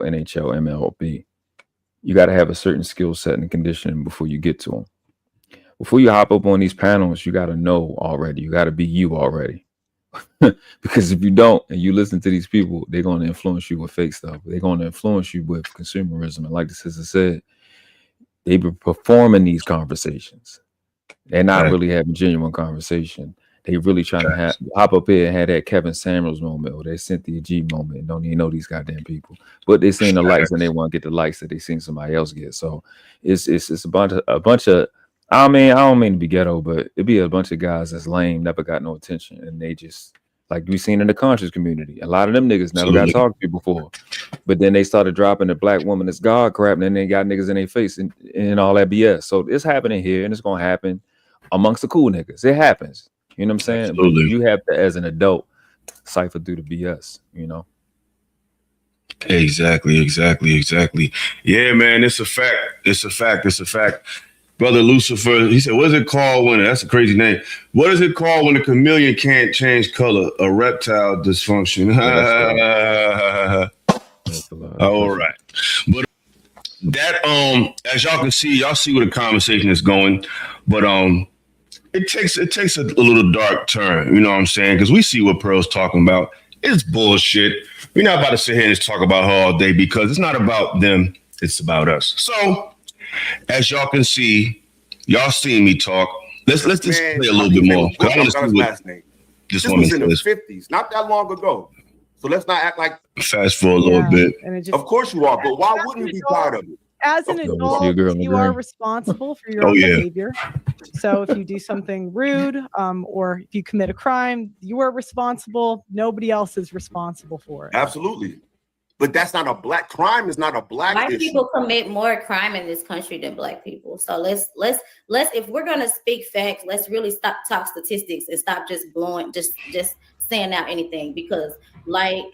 NHL, MLB. You got to have a certain skill set and conditioning before you get to them. Before you hop up on these panels, you got to know already. You got to be you already. Because if you don't and you listen to these people, they're going to influence you with fake stuff. They're going to influence you with consumerism. And like the sister said, they be performing these conversations. They're not really having genuine conversation. They really trying to hop up here and have that Kevin Samuels moment or that Cynthia G moment and don't even know these goddamn people. But they seen the likes and they want to get the likes that they seen somebody else get. So it's a bunch of I don't mean to be ghetto, but it'd be a bunch of guys that's lame, never got no attention, and they just like we seen in the conscious community. A lot of them niggas never got talked to before, but then they started dropping the black woman as God crap, and then they got niggas in their face and all that BS. So it's happening here, and it's gonna happen amongst the cool niggas. It happens. You know what I'm saying? Absolutely. But you have to, as an adult, cipher through the BS. You know. Exactly. Yeah, man, it's a fact. Brother Lucifer, he said, what is it called when, that's a crazy name. What is it called when a chameleon can't change color? A reptile dysfunction. All right. But that, as y'all can see, y'all see where the conversation is going. But it takes a little dark turn, you know what I'm saying? Because we see what Pearl's talking about. It's bullshit. We're not about to sit here and just talk about her all day because it's not about them, it's about us. So, as y'all can see, y'all seen me talk. Let's just play a little bit more. I want to see what this was in the 50s, not that long ago. So let's not act like fast forward a little bit. Of course you are, but why wouldn't you be proud of it? As an adult, you are responsible for your own behavior. So if you do something rude, or if you commit a crime, you are responsible. Nobody else is responsible for it. Absolutely. But that's not a black crime. It's not a black White issue. people commit more crime in this country than black people. So let's if we're gonna speak facts, let's really stop talk statistics and stop just blowing, just saying out anything. Because like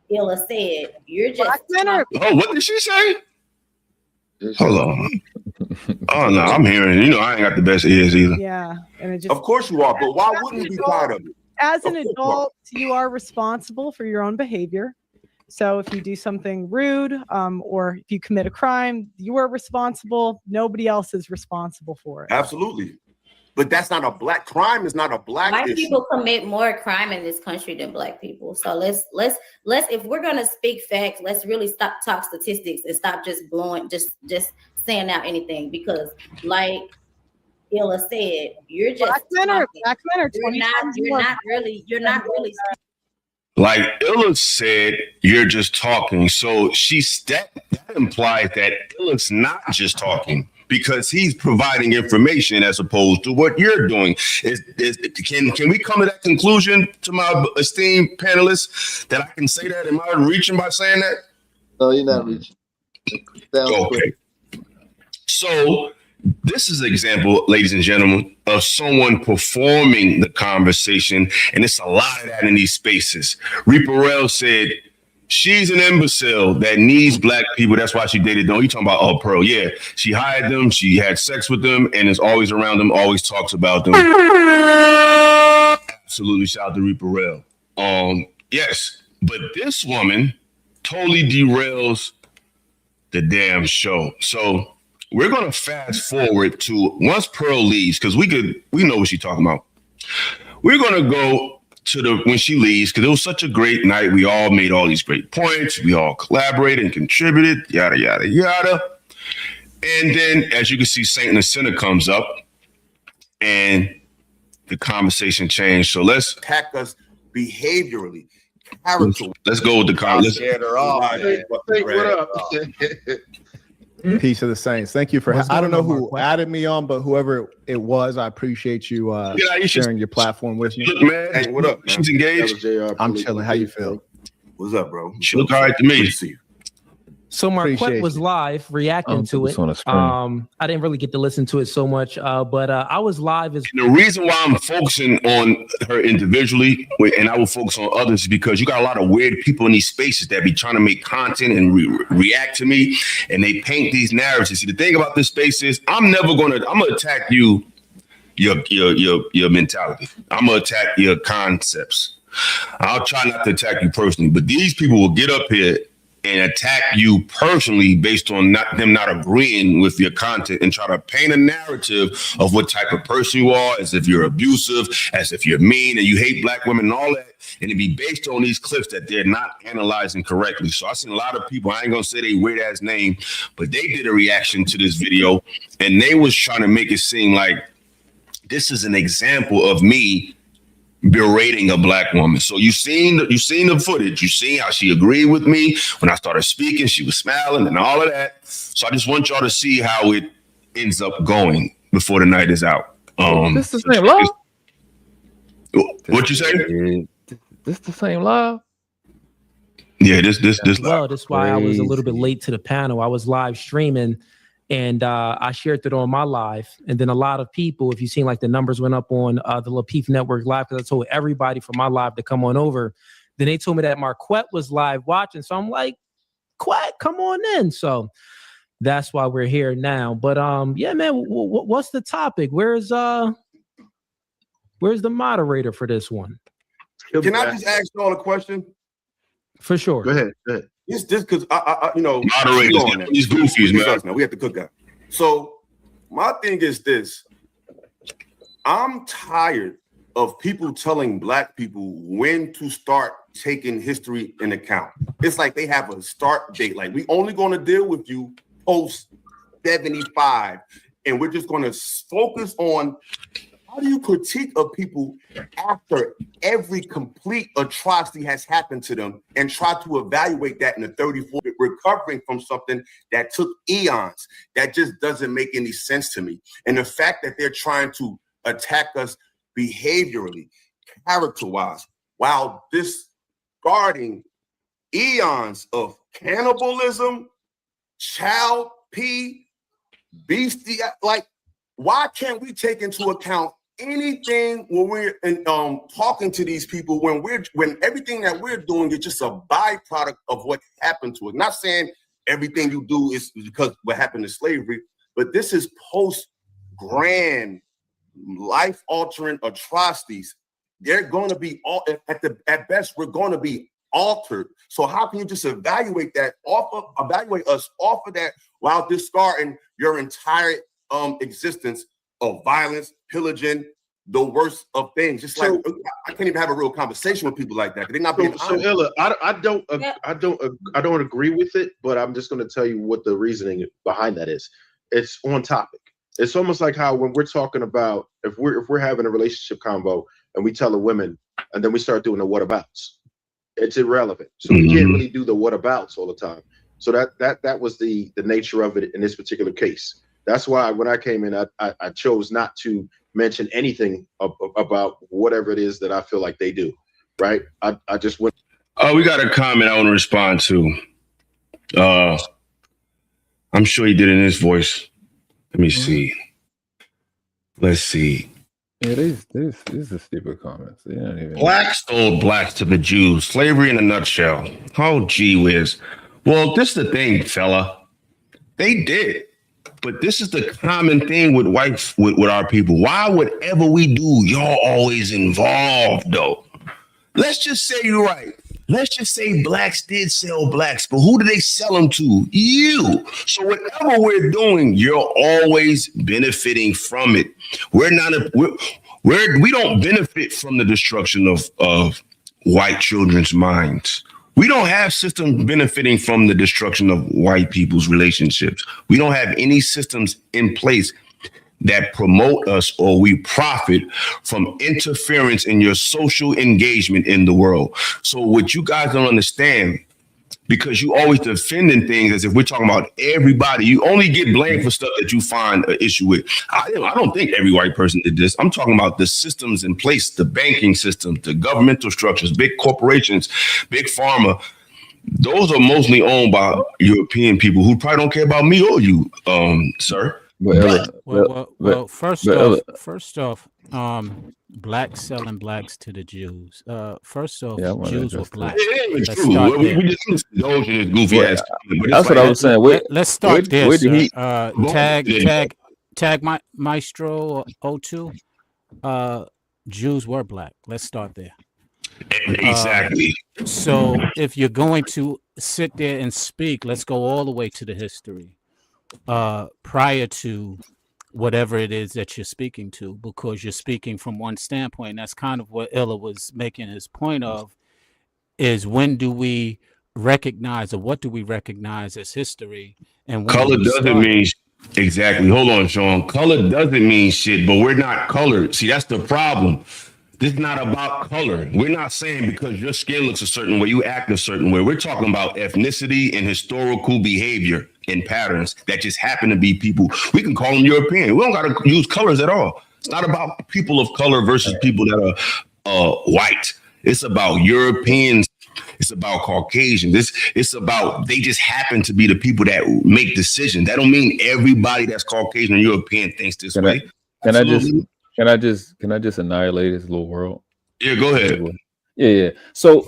Illa said, you're just what did she say? Hold on. Oh no, I'm hearing. You know, I ain't got the best ears either. Yeah, and it just. Of course you are, but why wouldn't you be proud of it? As an adult, you are responsible for your own behavior. So if you do something rude, or if you commit a crime, you are responsible. Nobody else is responsible for it. Absolutely. But that's not a black crime. It's not a black White issue. people commit more crime in this country than black people. So let's if we're gonna speak facts, let's really stop talk statistics and stop just blowing, just saying out anything. Because like Illa said, you're just black men are 20 you're not really. Like Illa said, you're just talking. So that implies that Illa's not just talking, because he's providing information as opposed to what you're doing. Can we come to that conclusion, to my esteemed panelists, that I can say that? Am I reaching by saying that? No, you're not reaching. Okay. So this is an example, ladies and gentlemen, of someone performing the conversation, and it's a lot of that in these spaces. Reaper Rell said, she's an imbecile that needs black people. That's why she dated them. You talking about Pearl? Yeah, she hired them. She had sex with them, and is always around them. Always talks about them. Absolutely, shout out to Reaper Rell. Yes, but this woman totally derails the damn show. So we're gonna fast forward to once Pearl leaves, because we know what she's talking about. We're gonna go to when she leaves, because it was such a great night. We all made all these great points. We all collaborated and contributed, yada, yada, yada. And then, as you can see, Saint and the Sinner comes up, and the conversation changed. So let's attack us behaviorally. Let's go with the conversation. What up? Peace of the Saints. Thank you for. I don't know who added me on, but whoever it was, I appreciate you sharing your platform with me. Look, man, hey, what up? She's engaged. I'm chilling. How you feel? What's up, bro? She look all right to me. Good to see you. So Marquette was live reacting to it. I didn't really get to listen to it so much, but I was live. And the reason why I'm focusing on her individually, and I will focus on others, is because you got a lot of weird people in these spaces that be trying to make content and react to me, and they paint these narratives. See, the thing about this space is I'm gonna attack your mentality. I'm gonna attack your concepts. I'll try not to attack you personally, but these people will get up here and attack you personally based on them not agreeing with your content and try to paint a narrative of what type of person you are, as if you're abusive, as if you're mean and you hate black women and all that. And it be based on these clips that they're not analyzing correctly. So I seen a lot of people, I ain't gonna say they weird ass name, but they did a reaction to this video and they was trying to make it seem like this is an example of me berating a black woman. So you seen the footage. You seen how she agreed with me when I started speaking. She was smiling and all of that. So I just want y'all to see how it ends up going before the night is out. This the same live? What you say? This the same live? Yeah, this. Well, that's why I was a little bit late to the panel. I was live streaming. And I shared it on my live. And then a lot of people, if you've seen like the numbers went up on the Lapeef Network live, because I told everybody from my live to come on over. Then they told me that Marquette was live watching. So I'm like, Quette, come on in. So that's why we're here now. But yeah, man, what's the topic? Where's the moderator for this one? Can I just ask you all a question? For sure. Go ahead. It's just because I moderators, these goofies, man. Now we have to cook that. So my thing is this: I'm tired of people telling black people when to start taking history in account. It's like they have a start date. Like, we only going to deal with you post 75, and we're just going to focus on how do you critique of people after every complete atrocity has happened to them and try to evaluate that in the 34, recovering from something that took eons. That just doesn't make any sense to me. And the fact that they're trying to attack us behaviorally, character-wise, while discarding eons of cannibalism, child pee, beastie, like, why can't we take into account anything when we're talking to these people when everything that we're doing is just a byproduct of what happened to us? Not saying everything you do is because what happened to slavery, but this is post-grand life-altering atrocities. They're going to be at best we're going to be altered. So how can you just evaluate us off of that while discarding your entire existence of violence, pillaging, the worst of things? Just like I can't even have a real conversation with people like that. They're not being honest. So Illa, I don't agree with it, but I'm just going to tell you what the reasoning behind that is. It's on topic. It's almost like how when we're talking about if we're having a relationship convo and we tell the women and then we start doing the whatabouts, it's irrelevant. So we can't really do the whatabouts all the time. So that was the nature of it in this particular case. That's why when I came in, I chose not to mention anything about whatever it is that I feel like they do. Right? I just went. Oh, we got a comment I want to respond to. I'm sure he did in his voice. Let me see. Let's see. Yeah, these are stupid comments. They don't even. Blacks sold blacks to the Jews. Slavery in a nutshell. Oh, gee whiz. Well, this is the thing, fella. They did. But this is the common thing with with our people. Why, whatever we do, y'all always involved, though? Let's just say you're right. Let's just say blacks did sell blacks, but who do they sell them to? You. So whatever we're doing, you're always benefiting from it. We don't benefit from the destruction of white children's minds. We don't have systems benefiting from the destruction of white people's relationships. We don't have any systems in place that promote us or we profit from interference in your social engagement in the world. So what you guys don't understand, because you always defending things as if we're talking about everybody, you only get blamed for stuff that you find an issue with. I don't think every white person did this. I'm talking about the systems in place, the banking system, the governmental structures, big corporations, big pharma. Those are mostly owned by European people who probably don't care about me or you, sir. Well, first off, blacks selling blacks to the Jews. First off, Jews were black. Let's start there. We just indulge in this goofy ass. That's what I was saying. Let's start there. Tag Maestro 02. Jews were black. Let's start there. Exactly. So if you're going to sit there and speak, let's go all the way to the history prior to whatever it is that you're speaking to, because you're speaking from one standpoint. That's kind of what Illa was making his point of, is when do we recognize, or what do we recognize as history, and when Color do we doesn't start mean exactly. Hold on, Sean. Color doesn't mean shit, but we're not colored. See, that's the problem. This is not about color. We're not saying because your skin looks a certain way, you act a certain way. We're talking about ethnicity and historical behavior and patterns that just happen to be people. We can call them European. We don't got to use colors at all. It's not about people of color versus people that are white. It's about Europeans. It's about Caucasians. It's about, they just happen to be the people that make decisions. That don't mean everybody that's Caucasian or European thinks this way. Can I just annihilate this little world? Yeah, go ahead. Yeah. So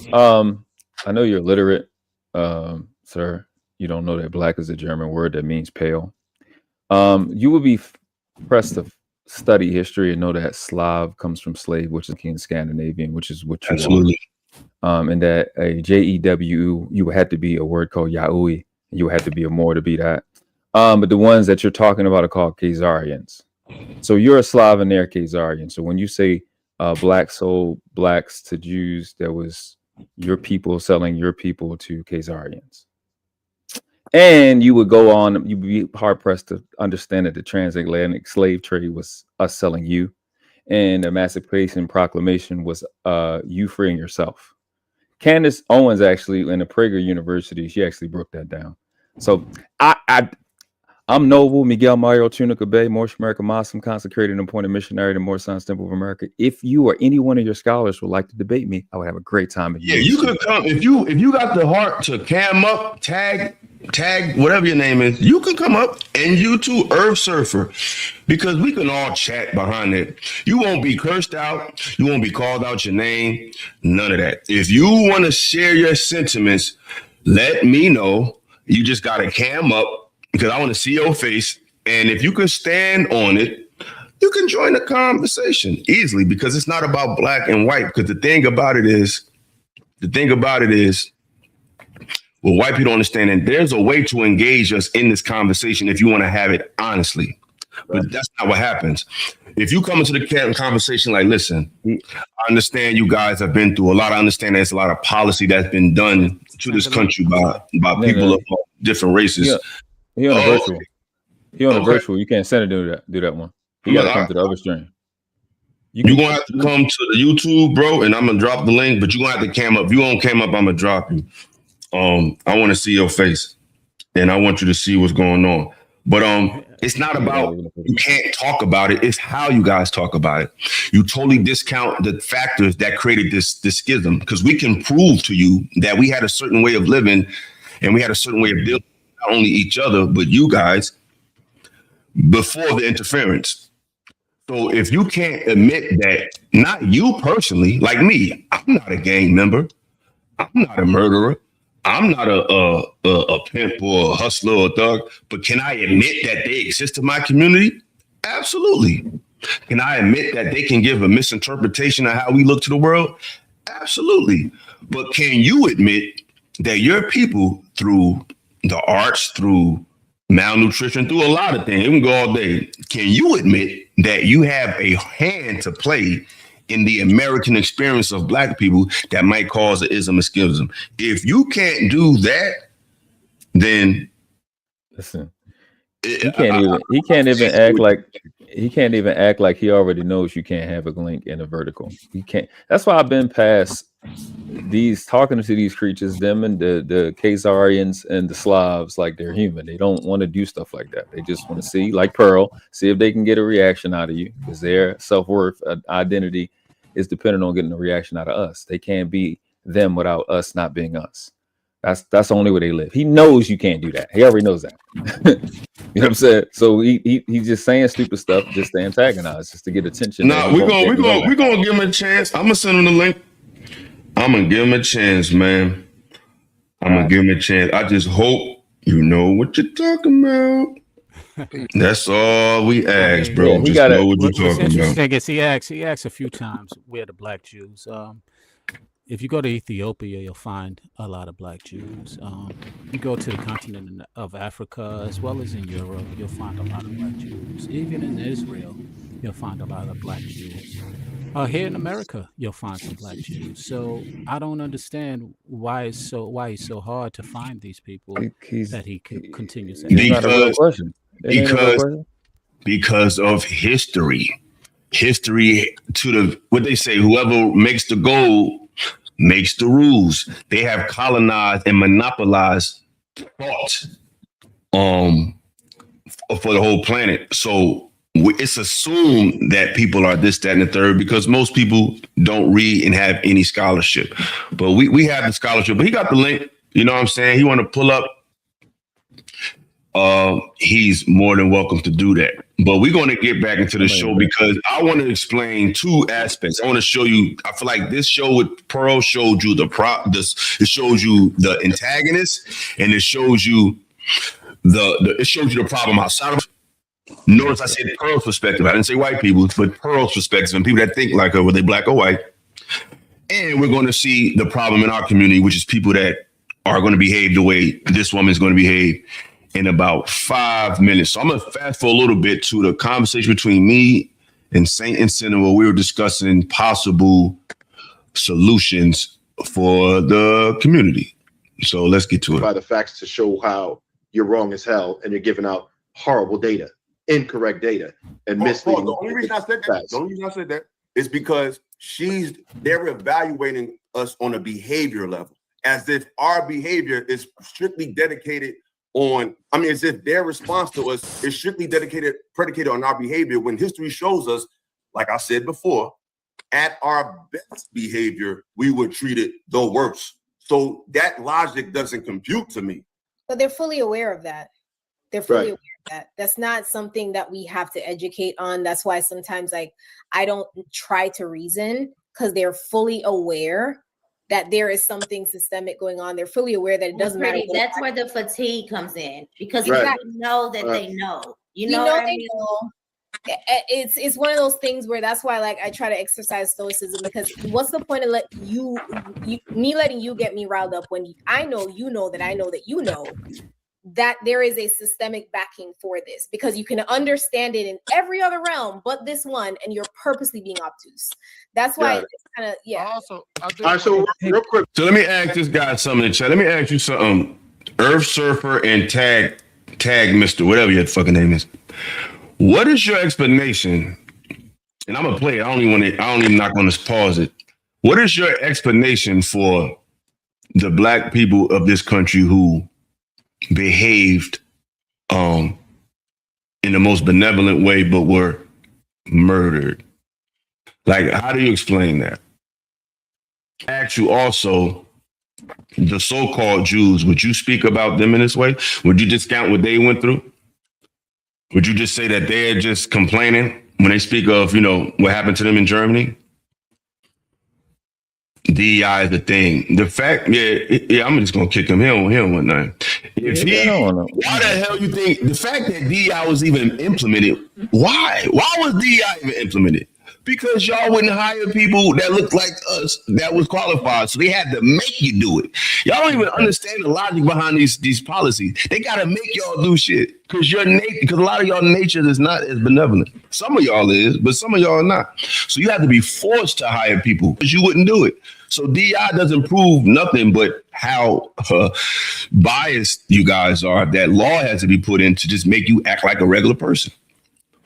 I know you're literate, sir. You don't know that black is a German word that means pale. You would be pressed to study history and know that Slav comes from slave, which is in Scandinavian, which is what you absolutely are. And that a Jew, you would have to be a word called Yahui. You would have to be a more to be that. But the ones that you're talking about are called Khazarians. So you're a Slav and they're Khazarian. So when you say black sold blacks to Jews, there was your people selling your people to Khazarians. And you would go on, you'd be hard pressed to understand that the transatlantic slave trade was us selling you. And the Emancipation Proclamation was you freeing yourself. Candace Owens actually in the Prager University, she actually broke that down. So I'm Noble, Miguel Mario Tunica Bay, Moorish American Muslim, consecrated and appointed missionary to Moorish Science Temple of America. If you or any one of your scholars would like to debate me, I would have a great time. Yeah, you could come if you got the heart to cam up, tag, whatever your name is. You can come up, and you too, Earth Surfer, because we can all chat behind it. You won't be cursed out. You won't be called out your name. None of that. If you want to share your sentiments, let me know. You just got to cam up, because I want to see your face. And if you can stand on it, you can join the conversation easily, because it's not about black and white. Because the thing about it is, well, white people don't understand, and there's a way to engage us in this conversation if you want to have it honestly. But that's not what happens. If you come into the conversation like, listen, I understand you guys have been through a lot. I understand there's a lot of policy that's been done to this country by people of different races. Yeah. He on a virtual. He on a virtual. You can't send it do that one. You got to come to the other stream. You're going to have to come to the YouTube, bro, and I'm going to drop the link, but you're going to have to cam up. If you won't cam up, I'm going to drop you. I want to see your face, and I want you to see what's going on. But it's not about, you can't talk about it. It's how you guys talk about it. You totally discount the factors that created this schism, because we can prove to you that we had a certain way of living, and we had a certain way of dealing with not only each other, but you guys before the interference. So if you can't admit that, not you personally, like me, I'm not a gang member. I'm not a murderer. I'm not a pimp or a hustler or a thug, but can I admit that they exist in my community? Absolutely. Can I admit that they can give a misinterpretation of how we look to the world? Absolutely. But can you admit that your people, through the arts, through malnutrition, through a lot of things, we can go all day, can you admit that you have a hand to play in the American experience of black people that might cause an ism and schism? If you can't do that, then listen, he can't even act like he already knows you can't have a link in a vertical. He can't. That's why I've been past these, talking to these creatures, them and the Khazarians and the Slavs, like they're human. They don't want to do stuff like that. They just want to see, like Pearl, see if they can get a reaction out of you, because their self-worth, identity is dependent on getting a reaction out of us. They can't be them without us not being us. That's the only way they live. He knows you can't do that. He already knows that. You know what I'm saying? So he's just saying stupid stuff just to antagonize, just to get attention. No, we're gonna give him a chance. I'm gonna send him the link. I'm gonna give him a chance, man. I'm gonna give him a chance. I just hope you know what you're talking about. That's all we ask, bro. Yeah, just know what you're talking about. Is he asks a few times where the black Jews. if you go to Ethiopia, you'll find a lot of black Jews. You go to the continent of Africa, as well as in Europe, you'll find a lot of black Jews. Even in Israel, you'll find a lot of black Jews. Here in America, you'll find some black Jews. So I don't understand why he's so hard to find these people that he continues to. It's not a real question. Because of history. History to the what they say, whoever makes the gold makes the rules. They have colonized and monopolized thought for the whole planet. So it's assumed that people are this, that, and the third because most people don't read and have any scholarship. But we have the scholarship. But he got the link. You know what I'm saying? He want to pull up. He's more than welcome to do that. But we're going to get back into the show because I want to explain two aspects. I want to show you. I feel like this show with Pearl showed you it shows you the antagonist, and it shows you the problem outside of. Notice I said Pearl's perspective. I didn't say white people, but Pearl's perspective and people that think like her, whether they black or white. And we're going to see the problem in our community, which is people that are going to behave the way this woman is going to behave in about 5 minutes. So I'm going to fast forward a little bit to the conversation between me and Saint and Sinner where we were discussing possible solutions for the community. So let's get to it. By the facts to show how you're wrong as hell and you're giving out horrible data, incorrect data, and misleading. The only reason I said that is because they're evaluating us on a behavior level, as if our behavior is strictly dedicated on, as if their response to us is strictly predicated on our behavior, when history shows us, like I said before, at our best behavior, we were treated the worst. So that logic doesn't compute to me. But they're fully aware of that. They're fully aware of that. That's not something that we have to educate on. That's why sometimes I don't try to reason, because they're fully aware that there is something systemic going on. They're fully aware that it doesn't matter. That's where the fatigue comes in, because you know that they know. You know they know. It's one of those things where that's why I try to exercise stoicism, because what's the point of letting you get me riled up when I know that I know that you know that there is a systemic backing for this, because you can understand it in every other realm but this one, and you're purposely being obtuse. That's why it's kind of Also, all right, so real quick. So let me ask this guy something in the chat. Let me ask you something. Earth Surfer and Tag Mr. whatever your fucking name is. What is your explanation? And I'm gonna play it. I don't even not gonna pause it. What is your explanation for the black people of this country who behaved in the most benevolent way but were murdered? Like, how do you explain that? Ask you also, the so-called Jews, would you speak about them in this way? Would you discount what they went through? Would you just say that they're just complaining when they speak of, what happened to them in Germany? DEI is the thing. The fact, I'm just gonna kick him. He don't want nothing. Why the hell you think the fact that DEI was even implemented? Why? Why was DEI even implemented? Because y'all wouldn't hire people that looked like us that was qualified, so they had to make you do it. Y'all don't even understand the logic behind these policies. They gotta make y'all do shit because a lot of y'all nature is not as benevolent. Some of y'all is, but some of y'all are not. So you have to be forced to hire people because you wouldn't do it. So DI doesn't prove nothing but how biased you guys are. That law has to be put in to just make you act like a regular person.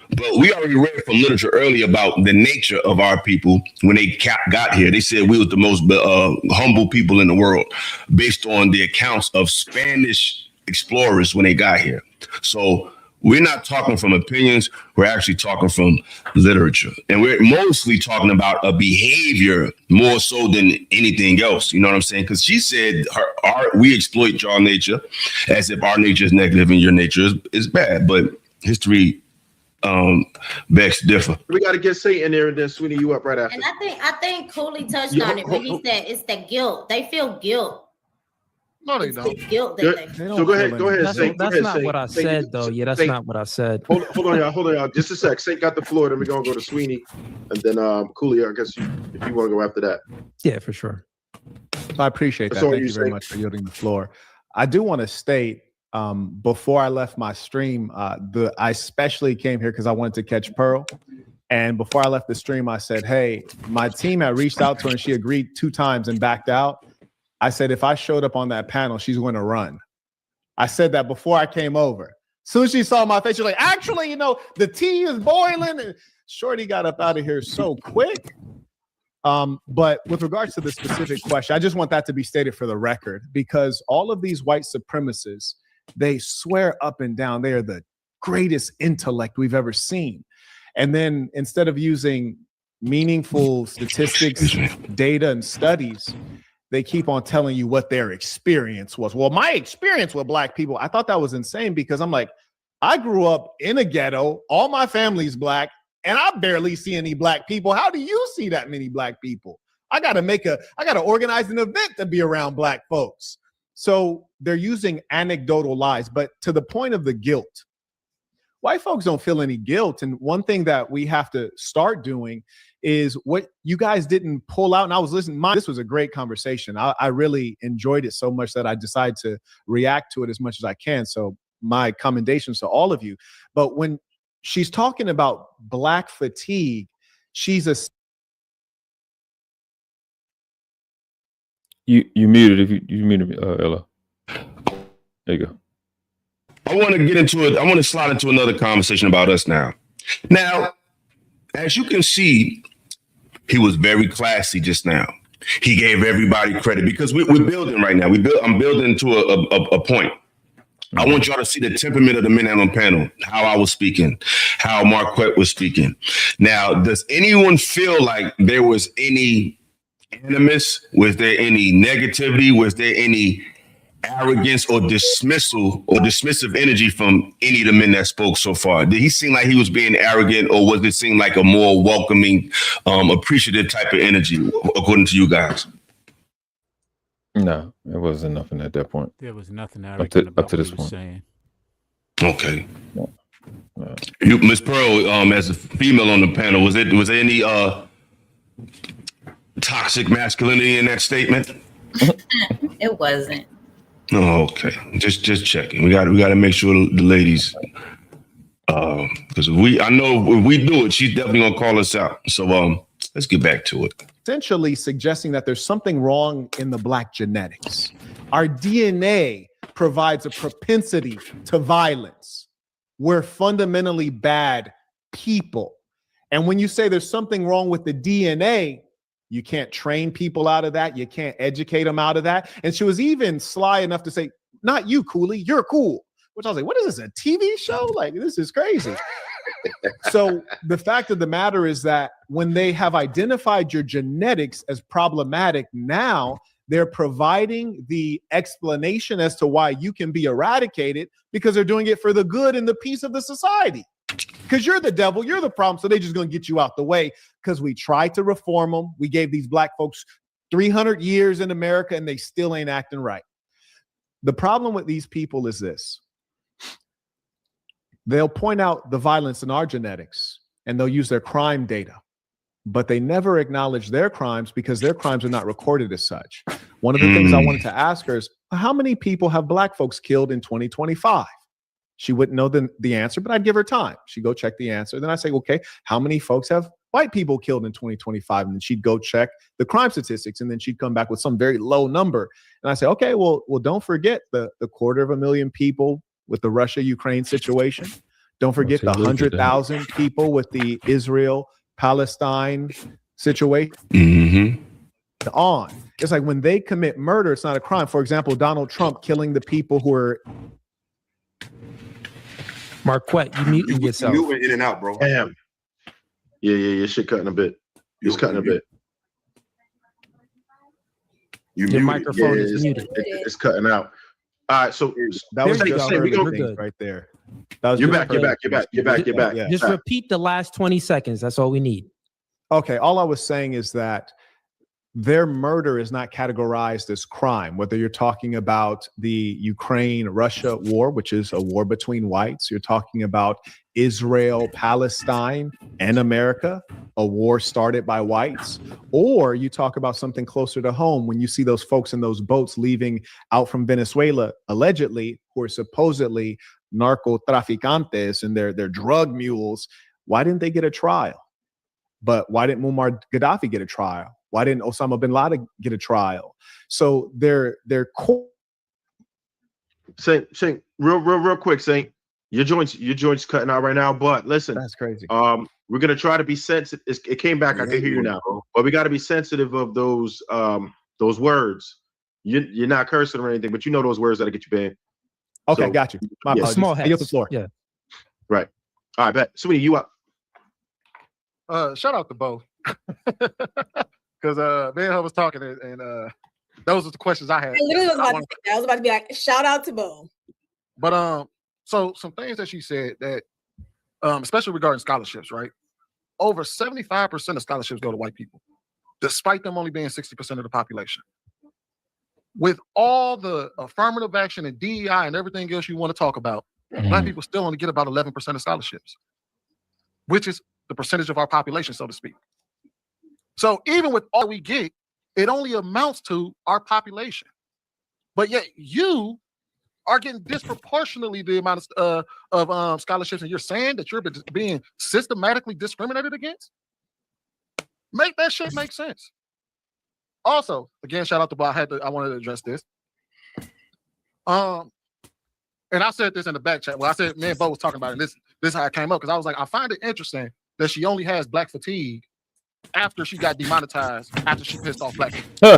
But we already read from literature earlier about the nature of our people when they got here. They said we was the most humble people in the world based on the accounts of Spanish explorers when they got here. So we're not talking from opinions. We're actually talking from literature. And we're mostly talking about a behavior more so than anything else. You know what I'm saying? Because she said we exploit your nature as if our nature is negative and your nature is bad. But history begs to differ. We got to get Saint in there and then Sweeney you up right after. And I think Cooley touched on it when he said it's the guilt. They feel guilt. No, they don't. The guilt that they So go ahead, Saint. That's not what I said, though. Yeah, that's not what I said. Hold on, y'all. Just a sec. Saint got the floor, then we're gonna go to Sweeney, and then Cooley. I guess if you want to go after that. Yeah, for sure. I appreciate that. So Thank you very much for yielding the floor. I do want to state before I left my stream, I especially came here because I wanted to catch Pearl. And before I left the stream, I said, hey, my team had reached out to her and she agreed 2 times and backed out. I said, if I showed up on that panel, she's going to run. I said that before I came over. As soon as she saw my face, she's like, actually, you know, the tea is boiling. And Shorty got up out of here so quick. But with regards to the specific question, I just want that to be stated for the record, because all of these white supremacists, they swear up and down they are the greatest intellect we've ever seen. And then instead of using meaningful statistics, data, and studies, they keep on telling you what their experience was. Well, my experience with Black people, I thought that was insane, because I'm like, I grew up in a ghetto, all my family's Black, and I barely see any Black people. How do you see that many Black people? I got to organize an event to be around Black folks. So they're using anecdotal lies, but to the point of the guilt, white folks don't feel any guilt. And one thing that we have to start doing is what you guys didn't pull out. And I was listening. This was a great conversation. I really enjoyed it so much that I decided to react to it as much as I can. So my commendations to all of you. But when she's talking about Black fatigue, she's a... You muted if you muted Ella. There you go. I want to get into it. I want to slide into another conversation about us now. Now, as you can see, he was very classy just now. He gave everybody credit because we're building right now. I'm building to a point. I want y'all to see the temperament of the men on the panel, how I was speaking, how Marquette was speaking. Now, does anyone feel like there was any animus? Was there any negativity? Was there any arrogance or dismissal or dismissive energy from any of the men that spoke so far? Did he seem like he was being arrogant, or was it seem like a more welcoming, appreciative type of energy, according to you guys? No, it wasn't nothing at that point. There was nothing arrogant about what he was saying. Okay. You, Miss Pearl, as a female on the panel, was there any toxic masculinity in that statement? It wasn't. Oh, okay. Just checking. We got to make sure the ladies, because I know if we do it, she's definitely gonna call us out. So let's get back to it. Essentially suggesting that there's something wrong in the Black genetics. Our DNA provides a propensity to violence. We're fundamentally bad people. And when you say there's something wrong with the DNA, you can't train people out of that. You can't educate them out of that. And she was even sly enough to say, not you, Cooley, you're cool. Which I was like, what is this, a TV show? Like, this is crazy. So the fact of the matter is that when they have identified your genetics as problematic, now they're providing the explanation as to why you can be eradicated, because they're doing it for the good and the peace of the society. Because you're the devil, you're the problem, so they're just going to get you out the way, because we tried to reform them. We gave these Black folks 300 years in America, and they still ain't acting right. The problem with these people is this. They'll point out the violence in our genetics, and they'll use their crime data, but they never acknowledge their crimes because their crimes are not recorded as such. One of the things I wanted to ask her is, how many people have Black folks killed in 2025? She wouldn't know the answer, but I'd give her time. She'd go check the answer. Then I say, okay, how many folks have white people killed in 2025? And then she'd go check the crime statistics, and then she'd come back with some very low number. And I say, okay, well, don't forget the 250,000 people with the Russia-Ukraine situation. Don't forget the 100,000 people with the Israel-Palestine situation. Mm-hmm. On. It's like when they commit murder, it's not a crime. For example, Donald Trump killing the people who are... Marquette, you muting yourself. You went in and out, bro. Damn. Yeah. Shit cutting a bit. It's cutting a bit. Your microphone is muted. It's cutting out. All right, so that was just good right there. You're back. Yeah. Just repeat the last 20 seconds. That's all we need. Okay, all I was saying is that their murder is not categorized as crime, whether you're talking about the Ukraine-Russia war, which is a war between whites, you're talking about Israel, Palestine, and America. a war started by whites, or you talk about something closer to home when you see those folks in those boats leaving out from Venezuela, allegedly, who are supposedly narcotraficantes and they're drug mules. Why didn't they get a trial? But why didn't Muammar Gaddafi get a trial? Why didn't Osama bin Laden get a trial? So they're Saint, real quick, Saint. Your joints cutting out right now, but listen, that's crazy. We're gonna try to be sensitive. It came back. I can hear you now, but we got to be sensitive of those words. You're not cursing or anything, but you know those words that'll get you banned. Okay, So, got you. My apologies. Small I yield the hats. floor. Yeah. Right. All right, bet. Sweetie, you up? Shout out to Bo, because me and her was talking, and those are the questions I had. I literally was about to say that. I was about to be like, shout out to Bo. But so some things that she said that, especially regarding scholarships, right? Over 75% of scholarships go to white people, despite them only being 60% of the population. With all the affirmative action and DEI and everything else you want to talk about, Black people still only get about 11% of scholarships, which is the percentage of our population, so to speak. So even with all we get, it only amounts to our population. But yet you are getting disproportionately the amount of scholarships, and you're saying that you're being systematically discriminated against? Make that shit make sense. Also, again, shout out to Bo. I wanted to address this. And I said this in the back chat. Well, I said, me and Bo was talking about it. This is how it came up, because I was like, I find it interesting that she only has Black fatigue after she got demonetized, after she pissed off Black people.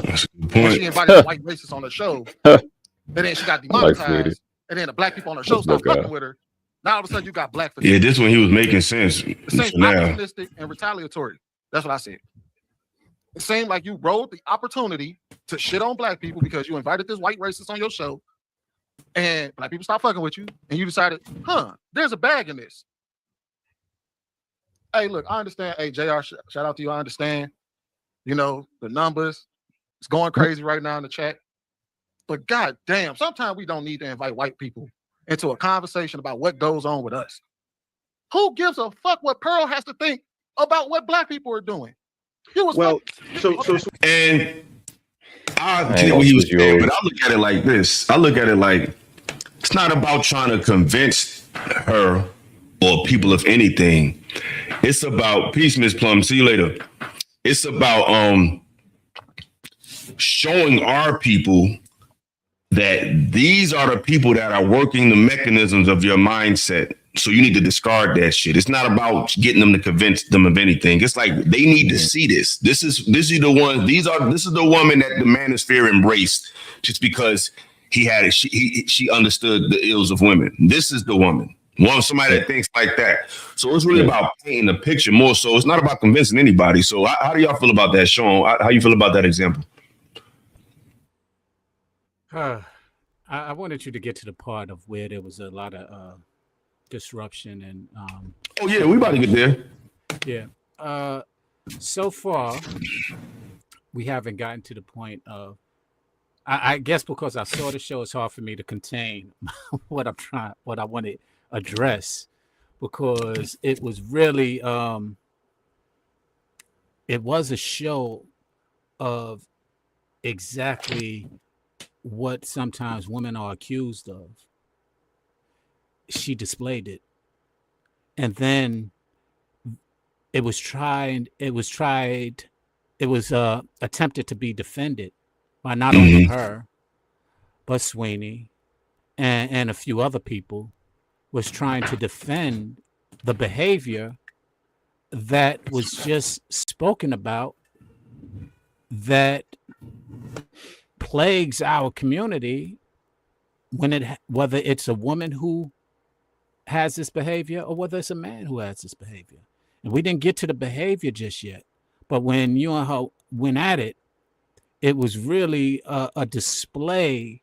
And she invited the white racists on her show. And then she got demonetized, and then the Black people on her show stopped fucking with her. Now all of a sudden you got Black fatigue. Yeah, this one he was making sense. It seems opportunistic and retaliatory. That's what I said. It seemed like you rode the opportunity to shit on Black people because you invited this white racist on your show, and Black people stopped fucking with you, and you decided, there's a bag in this. Hey, look, I understand. Hey, JR, shout out to you. I understand. You know, the numbers. It's going crazy right now in the chat. But god damn, sometimes we don't need to invite white people into a conversation about what goes on with us. Who gives a fuck what Pearl has to think about what Black people are doing? And I get what he was saying, but I look at it like this. I look at it like it's not about trying to convince her or people of anything. It's about peace, Miss Plum. See you later. It's about showing our people that these are the people that are working the mechanisms of your mindset. So you need to discard that shit. It's not about getting them to convince them of anything. It's like they need to see this. This is the one. This is the woman that the manosphere embraced just because he had it. She understood the ills of women. This is the woman. Somebody that thinks like that. So it's really about painting a picture more so. It's not about convincing anybody. So how do y'all feel about that, Sean? How you feel about that example? I wanted you to get to the part of where there was a lot of disruption and oh yeah, we about to get there. Yeah. So far we haven't gotten to the point of I guess because I saw the show, it's hard for me to contain what I want to address, because it was really it was a show of exactly what sometimes women are accused of. She displayed it, and then it was attempted to be defended by not only her, but Sweeney and a few other people, was trying to defend the behavior that was just spoken about that plagues our community, whether it's a woman who has this behavior or whether it's a man who has this behavior. And we didn't get to the behavior just yet, but when you and her went at it, it was really a display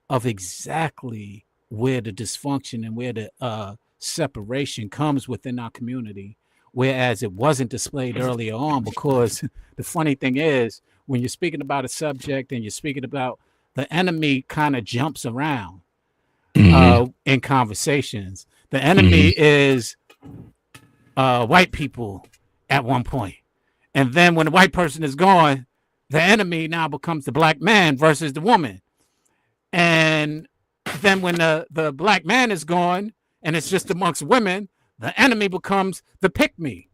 of exactly where the dysfunction and where the separation comes within our community, whereas it wasn't displayed earlier on. Because the funny thing is, when you're speaking about a subject and you're speaking about, the enemy kind of jumps around in conversations. The enemy is white people at one point. And then when the white person is gone, the enemy now becomes the black man versus the woman. And then when the black man is gone and it's just amongst women, the enemy becomes the pick-me.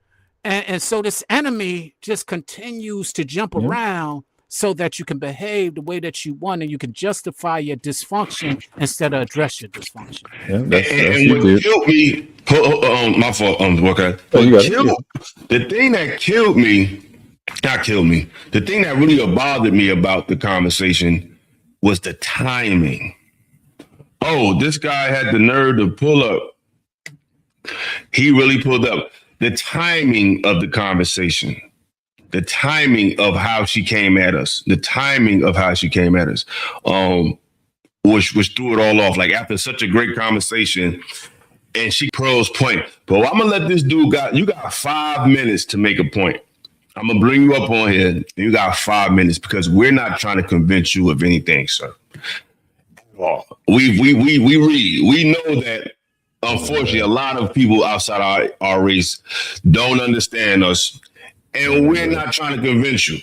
And so this enemy just continues to jump around so that you can behave the way that you want and you can justify your dysfunction instead of address your dysfunction. Yeah, and what killed me, my fault, okay. The thing that killed me, not killed me, the thing that really bothered me about the conversation was the timing. Oh, this guy had the nerve to pull up. He really pulled up. The timing of the conversation, the timing of how she came at us, which threw it all off. Like after such a great conversation, and she pros point. But I'm gonna let this dude you got 5 minutes to make a point. I'm gonna bring you up on here. You got 5 minutes because we're not trying to convince you of anything, sir. We read. We know that. Unfortunately, a lot of people outside our race don't understand us, and we're not trying to convince you.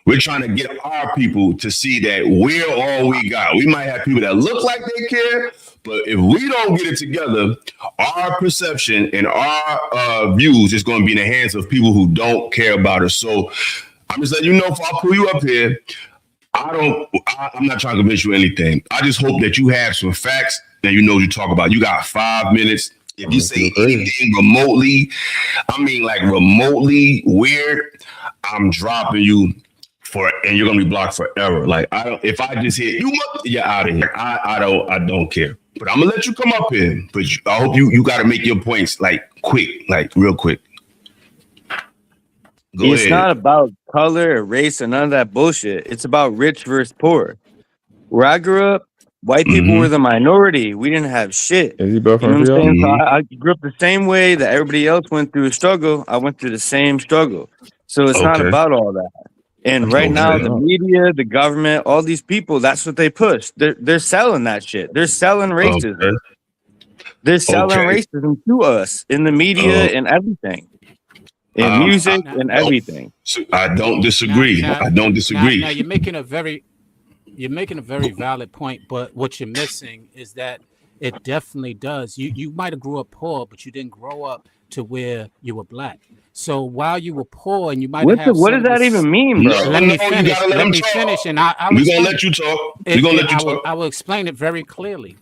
We're trying to get our people to see that we're all we got. We might have people that look like they care, but if we don't get it together, our perception and our views is going to be in the hands of people who don't care about us. So I'm just letting you know, if I pull you up here, I'm not trying to convince you anything. I just hope that you have some facts that you know what you talk about. You got 5 minutes. If you say anything remotely, remotely weird, I'm dropping you and you're gonna be blocked forever. Like if I just hit you, you're out of here. I don't care. But I'm gonna let you come up here. But I hope you got to make your points like quick, like real quick. It's not about color or race or none of that bullshit. It's about rich versus poor. Where I grew up, white people were the minority. We didn't have shit. Is he boyfriend you know what I'm saying? So I grew up the same way that everybody else went through a struggle. I went through the same struggle. So it's not about all that. And right now, the media, the government, all these people, that's what they push. They're selling that shit. They're selling racism. They're selling racism to us in the media and everything. In music and everything. I don't disagree. I don't disagree. Now you're making a very valid point, but what you're missing is that it definitely does. You might have grew up poor, but you didn't grow up to where you were black. So while you were poor and you might have what does that even mean, bro? Let me finish, and we're gonna let you talk. I will explain it very clearly.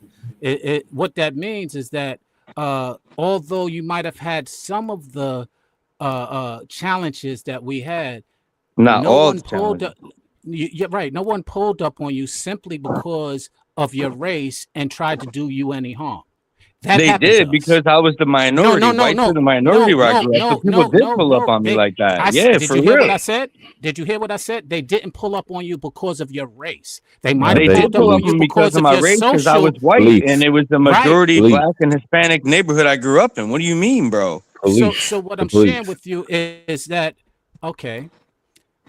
What that means is that although you might have had some of the challenges that we had, not all challenges. You're right. No one pulled up on you simply because of your race and tried to do you any harm. They did because I was the minority. The minority right? So people did pull up on me like that. Did you hear what I said? Did you hear what I said? They didn't pull up on you because of your race. They might have pulled up on you because of my race, because I was white and it was the majority black and Hispanic neighborhood I grew up in. What do you mean, bro? So what I'm sharing with you is that okay.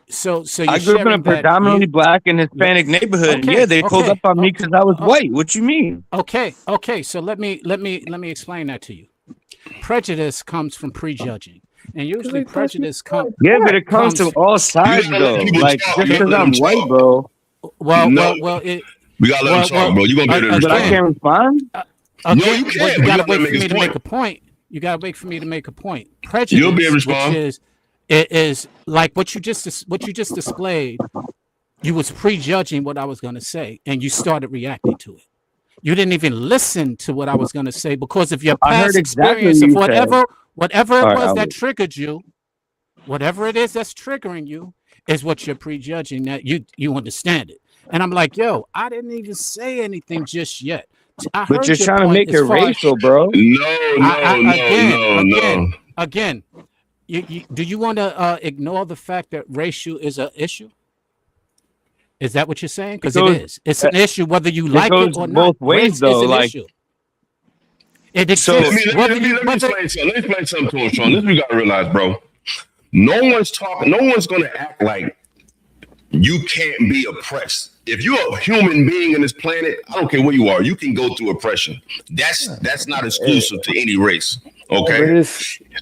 So I grew up in a predominantly black and Hispanic neighborhood. Okay, they pulled up on me because I was white. What you mean? Okay. So let me explain that to you. Prejudice comes from prejudging, and usually prejudice comes. Yeah, but it comes from all sides though. Like just because I'm white, bro. Well, we gotta let him talk, bro. You gonna be able to respond? But I can't respond. No, you can't. You gotta wait for me to make a point. You gotta wait for me to make a point. Prejudice. You'll be able to respond. It is like what you just displayed. You was prejudging what I was going to say, and you started reacting to it. You didn't even listen to what I was going to say because of your past experience of whatever it was that triggered you. Whatever it is that's triggering you is what you're prejudging. That you understand it, and I'm like, yo, I didn't even say anything just yet. But you're trying to make it racial, bro. No. Again. Do you want to ignore the fact that racial is an issue? Is that what you're saying? Because it is. It's an issue whether you like it or not. Both ways, though. Issue. It exists. Let me explain something to him, Sean. This we gotta realize, bro. No one's gonna act like you can't be oppressed. If you're a human being in this planet, I don't care where you are, you can go through oppression. That's not exclusive to any race. Okay.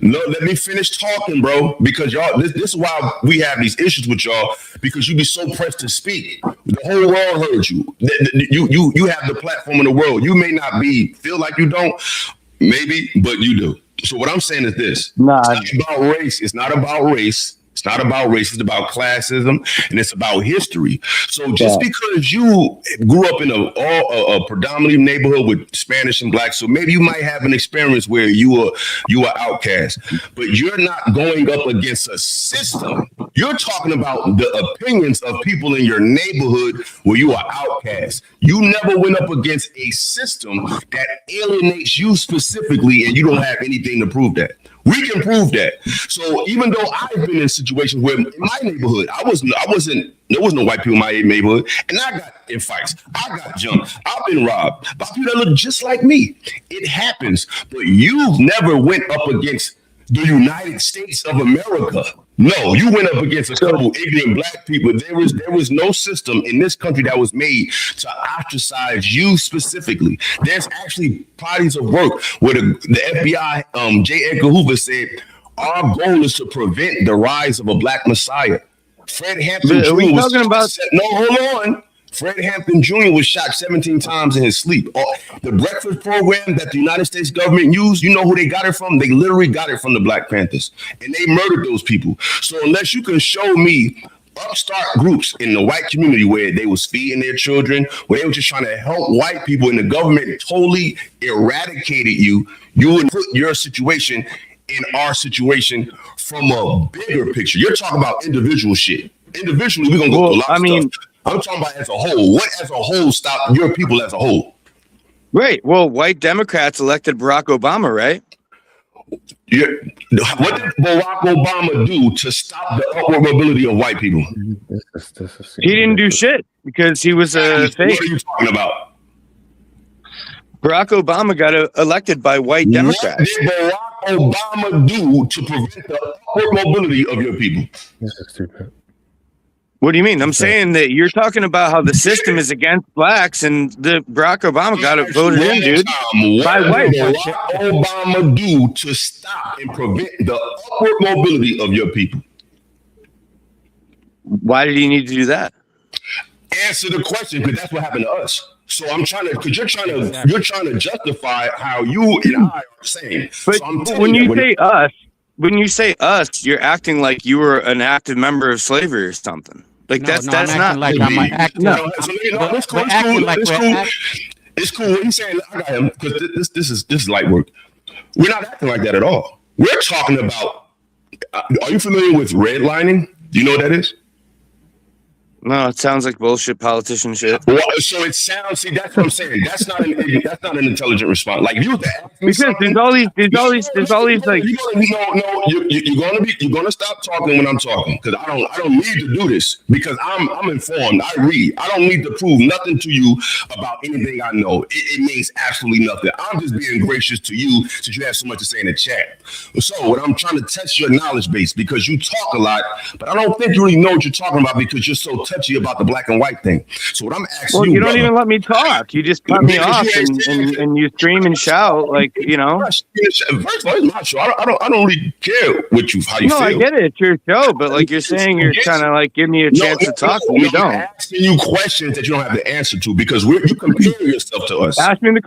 No, let me finish talking, bro. Because y'all, this is why we have these issues with y'all. Because you be so pressed to speak. The whole world heard you. You have the platform in the world. You may not feel like you don't, maybe, but you do. So what I'm saying is this: it's not about race. It's not about race. It's not about race. It's about classism, and it's about history. So just because you grew up in a predominantly neighborhood with Spanish and Black, so maybe you might have an experience where you are outcast, but you're not going up against a system. You're talking about the opinions of people in your neighborhood where you are outcast. You never went up against a system that alienates you specifically, and you don't have anything to prove that. We can prove that. So even though I've been in situations where in my neighborhood, there was no white people in my neighborhood, and I got in fights. I got jumped. I've been robbed by people that look just like me. It happens, but you've never went up against the United States of America. No, you went up against a couple ignorant Black people. There was no system in this country that was made to ostracize you specifically. There's actually bodies of work where the FBI, J. Edgar Hoover said, our goal is to prevent the rise of a Black Messiah. Fred Hampton Jr. hold on. Fred Hampton Jr. was shot 17 times in his sleep. The breakfast program that the United States government used, you know who they got it from? They literally got it from the Black Panthers. And they murdered those people. So unless you can show me upstart groups in the white community where they was feeding their children, where they were just trying to help white people, and the government totally eradicated you, you would put your situation in our situation from a bigger picture. You're talking about individual shit. Individually, we're going to go through a lot of stuff. I'm talking about as a whole. What as a whole stopped your people as a whole? Right. Well, white Democrats elected Barack Obama, right? Yeah. What did Barack Obama do to stop the upward mobility of white people? He didn't do shit because he was a fake. What are you talking about? Barack Obama got elected by white Democrats. What did Barack Obama do to prevent the upward mobility of your people? This is stupid. What do you mean? I'm saying that you're talking about how the system is against Blacks, and the Barack Obama got it voted in, dude. By white. What did Barack Obama do to stop and prevent the upward mobility of your people? Why did he need to do that? Answer the question, because that's what happened to us. So I'm trying to, because you're trying to justify how you and I are saying. But so when you say us, you're acting like you were an active member of slavery or something. Like that's not like I'm acting. It's cool. What he's saying, I got him, because this is light work. We're not acting like that at all. We're talking about. Are you familiar with redlining? Do you know what that is? No, it sounds like bullshit politician shit. Well, so it sounds. See, that's what I'm saying. That's not an intelligent response. Like if you because there's all these like. You're gonna stop talking when I'm talking, because I don't need to do this, because I'm informed. I read. I don't need to prove nothing to you about anything I know. It means absolutely nothing. I'm just being gracious to you since you have so much to say in the chat. So what I'm trying to test your knowledge base, because you talk a lot, but I don't think you really know what you're talking about because you're so touchy about the black and white thing. So what I'm asking you don't even let me talk. You just cut me off and you scream and shout, like, you know. First of all, it's my show. I don't really care how you feel. I get it. It's your show, but like you're saying, you're trying to like give me a chance to talk, and you don't. I'm asking you questions that you don't have the answer to, because you compare yourself to us. Ask me the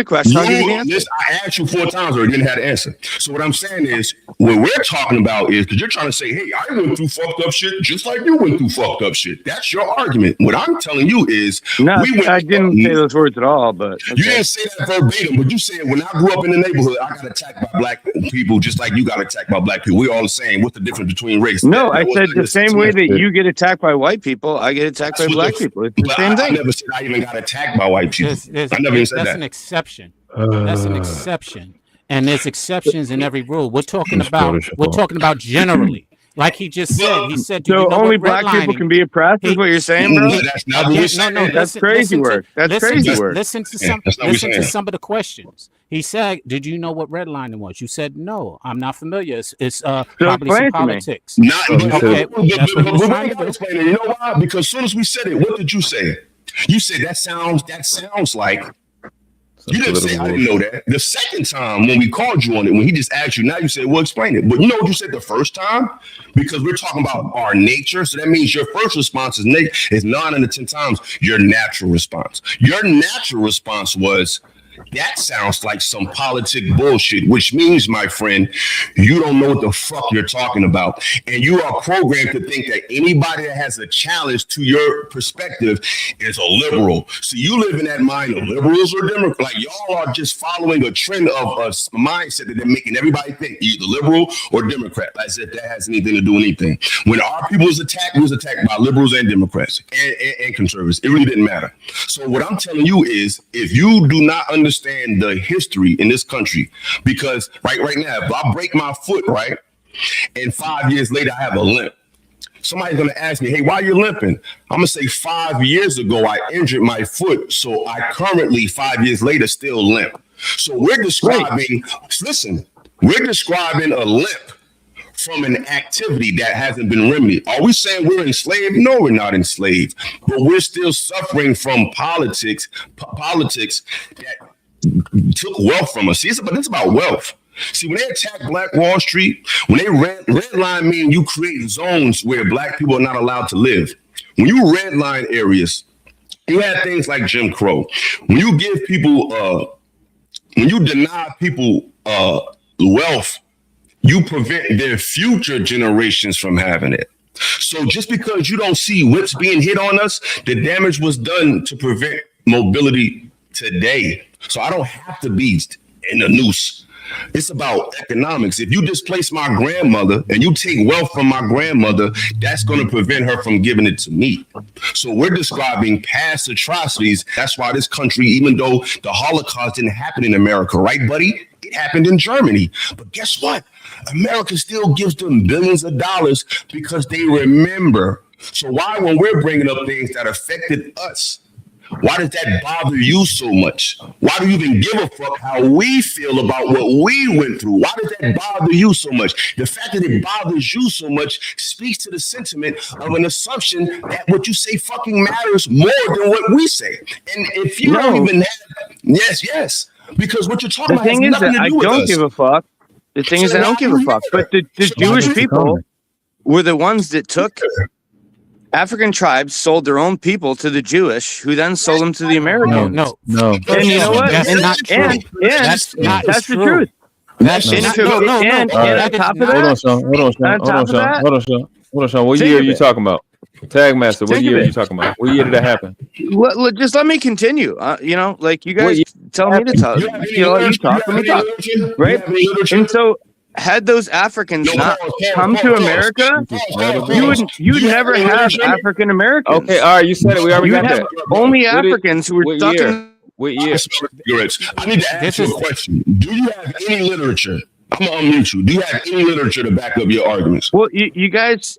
question. I asked you 4 times already, didn't have the answer. So what I'm saying is, what we're talking about is, because you're trying to say, hey, I went through fucked up shit just like you went through fucked up shit. That's your argument. What I'm telling you is, I didn't say those words at all, but okay. You didn't say that verbatim, but you said, when I grew up in the neighborhood, I got attacked by black people just like you got attacked by black people. We're all the same. What's the difference between race? No, I said the same way that you get attacked by white people, I get attacked by black people. It's the same thing. I never said I even got attacked by white people. I never even said that. That's an exception. That's an exception. And there's exceptions in every rule. We're talking about generally. Like he just said, so only black people can be oppressed. Is what you're saying, bro? That's not what we're saying. No, that's crazy work. That's crazy work. Listen to some of the questions. He said, "Did you know what redlining was?" You said, "No, I'm not familiar. It's probably some politics." Okay, that's what we're trying to do. You know why? Because as soon as we said it, what did you say? You said that sounds like. You didn't say I didn't know that. The second time when we called you on it, when he just asked you, now you said, well, explain it. But you know what you said the first time? Because we're talking about our nature. So that means your first response is 9 out of 10 times your natural response. Your natural response was, that sounds like some politic bullshit, which means, my friend, you don't know what the fuck you're talking about. And you are programmed to think that anybody that has a challenge to your perspective is a liberal. So you live in that mind of liberals or Democrats. Like y'all are just following a trend of a mindset that they're making everybody think either liberal or Democrat, as if that has anything to do with anything. When our people was attacked, we was attacked by liberals and Democrats and conservatives. It really didn't matter. So what I'm telling you is, if you do not understand the history in this country, because right now, if I break my foot, right, and 5 years later I have a limp, somebody's gonna ask me, hey, why are you limping? I'm gonna say 5 years ago I injured my foot, so I currently 5 years later still limp. So we're describing, listen, we're describing a limp from an activity that hasn't been remedied. Are we saying we're enslaved? No, we're not enslaved, but we're still suffering from politics that took wealth from us. See, it's about wealth. See, when they attack Black Wall Street, when they redline me and you create zones where Black people are not allowed to live. When you redline areas, you have things like Jim Crow. When you give people, when you deny people wealth, you prevent their future generations from having it. So just because you don't see what's being hit on us, the damage was done to prevent mobility today. So I don't have to be in the noose. It's about economics. If you displace my grandmother and you take wealth from my grandmother, that's going to prevent her from giving it to me. So we're describing past atrocities. That's why this country, even though the Holocaust didn't happen in America, right, buddy? It happened in Germany. But guess what? America still gives them billions of dollars because they remember. So why, when we're bringing up things that affected us, why does that bother you so much? Why do you even give a fuck how we feel about what we went through? Why does that bother you so much? The fact that it bothers you so much speaks to the sentiment of an assumption that what you say fucking matters more than what we say. And if you don't even have, yes, because what you're talking about has nothing to do with us. I don't give a fuck. The thing is, I don't give a fuck. But the Jewish people were the ones that took African tribes, sold their own people to the Jewish, who then sold them to the Americans. No. And you know what? That's not true. That's the truth. And on top of that, hold on, Sean. What year are you talking about? Tag Master, what year are you talking about? What year did that happen? Just let me continue. Like you guys tell me to talk. You talk, let me talk. Right? And so, had those Africans not come to America, you'd never have African Americans. Okay, all right, you said it. We already got that. Only Africans who were stuck in. What year? I need to ask you a question. Do you have any literature? I'm gonna unmute you. Do you have any literature to back up your arguments? Well, you guys.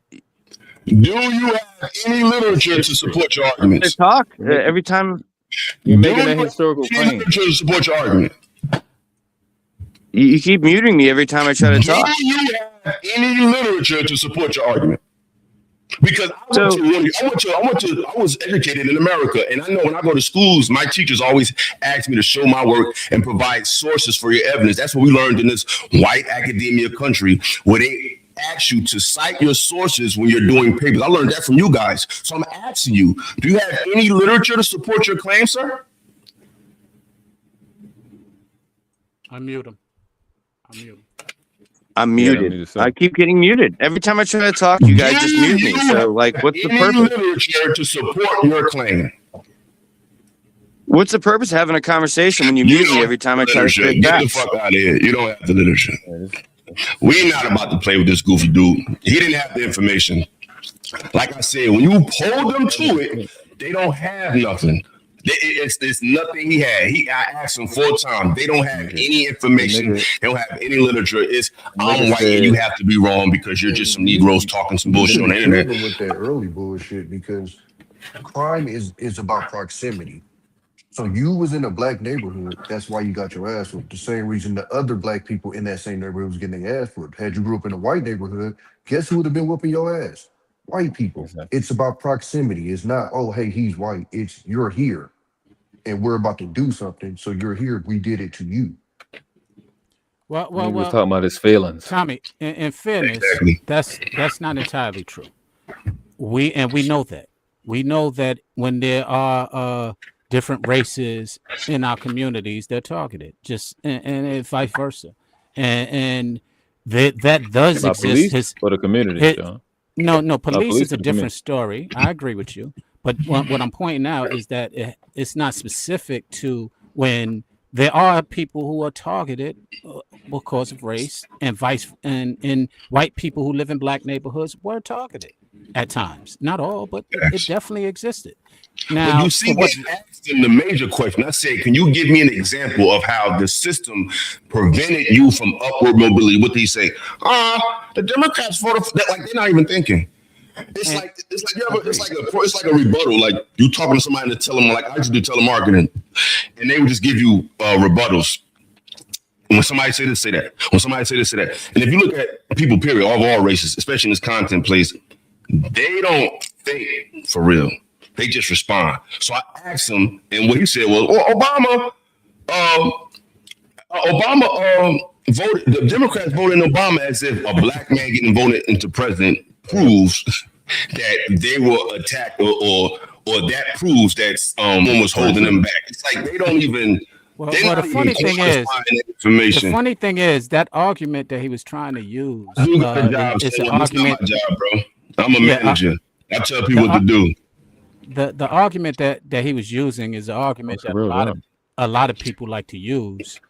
Do you have any literature to support your arguments? I talk every time. You're making a historical claim. Literature to support your argument. You keep muting me every time I try to talk. Do you have any literature to support your argument? Because I was educated in America, and I know when I go to schools, my teachers always ask me to show my work and provide sources for your evidence. That's what we learned in this white academia country, where they ask you to cite your sources when you're doing papers. I learned that from you guys. So I'm asking you, do you have any literature to support your claim, sir? Unmute him. I'm muted. I keep getting muted. Every time I try to talk, you guys just mute me. So, like, what's the purpose? Literature to support your claim. What's the purpose of having a conversation when you mute me every time I try to speak back? Get the fuck out of here. You don't have the literature. We're not about to play with this goofy dude. He didn't have the information. Like I said, when you pull them to it, they don't have nothing. It's nothing he had. I asked him 4 times. They don't have any information. They don't have any literature. It's I'm white and you have to be wrong because you're just some Negroes talking some bullshit on the internet. With that early bullshit, because crime is about proximity. So you was in a black neighborhood. That's why you got your ass whooped. The same reason the other black people in that same neighborhood was getting their ass whooped. Had you grew up in a white neighborhood, guess who would have been whooping your ass? White people. Exactly. It's about proximity. It's not, oh, hey, he's white. It's you're here. and we're about to do something. So you're here. We did it to you. Well, He was talking about his feelings. Tommy, in fairness, that's not entirely true. We know that. We know that when there are different races in our communities, they're targeted. And vice versa, and that does By exist. police or the community, John? No, police police is a or the different community? story. I agree with you, but what I'm pointing out is that it's not specific to when there are people who are targeted because of race, and white people who live in black neighborhoods were targeted at times. Not all, but it definitely existed. Now, But you see, they asked him the major question. I said, can you give me an example of how the system prevented you from upward mobility? What did he say? The Democrats voted for that. Like, they're not even thinking. It's like a rebuttal. Like, you talking to somebody to tell them, like I used to do telemarketing, and they would just give you rebuttals. When somebody say this, say that. When somebody say this, say that. And if you look at people, period, of all races, especially in this content place, they don't think for real. They just respond. So I asked him, and what he said was, Obama voted. The Democrats voted in Obama as if a black man getting voted into president proves that they were attacked, or that proves that someone was holding them back. It's like they don't even. Well, the funny thing is that argument that he was trying to use. You got a job, it's so an argument. That's not my job, bro. I'm a manager. I tell people what to do. The argument that he was using is an argument that a lot of people like to use,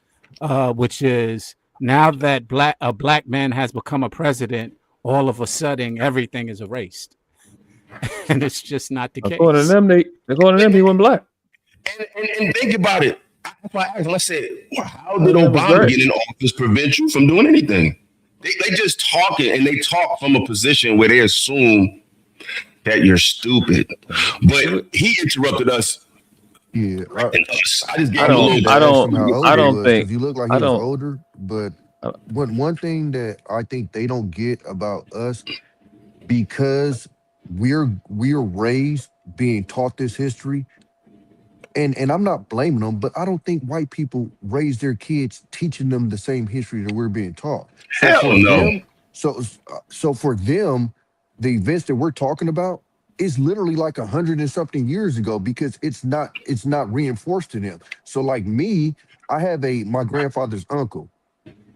which is now that a black man has become a president, all of a sudden everything is erased, and it's just not the case. According to them, he went black. And think about it. I asked him, I said, well, how did Obama get in office prevent you from doing anything? They just talking, and they talk from a position where they assume that you're stupid. But he interrupted us. Yeah, I just gave him a little. I don't think you look like he was older. But one thing that I think they don't get about us, because we're raised being taught this history. And I'm not blaming them, but I don't think white people raise their kids teaching them the same history that we're being taught. So for them, the events that we're talking about is literally like 100 and something years ago, because it's not reinforced to them. So like me, I have my grandfather's uncle.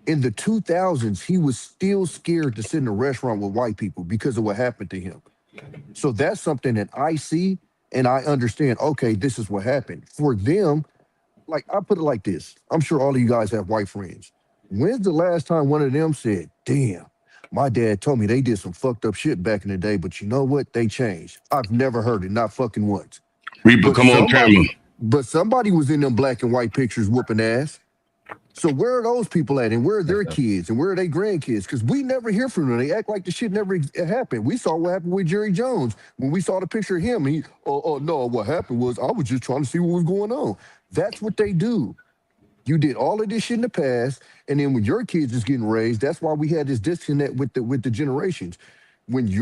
In the 2000s, he was still scared to sit in a restaurant with white people because of what happened to him. So that's something that I see. And I understand, okay, this is what happened. For them, like, I put it like this. I'm sure all of you guys have white friends. When's the last time one of them said, damn, my dad told me they did some fucked up shit back in the day, but you know what? They changed. I've never heard it, not fucking once. Reaper, come on camera. But somebody was in them black and white pictures whooping ass. So where are those people at, and where are their kids, and where are their grandkids? Because we never hear from them. They act like the shit never happened. We saw what happened with Jerry Jones. When we saw the picture of him, no, what happened was I was just trying to see what was going on. That's what they do. You did all of this shit in the past, and then when your kids is getting raised, that's why we had this disconnect with the generations. When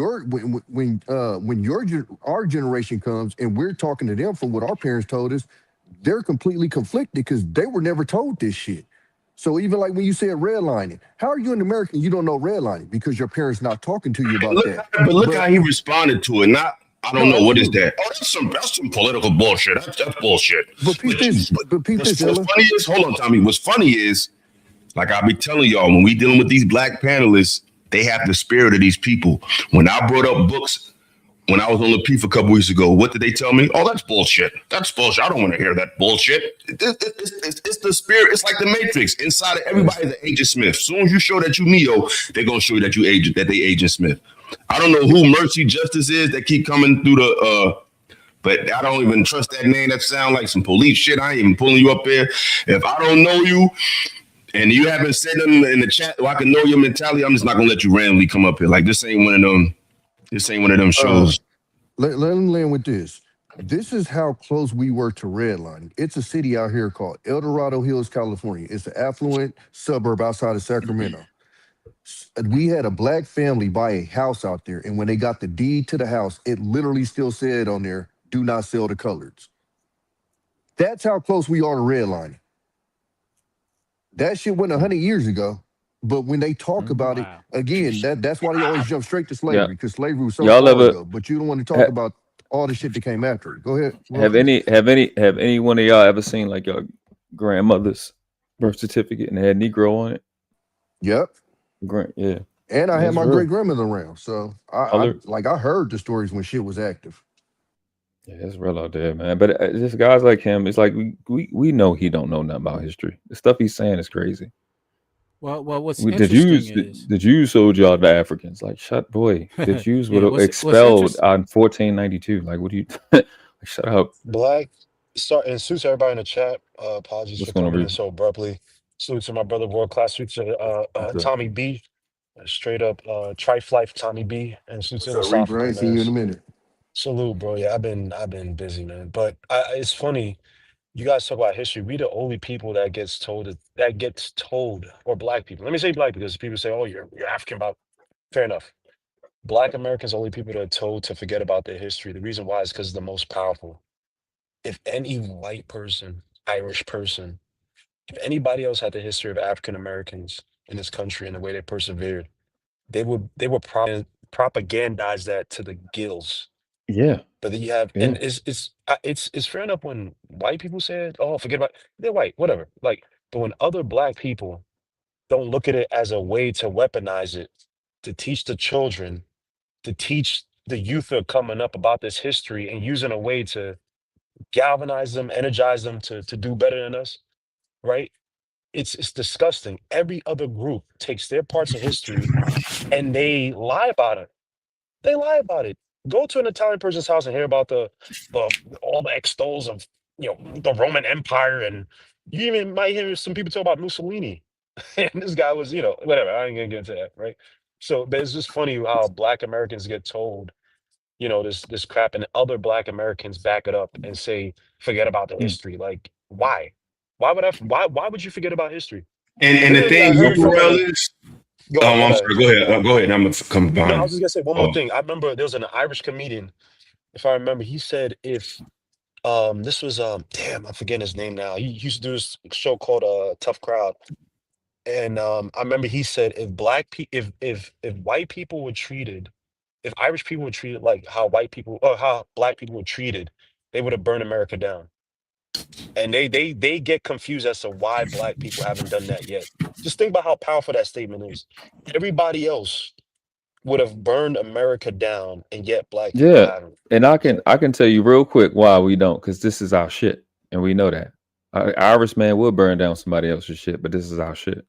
our generation comes and we're talking to them from what our parents told us, they're completely conflicted because they were never told this shit. So even like when you said redlining, how are you an American? You don't know redlining because your parents not talking to you about that. But look how he responded to it. I don't know what is that. Oh, that's some political bullshit. That's bullshit. But what's funny is, hold on, Tommy. What's funny is, like I be telling y'all, when we dealing with these black panelists, they have the spirit of these people. When I brought up books, when I was on Lapeef a couple weeks ago, what did they tell me? Oh, that's bullshit. That's bullshit. I don't want to hear that bullshit. It's the spirit. It's like the Matrix. Inside of everybody is an Agent Smith. As soon as you show that you Neo, they're gonna show you that they Agent Smith. I don't know who Mercy Justice is that keep coming through but I don't even trust that name. That sound like some police shit. I ain't even pulling you up there. If I don't know you and you haven't said them in the chat, I can know your mentality, I'm just not gonna let you randomly come up here. Like this ain't one of them. This ain't one of them shows. Let him land with this. This is how close we were to redlining. It's a city out here called El Dorado Hills, California. It's an affluent suburb outside of Sacramento. We had a black family buy a house out there, and when they got the deed to the house, it literally still said on there, "Do not sell to coloreds." That's how close we are to redlining. That shit went 100 years ago. But when they talk about it, again, that's why they always jump straight to slavery, because slavery was so far ago. But you don't want to talk about all the shit that came after it. Go ahead. Have any one of y'all ever seen like your grandmother's birth certificate and it had Negro on it? Yep. Yeah. And I had my great grandmother around, so I heard the stories when shit was active. Yeah, it's real out there, man. But just guys like him, it's like we know he don't know nothing about history. The stuff he's saying is crazy. Well, what's interesting is the Jews sold y'all to Africans. Like, boy, the Jews were expelled on 1492. Like, what do you? Like, shut up. Black, and suits everybody in the chat. Apologies for coming in so abruptly. Salute to my brother, world class. Salute to Tommy B, straight up Trife Life Tommy B, and salute to Illasophical, See you in a minute. Salute, bro. Yeah, I've been busy, man. But it's funny. You guys talk about history. We the only people that gets told, or black people. Let me say black because people say, "Oh, you're African." About fair enough. Black Americans are the only people that are told to forget about their history. The reason why is because it's the most powerful. If any white person, Irish person, if anybody else had the history of African Americans in this country and the way they persevered, they would propagandize that to the gills. Yeah. But then you have, and it's fair enough when white people say, "Oh, forget about they're white, whatever." Like, but when other black people don't look at it as a way to weaponize it, to teach the children, to teach the youth that are coming up about this history and using a way to galvanize them, energize them to do better than us, right? It's disgusting. Every other group takes their parts of history and they lie about it. They lie about it. Go to an Italian person's house and hear about the all the extols of the Roman Empire, and you even might hear some people talk about Mussolini. And this guy was, whatever. I ain't gonna get into that, right? So, but it's just funny how Black Americans get told, this crap, and other Black Americans back it up and say, forget about the history. Like, why? Why would you forget about history? And the thing, Burrell is. I'm sorry. Go ahead. Go ahead. I'm gonna come behind. No, I was just gonna say one more thing. I remember there was an Irish comedian, if I remember, he said if this was damn, I'm forgetting his name now. He used to do this show called Tough Crowd. And I remember he said if white people were treated, if Irish people were treated like how white people or how black people were treated, they would have burned America down. And they get confused as to why black people haven't done that yet. Just think about how powerful that statement is. Everybody else would have burned America down, and yet black people haven't. And I can tell you real quick why we don't, because this is our shit, and we know that. Irish man will burn down somebody else's shit, but this is our shit.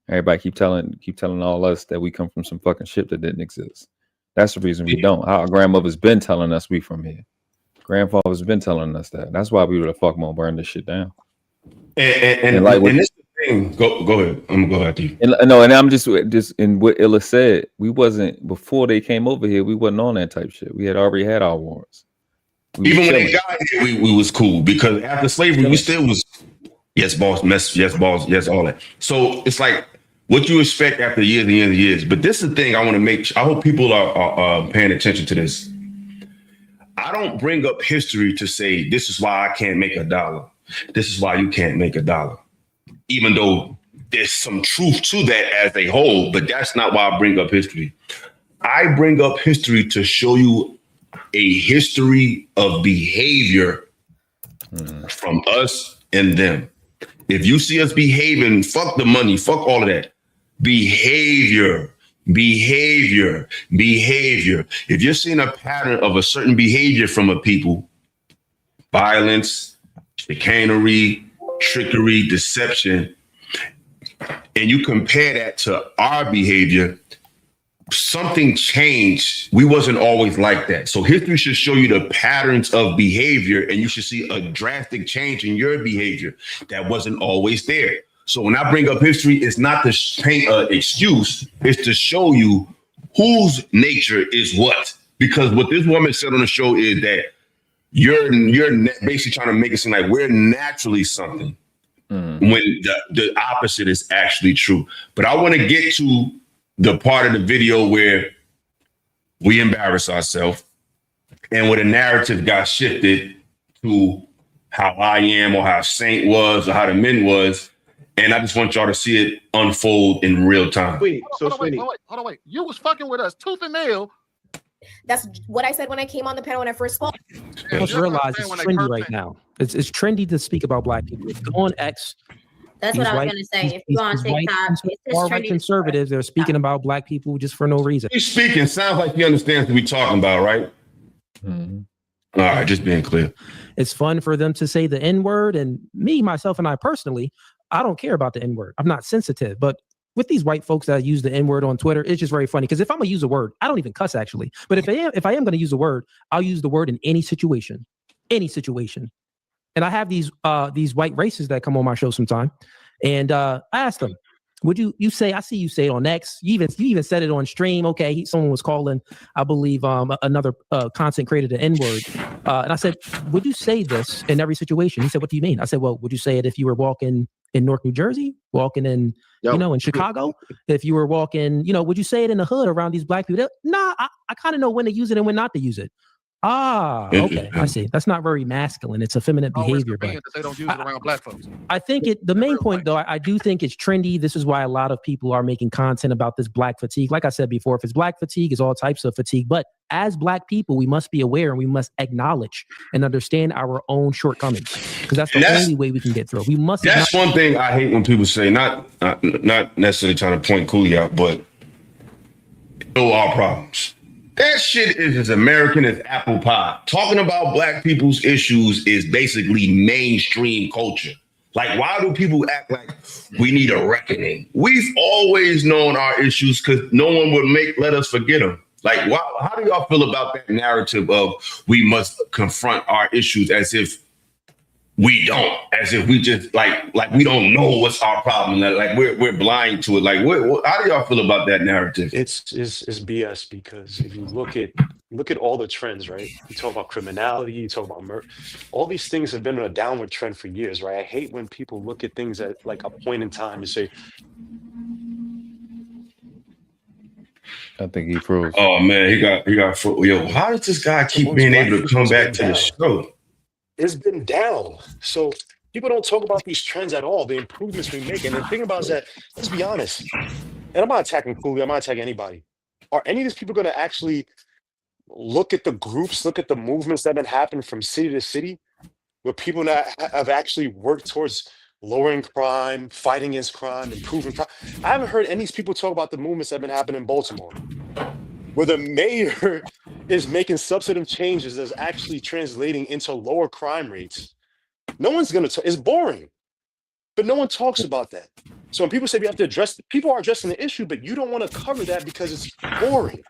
Everybody keep telling all us that we come from some fucking shit that didn't exist. That's the reason we don't. Our grandmother's been telling us we from here. Grandfather's been telling us that. That's why we would have fuck gonna burn this shit down. And this thing. Go ahead. I'm gonna go after you. And I'm just in what Illa said. We wasn't before they came over here. We wasn't on that type shit. We had already had our wars. Even when they got here, we was cool because after slavery, we still was yes, boss, yes, boss, yes, all that. So it's like what you expect after years and years and years. But this is the thing I want to make. I hope people are paying attention to this. I don't bring up history to say this is why I can't make $1. This is why you can't make $1. Even though there's some truth to that as a whole, but that's not why I bring up history. I bring up history to show you a history of behavior from us and them. If you see us behaving, fuck the money, fuck all of that. Behavior. If you're seeing a pattern of a certain behavior from a people, violence, chicanery, trickery, deception, and you compare that to our behavior, something changed. We wasn't always like that. So history should show you the patterns of behavior, and you should see a drastic change in your behavior that wasn't always there. So when I bring up history, it's not to paint an excuse. It's to show you whose nature is what. Because what this woman said on the show is that you're basically trying to make it seem like we're naturally something when the opposite is actually true. But I want to get to the part of the video where we embarrass ourselves and where the narrative got shifted to how I am or how Saint was or how the men was. And I just want y'all to see it unfold in real time. Hold on, wait. You was fucking with us tooth and nail. That's what I said when I came on the panel when I first spoke. Let's realize it's trendy right now. It's trendy to speak about black people. If you go on X, that's what I was going to say. If you go on TikTok, it's far-right conservatives, they're speaking about black people just for no reason. He's speaking. Sounds like he understands what we're talking about, right? Mm-hmm. All right, just being clear. It's fun for them to say the N-word, and me, myself, and I personally, I don't care about the N-word. I'm not sensitive, but with these white folks that use the N-word on Twitter, it's just very funny. Because if I'm gonna use a word, I don't even cuss actually. But if I am gonna use a word, I'll use the word in any situation. And I have these white racists that come on my show sometime, and I asked them, would you say? I see you say it on X. You even said it on stream. Okay, someone was calling, I believe, another content creator the N-word, and I said, would you say this in every situation? He said, what do you mean? I said, well, would you say it if you were walking in Newark, New Jersey, walking in, in Chicago? If you were walking, would you say it in the hood around these black people? Nah, I kind of know when to use it and when not to use it. Okay, I see. That's not very masculine. It's effeminate behavior, but they don't use it around black folks. I think the main point, though, I do think it's trendy. This is why a lot of people are making content about this black fatigue. Like I said before, if it's black fatigue, it's all types of fatigue. But as black people, we must be aware and we must acknowledge and understand our own shortcomings, because that's the only way we can get through. We must. That's one thing I hate when people say, not necessarily trying to point Cooley out, but know our problems. That shit is as American as apple pie. Talking about black people's issues is basically mainstream culture. Like, why do people act like we need a reckoning? We've always known our issues because no one would let us forget them. Like, how do y'all feel about that narrative of we must confront our issues as if we don't, as if we just like we don't know what's our problem, like we're blind to it. Like, how do y'all feel about that narrative? It's BS, because if you look at all the trends, right? You talk about criminality, you talk about murder. All these things have been on a downward trend for years, right? I hate when people look at things at like a point in time and say, I think he froze. Oh man, he got yo. How does this guy keep being able to come back to the show? It's been down. So people don't talk about these trends at all, the improvements we make. And the thing about it is that, let's be honest, and I'm not attacking Cooley, I'm not attacking anybody. Are any of these people going to actually look at the groups, look at the movements that have been happening from city to city, where people that have actually worked towards lowering crime, fighting against crime, improving crime? I haven't heard any of these people talk about the movements that have been happening in Baltimore, where the mayor is making substantive changes that's actually translating into lower crime rates. No one's going to, it's boring, but no one talks about that. So when people say we have to address, people are addressing the issue, but you don't want to cover that because it's boring.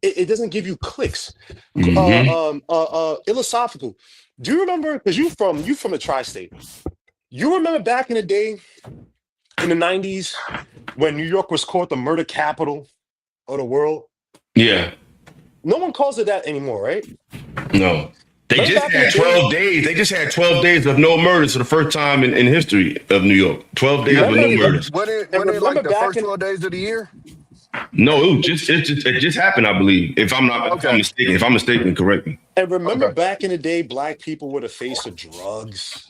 It doesn't give you clicks. Illasophical. Do you remember, because you from the tri-state, you remember back in the day, in the 90s, when New York was called the murder capital of the world? Yeah. No one calls it that anymore, right? No. They just had 12 days. They just had 12 days of no murders for the first time in history of New York. 12 days with no murders. Wasn't it like the first 12 days of the year? No, it just happened, I believe. If I'm mistaken. If I'm mistaken, correct me. And remember back in the day, black people were the face of drugs.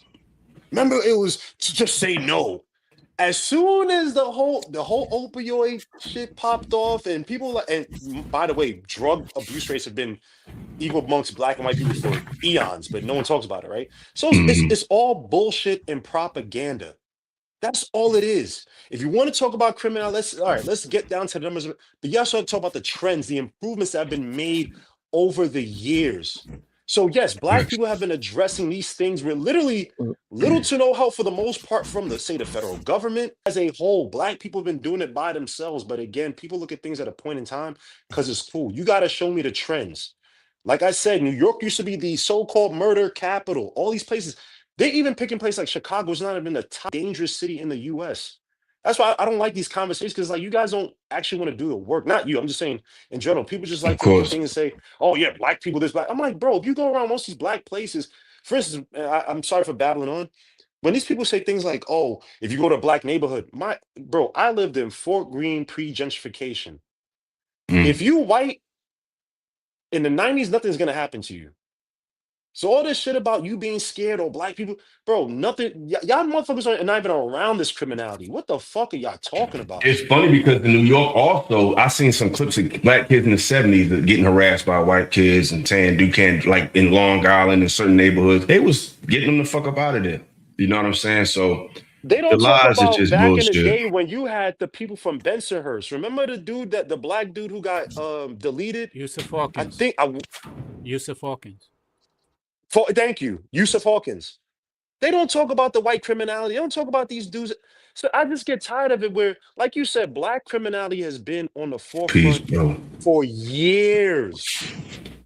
Remember, it was to just say no. As soon as the whole opioid shit popped off, and people, and by the way, drug abuse rates have been equal amongst black and white people for eons, but no one talks about it, right? So it's all bullshit and propaganda. That's all it is. If you want to talk about criminality, let's get down to the numbers. But you also have to talk about the trends, the improvements that have been made over the years. So yes, black people have been addressing these things with literally little to no help for the most part from the federal government as a whole. Black people have been doing it by themselves. But again, people look at things at a point in time because it's cool. You got to show me the trends. Like I said, New York used to be the so-called murder capital. All these places, they even picking places like Chicago is not even the top dangerous city in the U.S. That's why I don't like these conversations, because like you guys don't actually want to do the work. Not you. I'm just saying in general. People just like to do things and say, "Oh yeah, black people this black." I'm like, bro, if you go around most of these black places, for instance, I'm sorry for babbling on. When these people say things like, "Oh, if you go to a black neighborhood," I lived in Fort Greene pre-gentrification. If you white in the 90s, nothing's gonna happen to you. So all this shit about you being scared or black people, bro, nothing. Y'all motherfuckers are not even around this criminality. What the fuck are y'all talking about? It's funny because in New York also, I seen some clips of black kids in the 70s that getting harassed by white kids and saying Duquesne, like in Long Island in certain neighborhoods. They was getting them the fuck up out of there. You know what I'm saying? So they don't the talk lies are about just back in the bullshit. day when you had the people from Bensonhurst. Remember the black dude who got deleted? Yusuf Hawkins. Yusuf Hawkins. Thank you, Yusuf Hawkins. They don't talk about the white criminality. They don't talk about these dudes. So I just get tired of it where, like you said, black criminality has been on the forefront for years.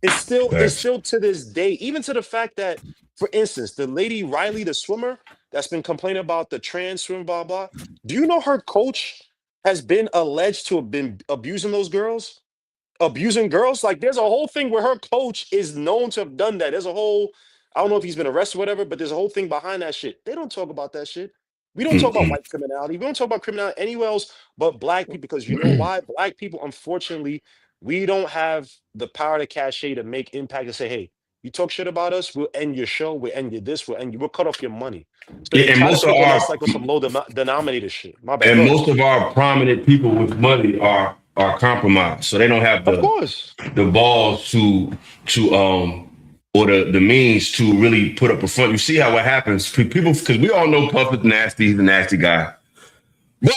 It's still to this day, even to the fact that, for instance, the lady Riley, the swimmer that's been complaining about the trans swim, blah, blah. Do you know her coach has been alleged to have been abusing those girls? Abusing girls? Like, there's a whole thing where her coach is known to have done that. There's a whole, I don't know if he's been arrested or whatever, but there's a whole thing behind that shit. They don't talk about that shit. We don't talk about white criminality. We don't talk about criminality anywhere else but black people, because you know why? Black people, unfortunately, we don't have the power to cachet to make impact and say, hey, you talk shit about us, we'll end your show, we'll end your this, we'll cut off your money. So they try to pick on us like with some low denominator shit. My bad. And most of our prominent people with money are compromised, so they don't have the balls to or the means to really put up a front. You see how what happens, people, because we all know Puff is nasty. He's a nasty guy, but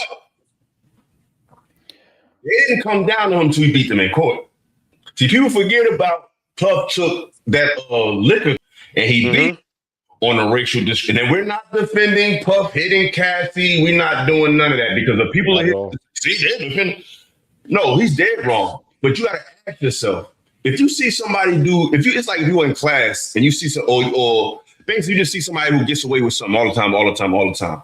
they didn't come down to him until he beat them in court. See, people forget about Puff took that liquor and he beat on a racial discrimination. And we're not defending Puff hitting Cassie. We're not doing none of that because the people here, see, they're defending. No, he's dead wrong. But you got to ask yourself, if you see somebody do, it's like if you're in class and you see some, or basically you just see somebody who gets away with something all the time.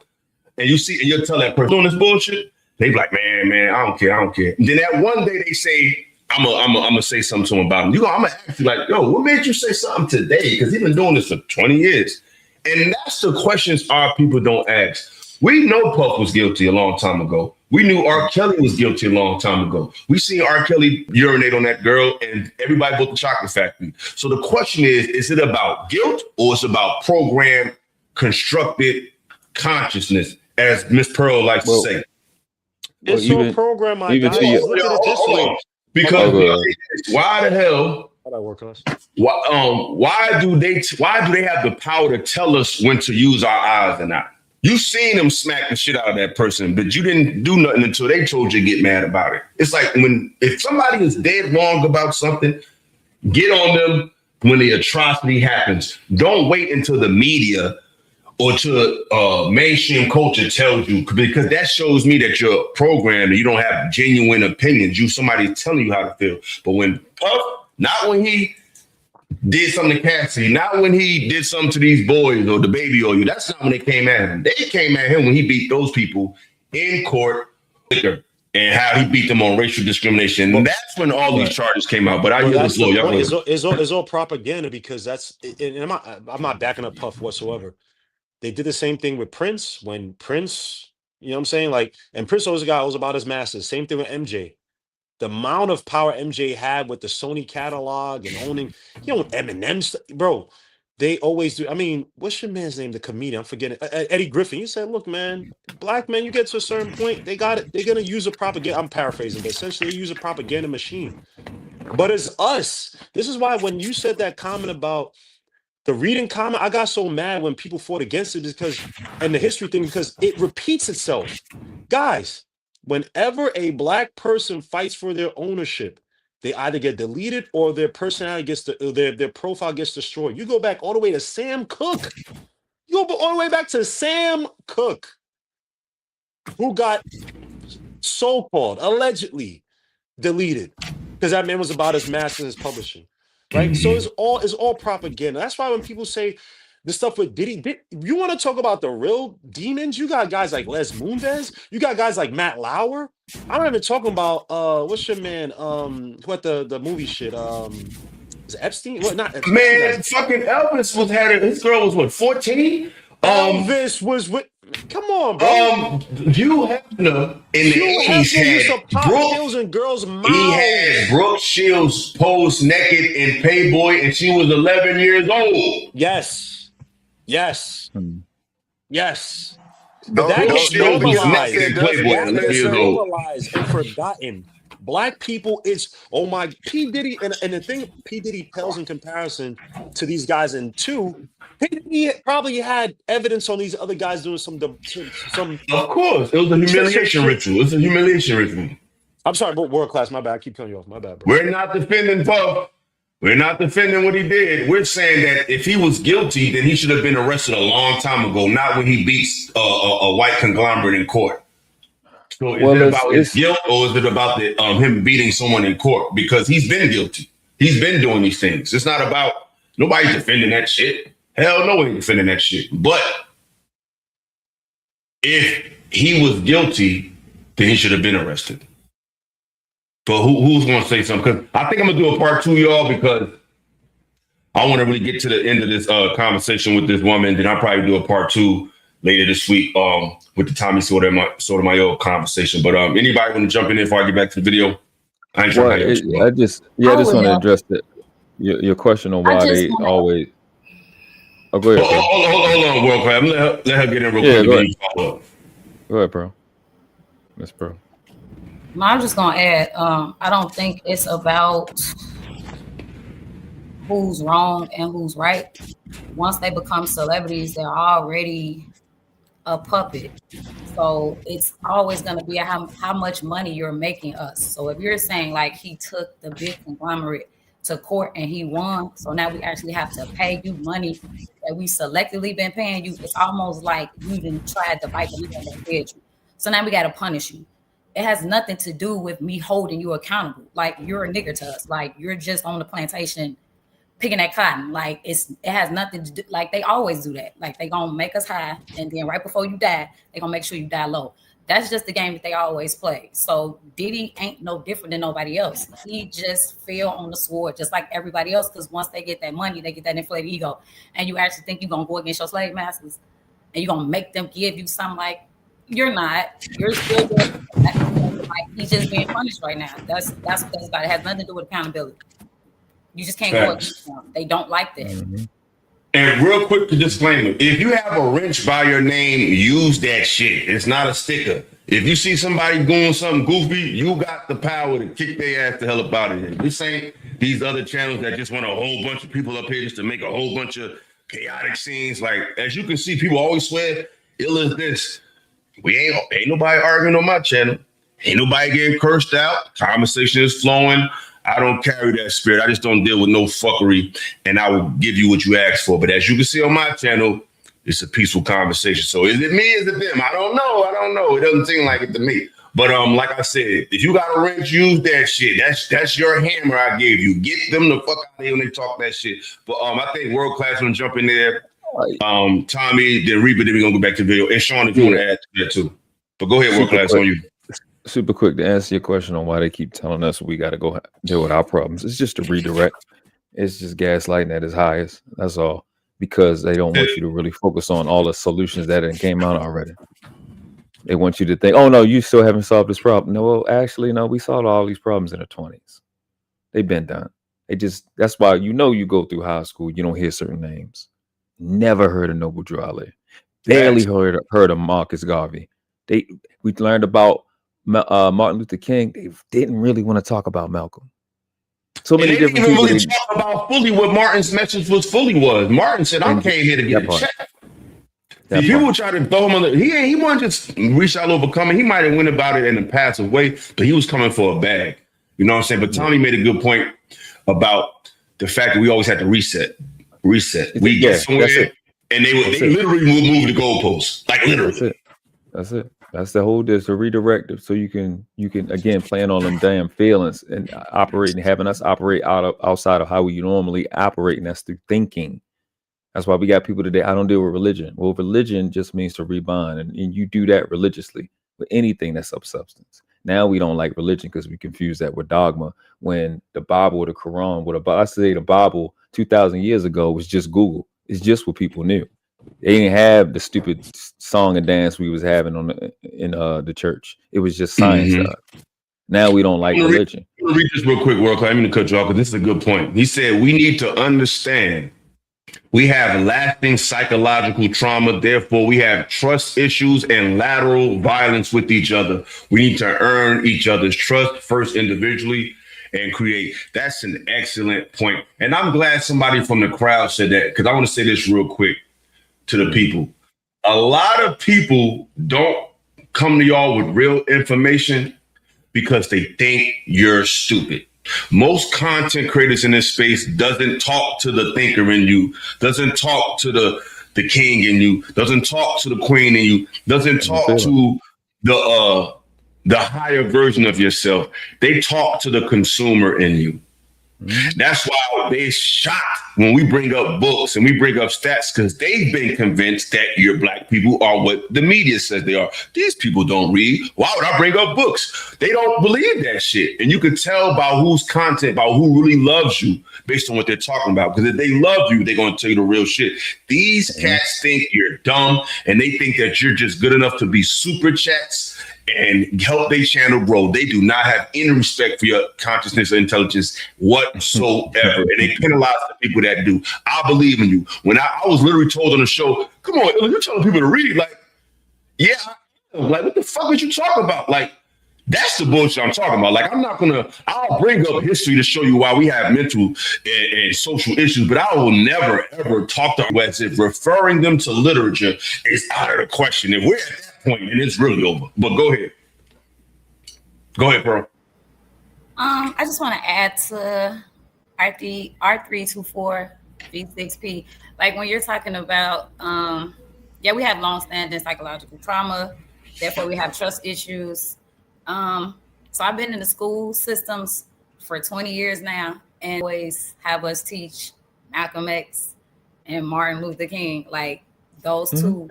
And you see, and you'll tell that person doing this bullshit, they be like, man, I don't care. And then that one day they say, I'm gonna say something to him about him. I'm gonna ask you like, yo, what made you say something today? Because he's been doing this for 20 years. And that's the questions our people don't ask. We know Puff was guilty a long time ago. We knew R. Kelly was guilty a long time ago. We seen R. Kelly urinate on that girl and everybody built the chocolate factory. So the question is it about guilt or it's about programmed, constructed consciousness, as Miss Pearl likes to say? It's so programmed, my guy. Look at it this way. Because why the hell? How that work, us? Why do they have the power to tell us when to use our eyes or not? You seen them smack the shit out of that person, but you didn't do nothing until they told you to get mad about it. It's like if somebody is dead wrong about something, get on them when the atrocity happens. Don't wait until the media or to mainstream culture tells you, because that shows me that you're programmed and you don't have genuine opinions. Somebody's telling you how to feel. But when Puff, not when he did something to Cassie, not when he did something to these boys or the baby or you, that's not when they came at him. They came at him when he beat those people in court and how he beat them on racial discrimination. And that's when all these charges came out. But it's all propaganda, because and I'm not backing up Puff whatsoever. They did the same thing with Prince when Prince, you know what I'm saying? Like, and Prince always was about his masters. Same thing with MJ. The amount of power MJ had with the Sony catalog and owning, Eminem, bro. They always do. I mean, what's your man's name? The comedian, I'm forgetting. Eddie Griffin. You said, look, man, black men, you get to a certain point, they got it. They're gonna use a propaganda. I'm paraphrasing, but essentially, they use a propaganda machine. But it's us. This is why when you said that comment about the reading comment, I got so mad when people fought against it and the history thing, because it repeats itself. Guys, whenever a black person fights for their ownership, they either get deleted or their personality their profile gets destroyed. You go back all the way to Sam Cooke. You go all the way back to Sam Cooke, who got so-called, allegedly deleted because that man was about his masters, his publishing. Right, so it's all propaganda. That's why when people say the stuff with Diddy, you want to talk about the real demons? You got guys like Les Moonves. You got guys like Matt Lauer. I'm not even talking about what's your man? What the movie shit? Is it Epstein? What not? Epstein, man, fucking Elvis his girl was what, 14? Elvis was with Come on, bro. Hugh Hefner in the Hugh 80s Hefner used to had pop Brooke. pills in girls' He had mouths. Brooke Shields pose naked in Playboy, and she was 11 years old. Yes. Yes. Yes. But Brooke that gets Shields was normalized. naked in Playboy at That 11 gets years old. normalized and forgotten. Black people, it's oh my P. Diddy, and the thing P. Diddy pales in comparison to these guys, and two, P. Diddy probably had evidence on these other guys doing some. Of course, it was a humiliation ritual. It's a humiliation ritual. I'm sorry, but world class. My bad. I keep cutting you off. My bad, bro. We're not defending Puff. We're not defending what he did. We're saying that if he was guilty, then he should have been arrested a long time ago, not when he beats a white conglomerate in court. So is it about his guilt, or is it about him beating someone in court? Because he's been guilty. He's been doing these things. It's not about nobody defending that shit. Hell no, ain't defending that shit. But if he was guilty, then he should have been arrested. But who's going to say something? Because I think I'm going to do a part 2, y'all, because I want to really get to the end of this conversation with this woman. Then I'll probably do a part 2 later this week with the Tommy Sotomayor conversation. But anybody want to jump in before I get back to the video? I just want to address your question on why they always. Oh, go ahead. Hold on, World Class. Let her get in real quick. Go ahead, bro. Miss Bro. I'm just gonna add. I don't think it's about who's wrong and who's right. Once they become celebrities, they're already a puppet. So it's always going to be how much money you're making us. So if you're saying like he took the big conglomerate to court and he won, so now we actually have to pay you money that we selectively been paying you. It's almost like you even tried to bite the hand that fed you. So now we got to punish you. It has nothing to do with me holding you accountable. Like you're a nigger to us. Like you're just on the plantation picking that cotton. Like it has nothing to do. Like they always do that. Like they gonna make us high, and then right before you die, they gonna make sure you die low. That's just the game that they always play. So Diddy ain't no different than nobody else. He just fell on the sword just like everybody else. Because once they get that money, they get that inflated ego, and you actually think you're gonna go against your slave masters, and you're gonna make them give you something. Like you're not. You're still doing like he's just being punished right now. That's what that's about. It has nothing to do with accountability. You just can't go against them. They don't like that. Mm-hmm. And real quick disclaimer, if you have a wrench by your name, use that shit. It's not a sticker. If you see somebody doing something goofy, you got the power to kick their ass the hell up out of here. This ain't these other channels that just want a whole bunch of people up here just to make a whole bunch of chaotic scenes. Like, as you can see, people always swear, ill as this. We ain't nobody arguing on my channel. Ain't nobody getting cursed out. Conversation is flowing. I don't carry that spirit. I just don't deal with no fuckery, and I will give you what you asked for. But as you can see on my channel, it's a peaceful conversation. So is it me? Is it them? I don't know. It doesn't seem like it to me. But like I said, if you got a wrench, use that shit. That's your hammer I gave you. Get them the fuck out of here when they talk that shit. But I think World Class gonna jump in there. Tommy, then Reaper, then we're gonna go back to the video. And Sean, if you want to add to that too. But go ahead, World Class, on you. Super quick to answer your question on why they keep telling us we got to go deal with our problems. It's just a redirect. It's just gaslighting at its highest. That's all. Because they don't want you to really focus on all the solutions that came out already. They want you to think, oh no, you still haven't solved this problem. No, actually, no, we solved all these problems in the 20s. They've been done. That's why you go through high school, you don't hear certain names. Never heard of Noble Drew Ali. Barely heard of Marcus Garvey. We learned about Martin Luther King. They didn't really want to talk about Malcolm. So many different people. They didn't even really talk about fully what Martin's message was. Martin said, "I came here to get a check." People try to throw him on. He wasn't just reach out overcoming. He might have went about it in a passive way, but he was coming for a bag. You know what I'm saying? But Tommy made a good point about the fact that we always had to reset. We get somewhere, and they literally will move the goalposts. Like literally. That's it. That's the whole. There's a redirect, so you can again plan on them damn feelings and having us operate outside of how we normally operate, and that's through thinking. That's why we got people today. I don't deal with religion. Well, religion just means to rebind, and you do that religiously with anything that's of substance. Now we don't like religion because we confuse that with dogma. When the Bible or the Quran, I say the Bible 2,000 years ago was just Google. It's just what people knew. They didn't have the stupid song and dance we was having in the church. It was just science to us. Now we don't like religion. I'm gonna read this real quick, World Class. I'm gonna cut you off because this is a good point. He said we need to understand we have lasting psychological trauma. Therefore, we have trust issues and lateral violence with each other. We need to earn each other's trust first individually and create. That's an excellent point. And I'm glad somebody from the crowd said that because I want to say this real quick to the people. A lot of people don't come to y'all with real information because they think you're stupid. Most content creators in this space doesn't talk to the thinker in you, doesn't talk to the king in you, doesn't talk to the queen in you, doesn't talk to the higher version of yourself. They talk to the consumer in you. That's why they shocked when we bring up books and we bring up stats because they've been convinced that your black people are what the media says they are. These people don't read. Why would I bring up books? They don't believe that shit. And you can tell by whose content, by who really loves you based on what they're talking about. Because if they love you, they're going to tell you the real shit. These cats think you're dumb and they think that you're just good enough to be super chats and help their channel grow. They do not have any respect for your consciousness or intelligence whatsoever. And they penalize the people that do. I believe in you. When I was literally told on the show, come on, you're telling people to read. Like, yeah, like what the fuck would you talk about? Like, that's the bullshit I'm talking about. Like, I'll bring up history to show you why we have mental and social issues, but I will never, ever talk to them as if referring them to literature is out of the question. If we're at that point, and it's really over. But go ahead. Go ahead, bro. I just want to add to R324 V6P. Like when you're talking about, we have longstanding psychological trauma. Therefore, we have trust issues. So I've been in the school systems for 20 years now, and always have us teach Malcolm X and Martin Luther King. Like those two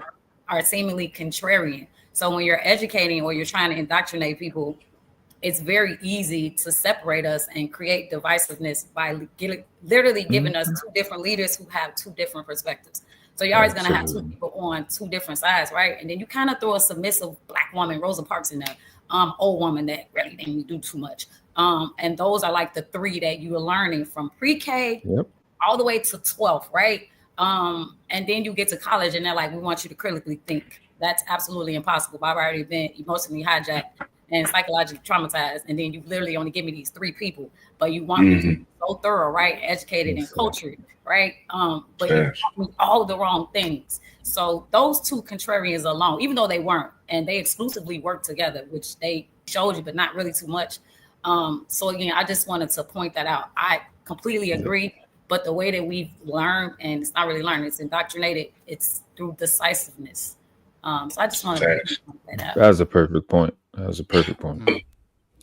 are seemingly contrarian. So when you're educating or you're trying to indoctrinate people, it's very easy to separate us and create divisiveness by literally giving us two different leaders who have two different perspectives. So you're always going to have two people on two different sides, right? And then you kind of throw a submissive black woman, Rosa Parks, in there, old woman that really didn't do too much. And those are like the three that you are learning from pre-K all the way to 12th, right? And then you get to college and they're like, we want you to critically think. That's absolutely impossible. I've already been emotionally hijacked and psychologically traumatized. And then you literally only give me these three people, but you want me to be so thorough, right? Educated and cultured, right? But you taught me all of the wrong things. So those two contrarians alone, even though they weren't, and they exclusively worked together, which they showed you, but not really too much. So again, I just wanted to point that out. I completely agree. But the way that we've learned, and it's not really learned, it's indoctrinated, it's through decisiveness. So I just wanted to point that out. That was a perfect point.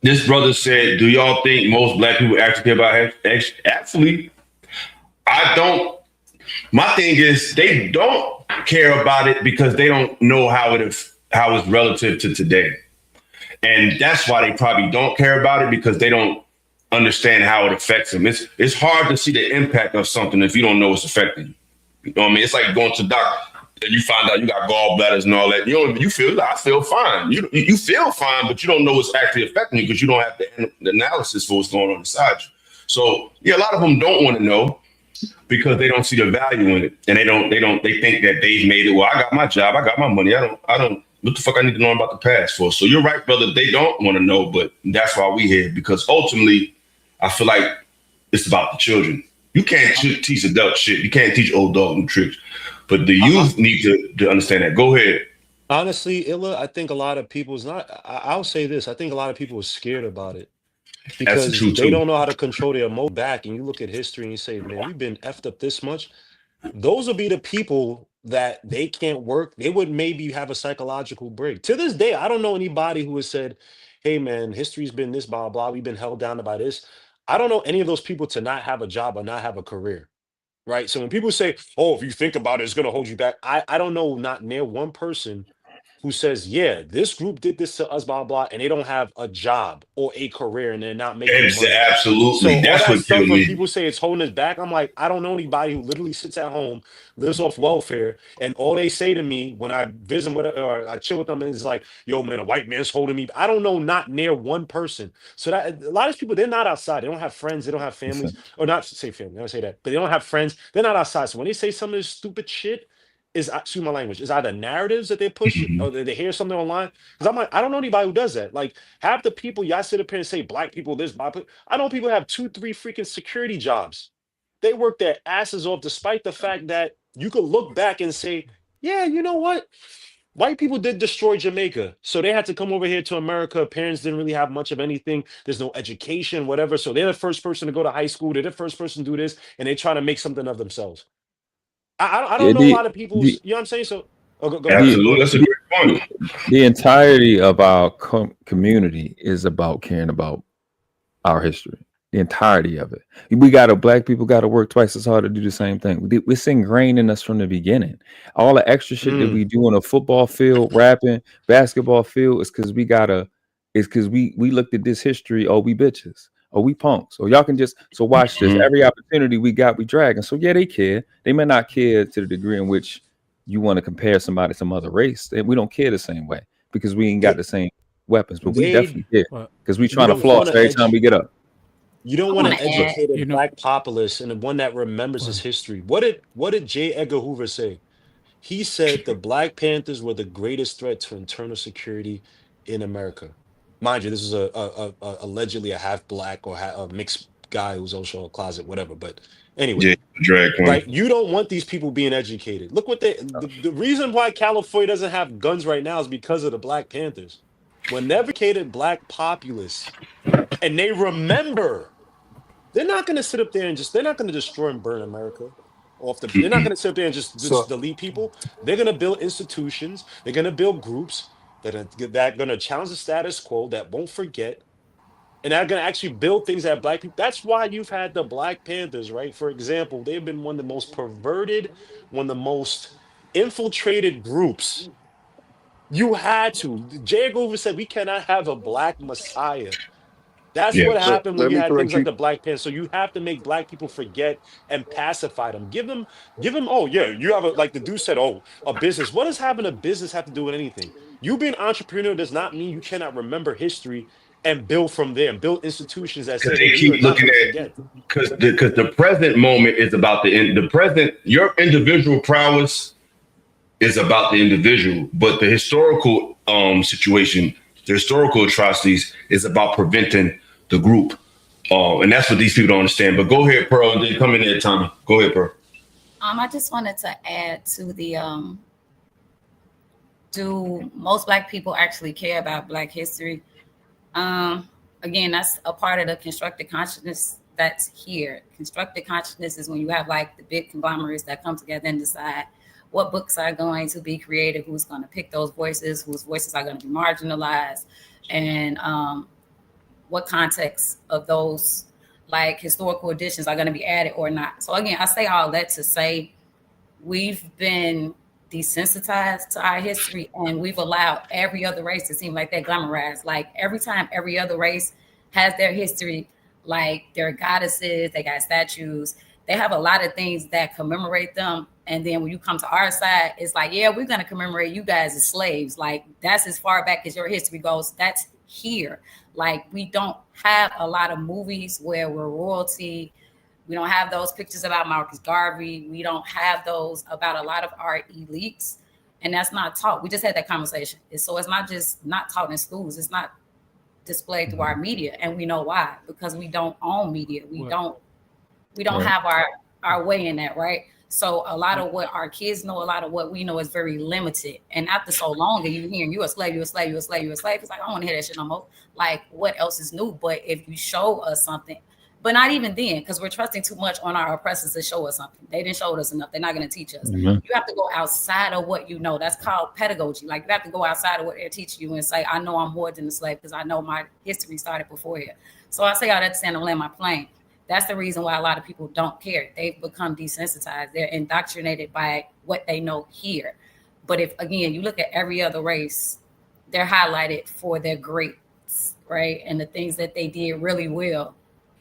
This brother said, do y'all think most black people actually care about it? Actually, I don't. My thing is they don't care about it because they don't know how it's relative to today. And that's why they probably don't care about it, because they don't understand how it affects them. It's hard to see the impact of something if you don't know it's affecting you. You know what I mean? It's like going to the doctor and you find out you got gallbladders and all that. You feel, I feel fine. You feel fine, but you don't know what's actually affecting you because you don't have the analysis for what's going on inside you. So yeah, a lot of them don't want to know because they don't see the value in it, and they think that they've made it. Well, I got my job, I got my money. I don't. What the fuck I need to know about the past for? So you're right, brother. They don't want to know, but that's why we here, because ultimately, I feel like it's about the children. You can't teach adult shit. You can't teach old dog new tricks. But the youth need to understand that. Go ahead. Honestly, Illa, I think a lot of people's not. I'll say this. I think a lot of people are scared about it because they don't know how to control their emotion back. And you look at history and you say, man, we've been effed up this much. Those will be the people that they can't work. They would maybe have a psychological break. To this day, I don't know anybody who has said, hey, man, history's been this, blah, blah. We've been held down by this. I don't know any of those people to not have a job or not have a career. Right. So when people say, oh, if you think about it, it's going to hold you back. I don't know, not near one person who says, yeah, this group did this to us, blah, blah, and they don't have a job or a career and they're not making money. So Absolutely. all That's that what stuff killed when me. people say it's holding us back, I'm like, I don't know anybody who literally sits at home, lives off welfare, and all they say to me when I visit with or I chill with them is like, yo, man, a white man's holding me. I don't know not near one person. So that a lot of people, they're not outside. They don't have friends, they don't have families, or not to say family, I don't say that, but they don't have friends, they're not outside. So when they say some of this stupid shit, is excuse my language, is either narratives that they push or they hear something online. Because I'm like, I don't know anybody who does that. Like half the people y'all sit up here and say black people this, black people. I know people have 2-3 freaking security jobs. They work their asses off despite the fact that you could look back and say, yeah, you know what? White people did destroy Jamaica. So they had to come over here to America. Parents didn't really have much of anything. There's no education, whatever. So they're the first person to go to high school. They're the first person to do this. And they try to make something of themselves. I don't know a lot of people's, you know what I'm saying? So go ahead. Absolutely. That's a great point. The entirety of our community is about caring about our history. The entirety of it. Black people got to work twice as hard to do the same thing. It's ingrained in us from the beginning. All the extra shit that we do on a football field, rapping, basketball field, is because we looked at this history. Oh, we bitches. Oh, we punks. Or y'all can just watch this. Every opportunity we got, we drag. And so yeah, they care. They may not care to the degree in which you want to compare somebody to some other race. And we don't care the same way because we ain't got the same weapons. But we definitely care because we trying to floss every time we get up. You don't want to educate a black populace and the one that remembers his history. What did J. Edgar Hoover say? He said the Black Panthers were the greatest threat to internal security in America. Mind you, this is allegedly a half black or a mixed guy who's also a closet, whatever. But anyway, right? You don't want these people being educated. Look what the reason why California doesn't have guns right now is because of the Black Panthers. When they educated black populace and they remember, they're not going to sit up there and they're not going to destroy and burn America. They're not going to sit up there and just delete people. They're going to build institutions. They're going to build groups that are going to challenge the status quo, that won't forget, and they're going to actually build things that black people. That's why you've had the Black Panthers, right? For example, they've been one of the most perverted, one of the most infiltrated groups. You had to. J. Edgar Hoover said we cannot have a black messiah. That's what happened when you had things like the Black Panther. So you have to make black people forget and pacify them. Give them, oh yeah, you have like the dude said, oh, a business. What does having a business have to do with anything? You being an entrepreneur does not mean you cannot remember history and build from there and build institutions that say, hey, we are not going to forget. Because the present moment is about the present, your individual prowess is about the individual, but the historical situation, the historical atrocities is about preventing the group. And that's what these people don't understand. But go ahead, Pearl, and then come in there, Tommy. Go ahead, Pearl. I just wanted to add to the do most black people actually care about black history? Again, that's a part of the constructed consciousness that's here. Constructed consciousness is when you have like the big conglomerates that come together and decide what books are going to be created, who's going to pick those voices, whose voices are going to be marginalized, and what context of those like historical editions are going to be added or not. So again, I say all that to say we've been desensitized to our history and we've allowed every other race to seem like they're glamorized. Like every time every other race has their history, like their goddesses, they got statues, they have a lot of things that commemorate them. And then when you come to our side, it's like, yeah, we're going to commemorate you guys as slaves. Like that's as far back as your history goes. That's here. Like we don't have a lot of movies where we're royalty. We don't have those pictures about Marcus Garvey. We don't have those about a lot of our elites. And that's not taught. We just had that conversation. So it's not just not taught in schools. It's not displayed through our media. And we know why, because we don't own media. We don't have our way in that, right? So a lot of what our kids know, a lot of what we know is very limited. And after so long, and you hearing you a slave, you a slave, you a slave, you a slave, it's like, I don't want to hear that shit no more. Like, what else is new? But if you show us something, but not even then, because we're trusting too much on our oppressors to show us something. They didn't show us enough. They're not going to teach us. You have to go outside of what you know. That's called pedagogy. Like you have to go outside of what they're teaching you and say, I know I'm more than a slave because I know my history started before here. So I say all that to stand and land my plane. That's the reason why a lot of people don't care. They've become desensitized. They're indoctrinated by what they know here. But if again you look at every other race, they're highlighted for their greats, right? And the things that they did really well.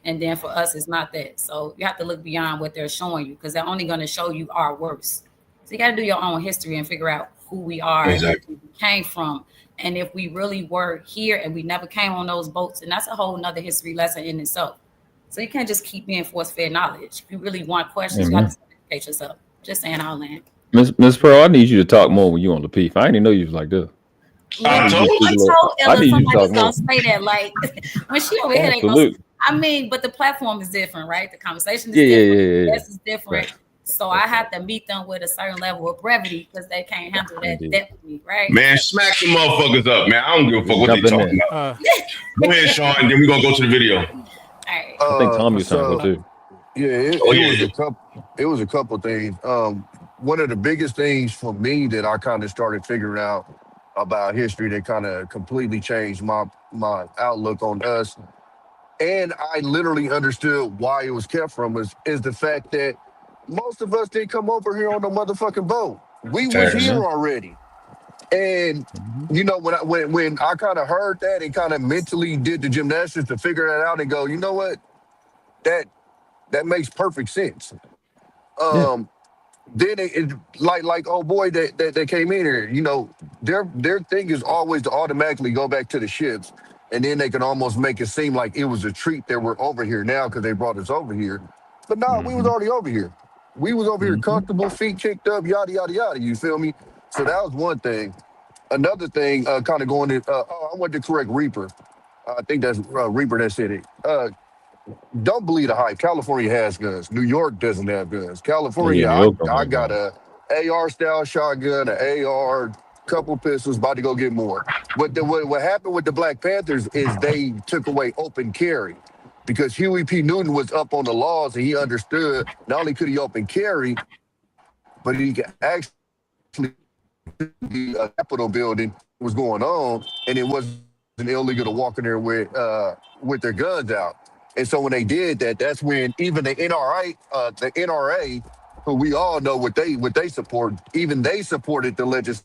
And then for us, it's not that. So you have to look beyond what they're showing you, because they're only going to show you our worst. So you got to do your own history and figure out who we are, Exactly. where we came from. And if we really were here and we never came on those boats, and that's a whole nother history lesson in itself. So you can't just keep being force-fed knowledge. If you really want questions, you got to educate yourself. Just saying, I'll land. Miss Pearl, I need you to talk more when you on the Peep. I didn't know you was like this. I told Ella somebody's gonna say that. Like when she over here, they gonna. I mean, but the platform is different, right? The conversation is different. This is different. Right. So I have to meet them with a certain level of brevity because they can't handle that depth with me, right? Man, smack the motherfuckers up, man. I don't give a fuck what they talking about. Go ahead, Sean, and then we're gonna go to the video. Right. I think Tommy was talking about too. Yeah, it was a couple things. One of the biggest things for me that I kind of started figuring out about history that kind of completely changed my outlook on us, and I literally understood why it was kept from us, is the fact that most of us didn't come over here on the motherfucking boat. We was here already. And you know, when I kind of heard that and kind of mentally did the gymnastics to figure that out and go, you know what, that makes perfect sense. Then it like oh boy that came in here, you know, their thing is always to automatically go back to the ships, and then they can almost make it seem like it was a treat that we're over here now because they brought us over here. But no, we was already over here. We was over here comfortable, feet kicked up, yada yada yada. You feel me? So that was one thing. Another thing, kind of going in. I went to correct Reaper. I think that's Reaper that said it. Don't believe the hype. California has guns. New York doesn't have guns. California, I got a AR style shotgun, an AR, couple pistols, about to go get more. But what happened with the Black Panthers is they took away open carry, because Huey P. Newton was up on the laws and he understood not only could he open carry, but he could actually the Capitol building was going on, and it wasn't illegal to walk in there with their guns out. And so when they did that, that's when even the NRA, who we all know what they support, even they supported the legislation.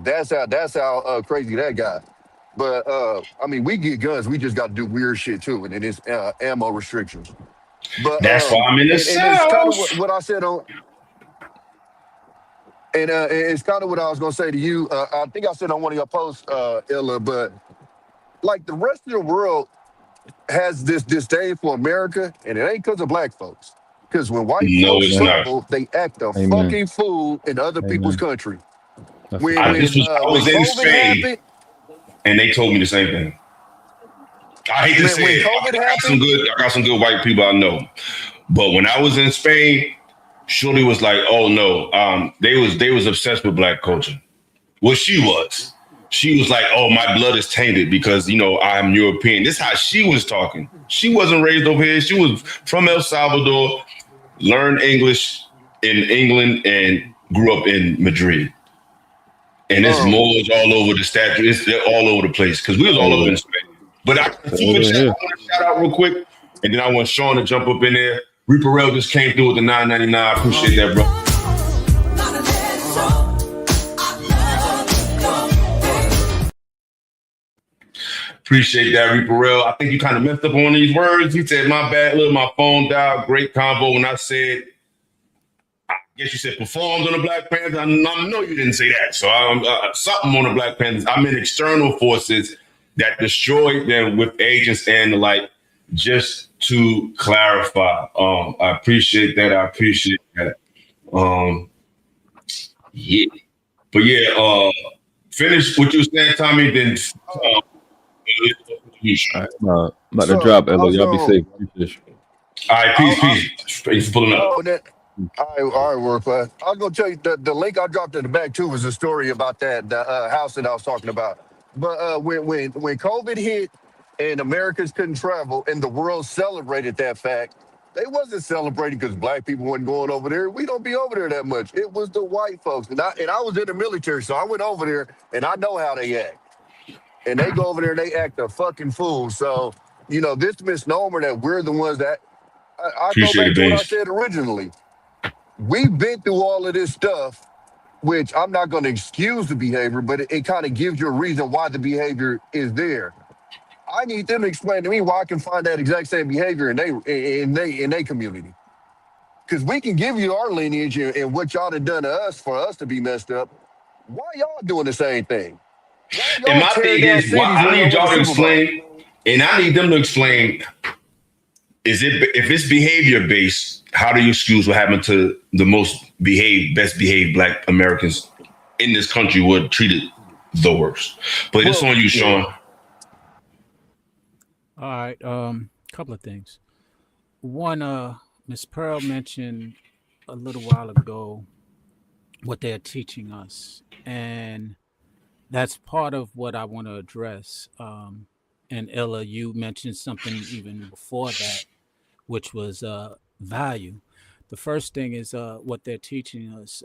That's how crazy that got. But I mean, we get guns. We just got to do weird shit too, and it's ammo restrictions. But that's why I'm in the South. And it's kind of what I said on. And it's kind of what I was gonna say to you. I think I said on one of your posts, Illa, but like the rest of the world has this disdain for America, and it ain't because of black folks. Because when white folks trouble, they act a fucking fool in other people's country. I was in Spain, happened, and they told me the same thing. I hate to say it, I got some good white people I know, but when I was in Spain, Shorty was like, "Oh no," they was obsessed with black culture. Well, she was. She was like, "Oh, my blood is tainted because, you know, I'm European." This is how she was talking. She wasn't raised over here. She was from El Salvador, learned English in England, and grew up in Madrid. And it's Moors all over the statue. They're all over the place because we was all over in Spain. But I want to shout out real quick, and then I want Sean to jump up in there. Reaper Rail just came through with the $9.99. I appreciate that, bro. Appreciate that, Reaper Rail. I think you kind of messed up on these words. You said, "My bad, look, my phone died." Great convo. When I said, I guess you said performed on the Black Panthers. I know you didn't say that. So something on the Black Panthers. I meant external forces that destroyed them with agents and the like. Just to clarify, I appreciate that. Yeah, but yeah, finish what you were saying, Tommy. Then about to drop, Ella. Y'all be safe. All right, peace. Thanks for pulling up. All right, work class. I was gonna tell you the link I dropped in the back too was a story about the house that I was talking about. But when COVID hit and Americans couldn't travel and the world celebrated that fact, they wasn't celebrating because black people wasn't going over there. We don't be over there that much. It was the white folks, and I was in the military, so I went over there and I know how they act. And they go over there and they act a fucking fool. So, you know, this misnomer that we're the ones that I go back to what I said originally. we've been through all of this stuff, which I'm not going to excuse the behavior, but it kind of gives you a reason why the behavior is there. I need them to explain to me why I can find that exact same behavior in they community. Because we can give you our lineage and what y'all have done to us for us to be messed up. Why y'all doing the same thing? Why And y'all my tearing thing down is, why cities I when y'all need win the y'all to Super Bowl? explain, and I need them to explain, is it if it's behavior based, how do you excuse what happened to the best behaved Black Americans in this country were treated the worst? But it's on you, Sean. All right. Couple of things. One, Miss Pearl mentioned a little while ago what they're teaching us, and that's part of what I want to address. And Ella, you mentioned something even before that, which was value. The first thing is what they're teaching us.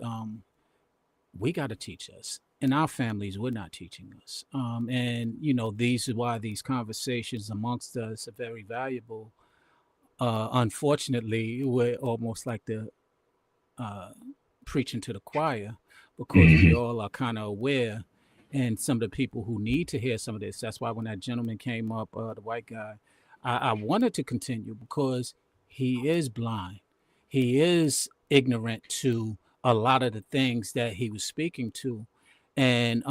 We got to teach us. In our families, we're not teaching us. And, these is why these conversations amongst us are very valuable. Unfortunately, we're almost like the preaching to the choir because we all are kind of aware, and some of the people who need to hear some of this. That's why when that gentleman came up, the white guy, I wanted to continue because he is blind. He is ignorant to a lot of the things that he was speaking to. And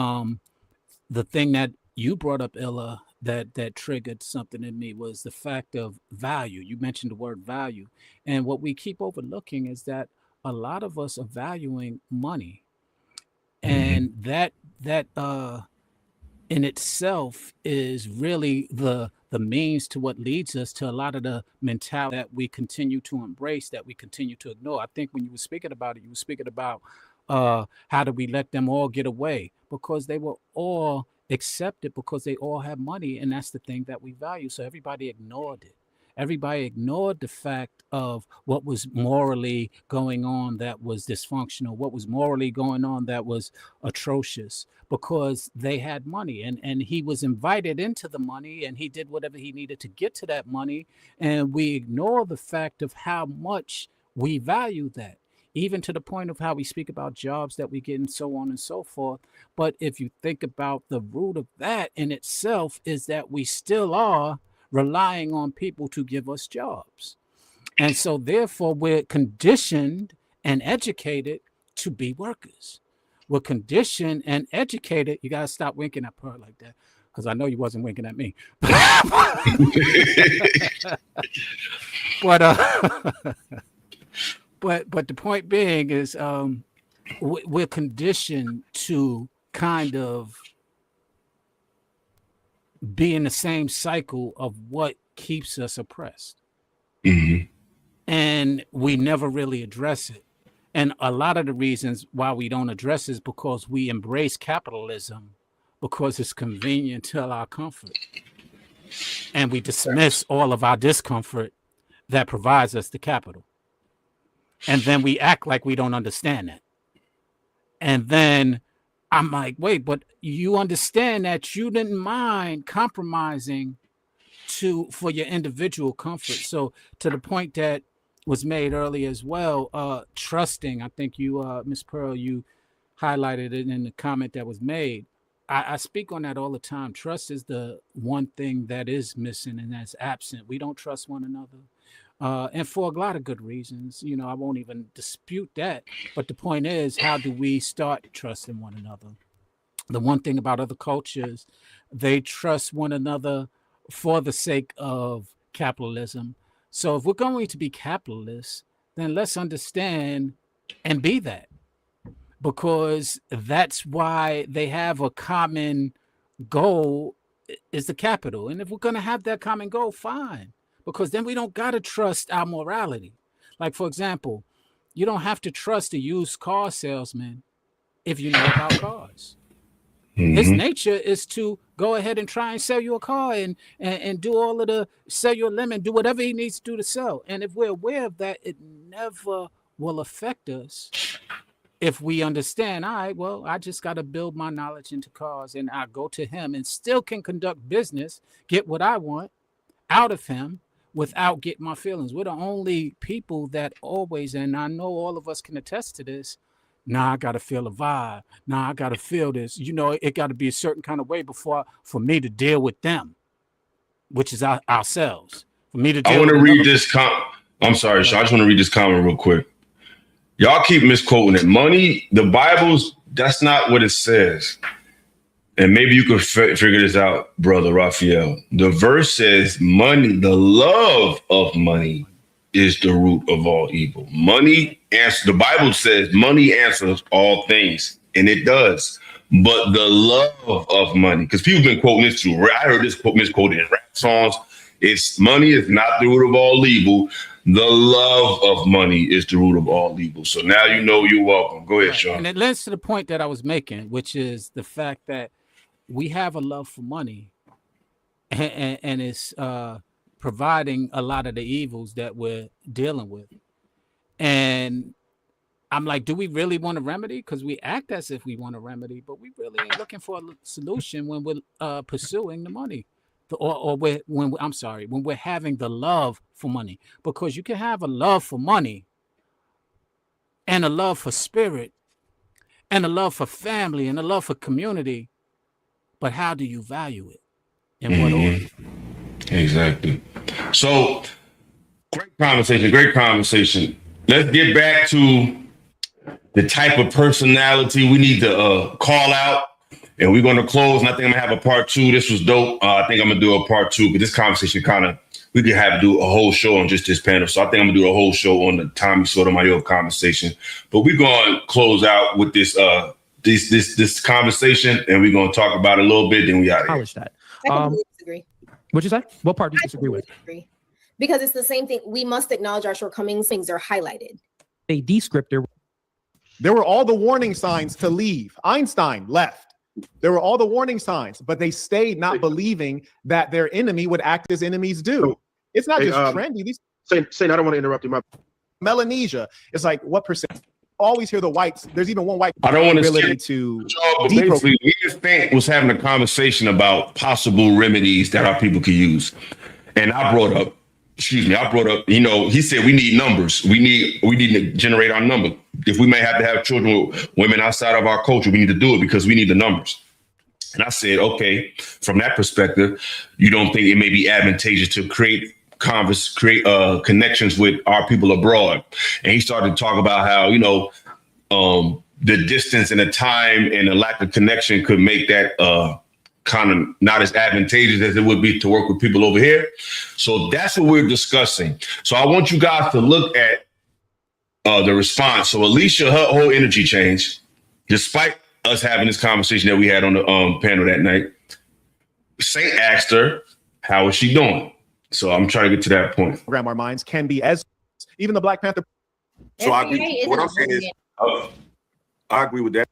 the thing that you brought up, Ella, that triggered something in me was the fact of value. You mentioned the word value. And what we keep overlooking is that a lot of us are valuing money. And that in itself is really the means to what leads us to a lot of the mentality that we continue to embrace, that we continue to ignore. I think when you were speaking about it, you were speaking about how do we let them all get away? Because they were all accepted because they all have money, and that's the thing that we value. So everybody ignored it. Everybody ignored the fact of what was morally going on that was dysfunctional, what was morally going on that was atrocious, because they had money, and he was invited into the money, and he did whatever he needed to get to that money. And we ignore the fact of how much we value that, even to the point of how we speak about jobs that we get and so on and so forth. But if you think about the root of that in itself is that we still are relying on people to give us jobs. And so therefore we're conditioned and educated to be workers. We're conditioned and educated. You got to stop winking at Pearl like that, because I know you wasn't winking at me. But the point being is we're conditioned to kind of be in the same cycle of what keeps us oppressed. And we never really address it. And a lot of the reasons why we don't address it is because we embrace capitalism because it's convenient to our comfort. And we dismiss all of our discomfort that provides us the capital. And then we act like we don't understand that. And then I'm like, wait, but you understand that you didn't mind compromising for your individual comfort. So to the point that was made earlier as well, trusting, I think you, Ms. Pearl, you highlighted it in the comment that was made. I speak on that all the time. Trust is the one thing that is missing and that's absent. We don't trust one another. And for a lot of good reasons, I won't even dispute that. But the point is, how do we start trusting one another? The one thing about other cultures, they trust one another for the sake of capitalism. So if we're going to be capitalists, then let's understand and be that, because that's why they have a common goal is the capital. And if we're going to have that common goal, fine, because then we don't got to trust our morality. Like, for example, you don't have to trust a used car salesman if you know about cars. His nature is to go ahead and try and sell you a car and do all of the sell you a lemon, do whatever he needs to do to sell. And if we're aware of that, it never will affect us if we understand, all right, well, I just got to build my knowledge into cars and I go to him and still can conduct business, get what I want out of him without getting my feelings. We're the only people that always, and I know all of us can attest to this. Nah, I gotta feel a vibe. Nah, I gotta feel this. You know, it got to be a certain kind of way for me to deal with them, which is ourselves. For me to deal I want to with read this I'm sorry, Sean. I just want to read this comment real quick. Y'all keep misquoting it. Money, the Bible's, that's not what it says. And maybe you could figure this out, brother Raphael. The verse says money, the love of money is the root of all evil. The Bible says money answers all things, and it does. But the love of money, because people have been quoting this too. I heard this misquoted in rap songs. It's money is not the root of all evil. The love of money is the root of all evil. So now you know you're welcome. Go ahead, Sean. And it lends to the point that I was making, which is the fact that we have a love for money, and it's providing a lot of the evils that we're dealing with. And I'm like, do we really want a remedy? Because we act as if we want a remedy, but we really ain't looking for a solution when we're pursuing the money. When we're having the love for money. Because you can have a love for money and a love for spirit and a love for family and a love for community. But how do you value it? In what order? Exactly. So great conversation. Let's get back to the type of personality we need to call out. And we're going to close, and I think I'm going to have a part 2. This was dope. I think I'm going to do a part 2, but this conversation we could have to do a whole show on just this panel. So I think I'm going to do a whole show on the Tommy Sotomayor conversation. But we're going to close out with this conversation, and we're going to talk about it a little bit, then we out of here. I completely disagree. What'd you say? What part do you disagree with? Because it's the same thing. We must acknowledge our shortcomings. Things are highlighted. A descriptor. There were all the warning signs to leave. Einstein left. There were all the warning signs, but they stayed not believing that their enemy would act as enemies do. It's not just trendy. Saying I don't want to interrupt you. My Melanesia. It's like what percent? Always hear the whites. There's even one white. I don't want to but basically, we just was having a conversation about possible remedies that our people could use, and I brought up. He said we need numbers. We need to generate our number. If we may have to have children with women outside of our culture, we need to do it because we need the numbers. And I said, okay, from that perspective, you don't think it may be advantageous to create connections with our people abroad? And he started to talk about how, the distance and the time and the lack of connection could make that kind of not as advantageous as it would be to work with people over here. So that's what we're discussing. So I want you guys to look at the response. So Alicia, her whole energy changed, despite us having this conversation that we had on the panel that night. Saint asked her, how is she doing? So I'm trying to get to that point. Program our minds can be as even the Black Panther. So I agree. What I'm saying is, I agree with that.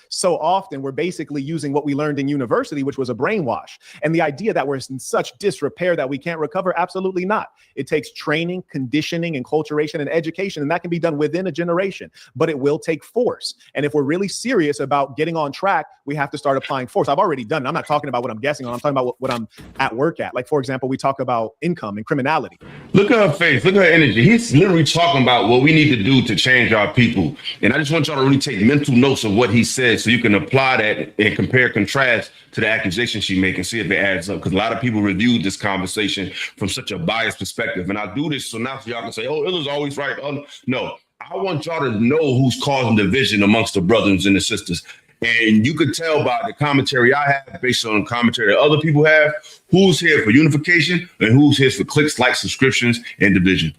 So often we're basically using what we learned in university, which was a brainwash. And the idea that we're in such disrepair that we can't recover, absolutely not. It takes training, conditioning, enculturation, and education, and that can be done within a generation, but it will take force. And if we're really serious about getting on track, we have to start applying force. I've already done it. I'm not talking about what I'm guessing on. I'm talking about what I'm at work at. Like, for example, we talk about income and criminality. Look at her face. Look at her energy. He's literally talking about what we need to do to change our people. And I just want y'all to really take mental notes of what he said so you can apply that and compare, contrast to the accusation she make and see if it adds up. Because a lot of people reviewed this conversation from such a biased perspective. And I do this so now y'all can say, oh, Illa's always right. No, I want y'all to know who's causing division amongst the brothers and the sisters. And you could tell by the commentary I have, based on the commentary that other people have, who's here for unification and who's here for clicks, likes, subscriptions, and division.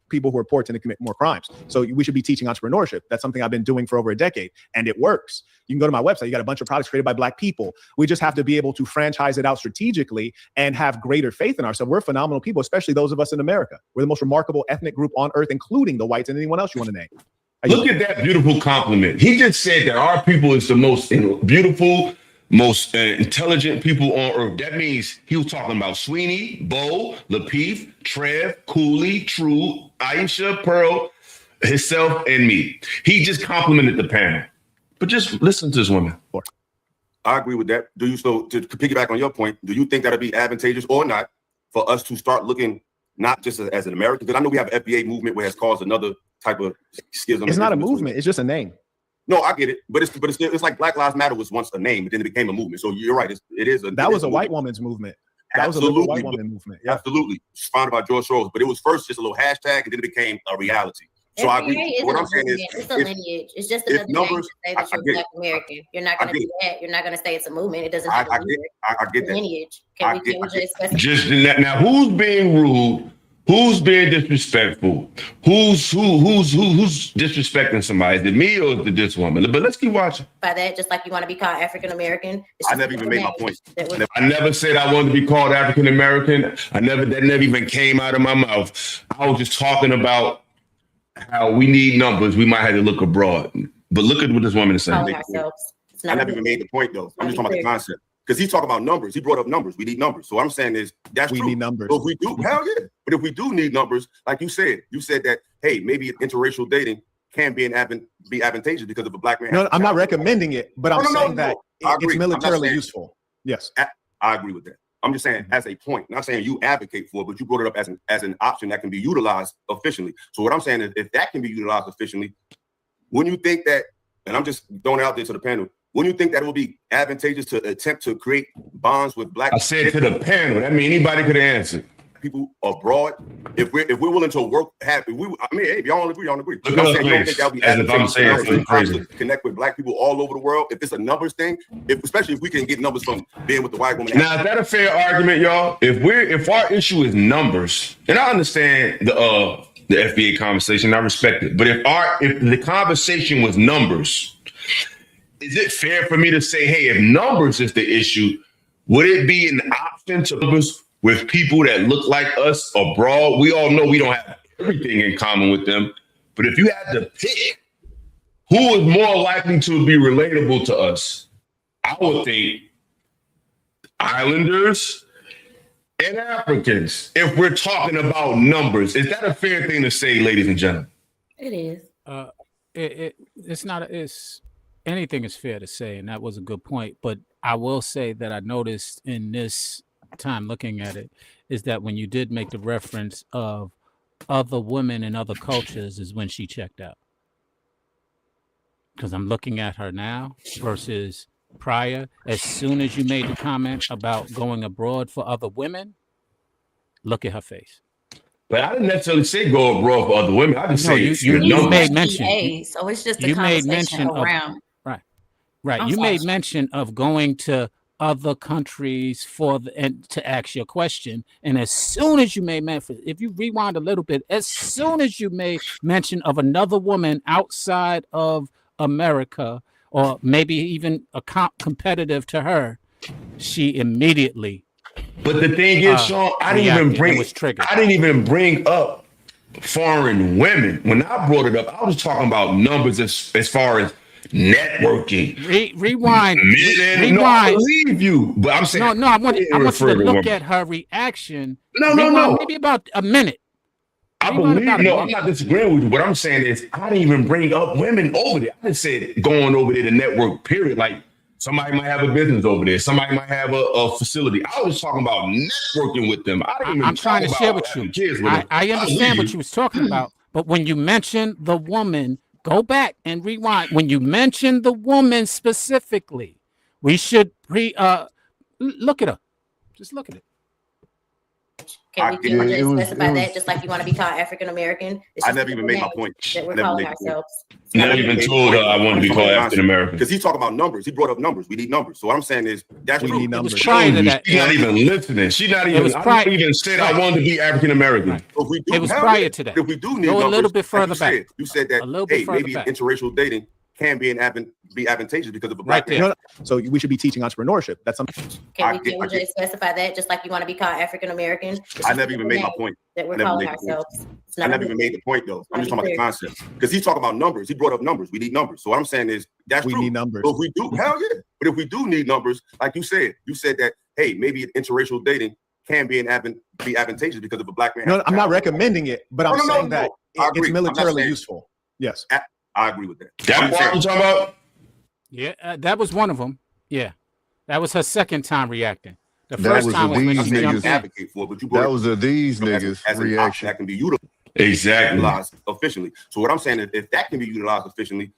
People who are poor tend to commit more crimes. So we should be teaching entrepreneurship. That's something I've been doing for over a decade, and it works. You can go to my website. You got a bunch of products created by Black people. We just have to be able to franchise it out strategically and have greater faith in ourselves. We're phenomenal people, especially those of us in America. We're the most remarkable ethnic group on earth, including the whites and anyone else you want to name. Look at that beautiful compliment. He just said that our people is the most beautiful, most intelligent people on earth. That means he was talking about Sweeney, Bo, Lapeef, Trev, Cooley, True, Aisha, Pearl, himself, and me. He just complimented the panel. But just listen to this woman. I agree with that. Do you so to piggyback on your point? Do you think that'll be advantageous or not for us to start looking not just as an American? Because I know we have an FBA movement where it's caused another type of schism. It's not a movement. It's just a name. No, I get it, but it's like Black Lives Matter was once a name, and then it became a movement. So you're right. That was a white woman's movement. That was a liberal white woman movement. Yeah. Absolutely, it's founded by George Soros, but it was first just a little hashtag, and then it became a reality. So I agree. What I'm saying is, it's a lineage. It's just another numbers, name to say that you're Black American. You're not going to do that. You're not going to say it's a movement. It doesn't have I get that. Lineage. Can we just now, who's being rude? Who's being disrespectful? Who's disrespecting somebody? Is it me or is it this woman? But let's keep watching. By that, just like you want to be called African American. I never even made my point. I never said I wanted to be called African American. That never even came out of my mouth. I was just talking about how we need numbers. We might have to look abroad. But look at what this woman is saying. I never even made the point though. I'm just talking about the concept. Because he's talking about numbers. He brought up numbers. We need numbers. So what I'm saying is we need numbers. So if we do, hell yeah. But if we do need numbers, like you said that, hey, maybe interracial dating can be advantageous because of a Black man. No, I'm not recommending it, but I'm saying that it's militarily useful. Yes. I agree with that. I'm just saying as a point, not saying you advocate for it, but you brought it up as an option that can be utilized efficiently. So what I'm saying is if that can be utilized efficiently, wouldn't you think that, and I'm just throwing it out there to the panel, wouldn't you think that it would be advantageous to attempt to create bonds with Black? I said to the panel. That means anybody could answer. People abroad, if we're willing to work, hey, if y'all don't agree, y'all agree. I'm saying you don't think that would be advantageous to connect with Black people all over the world. If it's a numbers thing, especially if we can get numbers from being with the white woman. Now, is that a fair argument, y'all? If our issue is numbers, and I understand the FBA conversation, I respect it, but if the conversation was numbers. Is it fair for me to say, hey, if numbers is the issue, would it be an option to numbers with people that look like us abroad? We all know we don't have everything in common with them. But if you had to pick who is more likely to be relatable to us, I would think Islanders and Africans, if we're talking about numbers. Is that a fair thing to say, ladies and gentlemen? It is. It's not. Anything is fair to say, and that was a good point. But I will say that I noticed in this time looking at it is that when you did make the reference of other women in other cultures is when she checked out. Because I'm looking at her now versus prior. As soon as you made the comment about going abroad for other women, look at her face. But I didn't necessarily say go abroad for other women. I just say you made mention. So it's just the conversation around. Right. You made mention of going to other countries and to ask your question. And as soon as you made mention, if you rewind a little bit, as soon as you made mention of another woman outside of America, or maybe even a competitive to her, she immediately. But the thing is, Sean, I didn't even bring up foreign women. When I brought it up, I was talking about numbers as far as networking. Rewind. No, I believe you, but I'm saying I want you to look at her reaction. No. Maybe about a minute. I believe. No, I'm not disagreeing with you. What I'm saying is, I didn't even bring up women over there. I just said going over there to network. Period. Like somebody might have a business over there. Somebody might have a facility. I was talking about networking with them. I'm trying to share with you. I understand what you was talking about, but when you mentioned the woman. Go back and rewind. When you mention the woman specifically, we should look at her. Just look at it. Can we specify that just like you want to be called African American? I never even made my point. That we're calling ourselves. Never even told her I want to be called African American. Because he's talking about numbers. He brought up numbers. We need numbers. So what I'm saying is we need numbers. She's not even listening. She's not even. I even said I wanted to be African American. It was prior to that. If we do need numbers, a little bit further back. You said that maybe interracial dating can be advantageous because of a Black man. So we should be teaching entrepreneurship. That's something. Can we just specify that just like you want to be called African American? I never even made my point. That we're calling ourselves. I never even made the point though. I'm just talking about the concept. Because he's talking about numbers. He brought up numbers. We need numbers. So what I'm saying is we need numbers. So if we do, hell yeah. But if we do need numbers, like you said that hey, maybe interracial dating can be advantageous because of a Black man. No, I'm not recommending it, but I'm saying that it's militarily useful. Yes. I agree with that. That's what I'm talking about. Yeah, that was one of them. Yeah. That was her second time reacting. The That first was time a was when these she jumped niggas. in. Advocate for it, but you brought That was a these as niggas an option reaction. that can be utilized Exactly. efficiently. So what I'm saying is, if that can be utilized efficiently,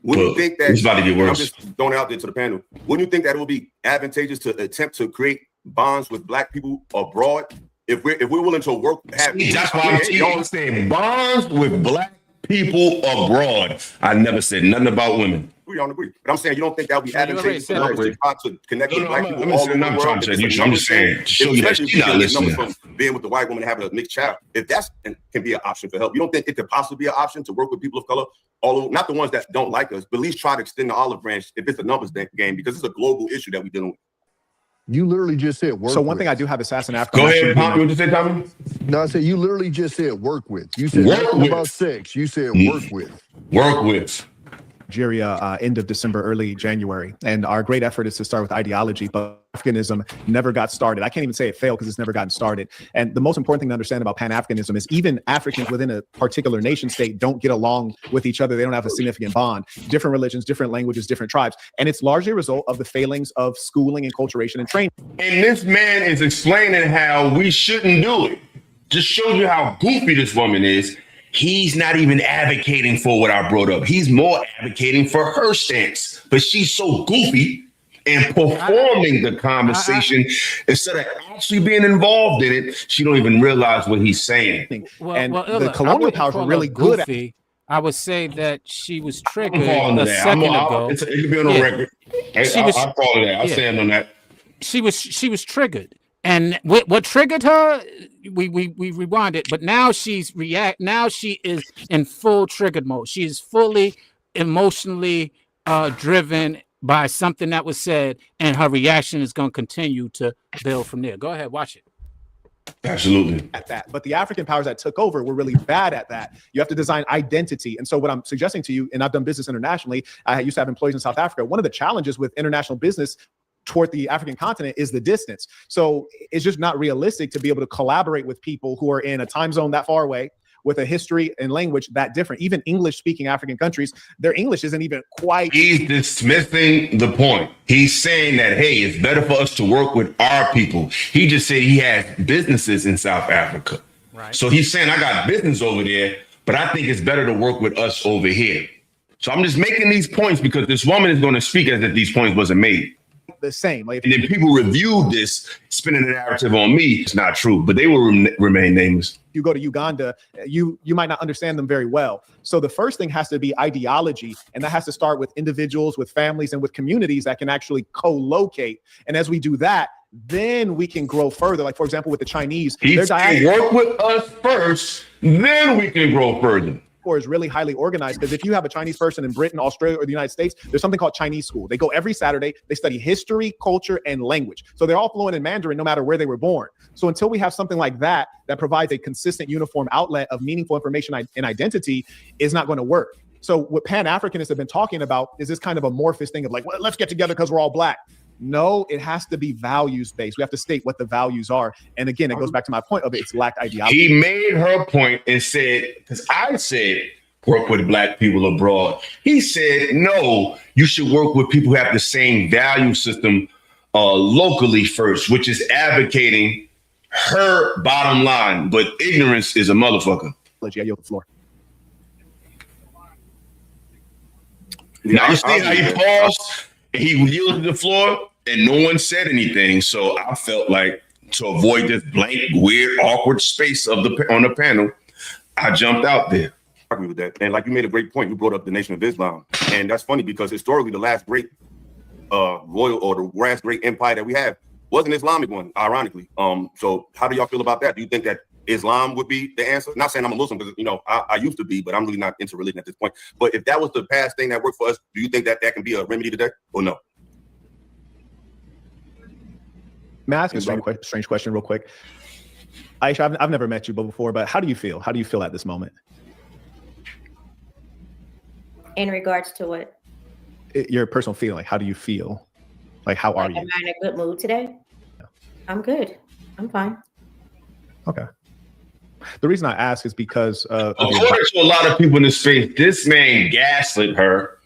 wouldn't you think that it's about to get I'm worse. just throwing it out there to the panel? Wouldn't you think that it would be advantageous to attempt to create bonds with black people abroad if we're willing to work? That's why I'm saying bonds with black people abroad. I never said nothing about women. We don't agree, but I'm saying you don't think that would be Well, you already advantageous to said brothers that. to try to connect with black people I'm all over the not trying world. to If tell it's you. a I'm just numbers saying thing, to show you that especially if she's we not can get numbers listening. from being with the white woman and having a mixed child, if that's can be an option for help, you don't think it could possibly be an option to work with people of color, although not the ones that don't like us, but at least try to extend the olive branch if it's a numbers game, because it's a global issue that we're dealing with. You literally just said work. So one with. thing I do have assassin Africa. Go ahead, Tommy. What you say, Tommy? No, I said you literally just said work with. You said Work nothing with. about sex. You said work with. Work with. Nigeria end of December, early January. And our great effort is to start with ideology, but Africanism never got started. I can't even say it failed because it's never gotten started. And the most important thing to understand about Pan-Africanism is even Africans within a particular nation state don't get along with each other. They don't have a significant bond. Different religions, different languages, different tribes. And it's largely a result of the failings of schooling and culturation and training. And this man is explaining how we shouldn't do it. Just shows you how goofy this woman is. He's not even advocating for what I brought up. He's more advocating for her stance. But she's so goofy and performing the conversation instead of actually being involved in it. She don't even realize what he's saying. And the colonial powers were really good at it. I would say that she was triggered a second ago. It could be on the record. I'll call it that. I'll stand on that. She was triggered. And what triggered her, we rewind it, but now now she is in full triggered mode. She is fully emotionally driven by something that was said, and her reaction is going to continue to build from there. Go ahead, watch it. Absolutely. At that. But the African powers that took over were really bad at that. You have to design identity. And so what I'm suggesting to you, and I've done business internationally, I used to have employees in South Africa. One of the challenges with international business toward the African continent is the distance. So it's just not realistic to be able to collaborate with people who are in a time zone that far away with a history and language that different. Even English speaking African countries, their English isn't even quite. He's dismissing the point. He's saying that, hey, it's better for us to work with our people. He just said he has businesses in South Africa. Right. So he's saying I got business over there, but I think it's better to work with us over here. So I'm just making these points because this woman is going to speak as if these points wasn't made. The same. Like, and then people reviewed this, spinning the narrative on me. It's not true, but they will remain nameless. You go to Uganda, you might not understand them very well. So the first thing has to be ideology, and that has to start with individuals, with families, and with communities that can actually co-locate. And as we do that, then we can grow further. Like, for example, with the Chinese, he's saying work with us first, then we can grow further. Is really highly organized, because if you have a Chinese person in Britain, Australia, or the United States, there's something called Chinese school. They go every Saturday. They study history, culture, and language. So they're all fluent in Mandarin no matter where they were born. So until we have something like that provides a consistent, uniform outlet of meaningful information and identity, is not going to work. So what Pan-Africanists have been talking about is this kind of amorphous thing of like, well, let's get together because we're all black. No, it has to be values-based. We have to state what the values are. And again, it goes back to my point of it's lack ideology. He made her point and said, because I said, work with black people abroad. He said, no, you should work with people who have the same value system locally first, which is advocating her bottom line. But ignorance is a motherfucker. I yield the floor. Now, you see how he paused? He yielded the floor and no one said anything. So I felt like to avoid this blank, weird, awkward space on the panel, I jumped out there. I agree with that. And like you made a great point, you brought up the Nation of Islam. And that's funny because historically the last great royal or the last great empire that we have was an Islamic one, ironically. So how do y'all feel about that? Do you think that Islam would be the answer? Not saying I'm a Muslim because, I used to be, but I'm really not into religion at this point. But if that was the past thing that worked for us, do you think that can be a remedy today or no? May I ask a strange question real quick? Aisha, I've never met you before, but how do you feel? How do you feel at this moment? In regards to what? Your personal feeling. How do you feel? Like, how are you? Am I in a good mood today? Yeah. I'm good. I'm fine. Okay. The reason I ask is because according to a lot of people in this space, this man gaslit her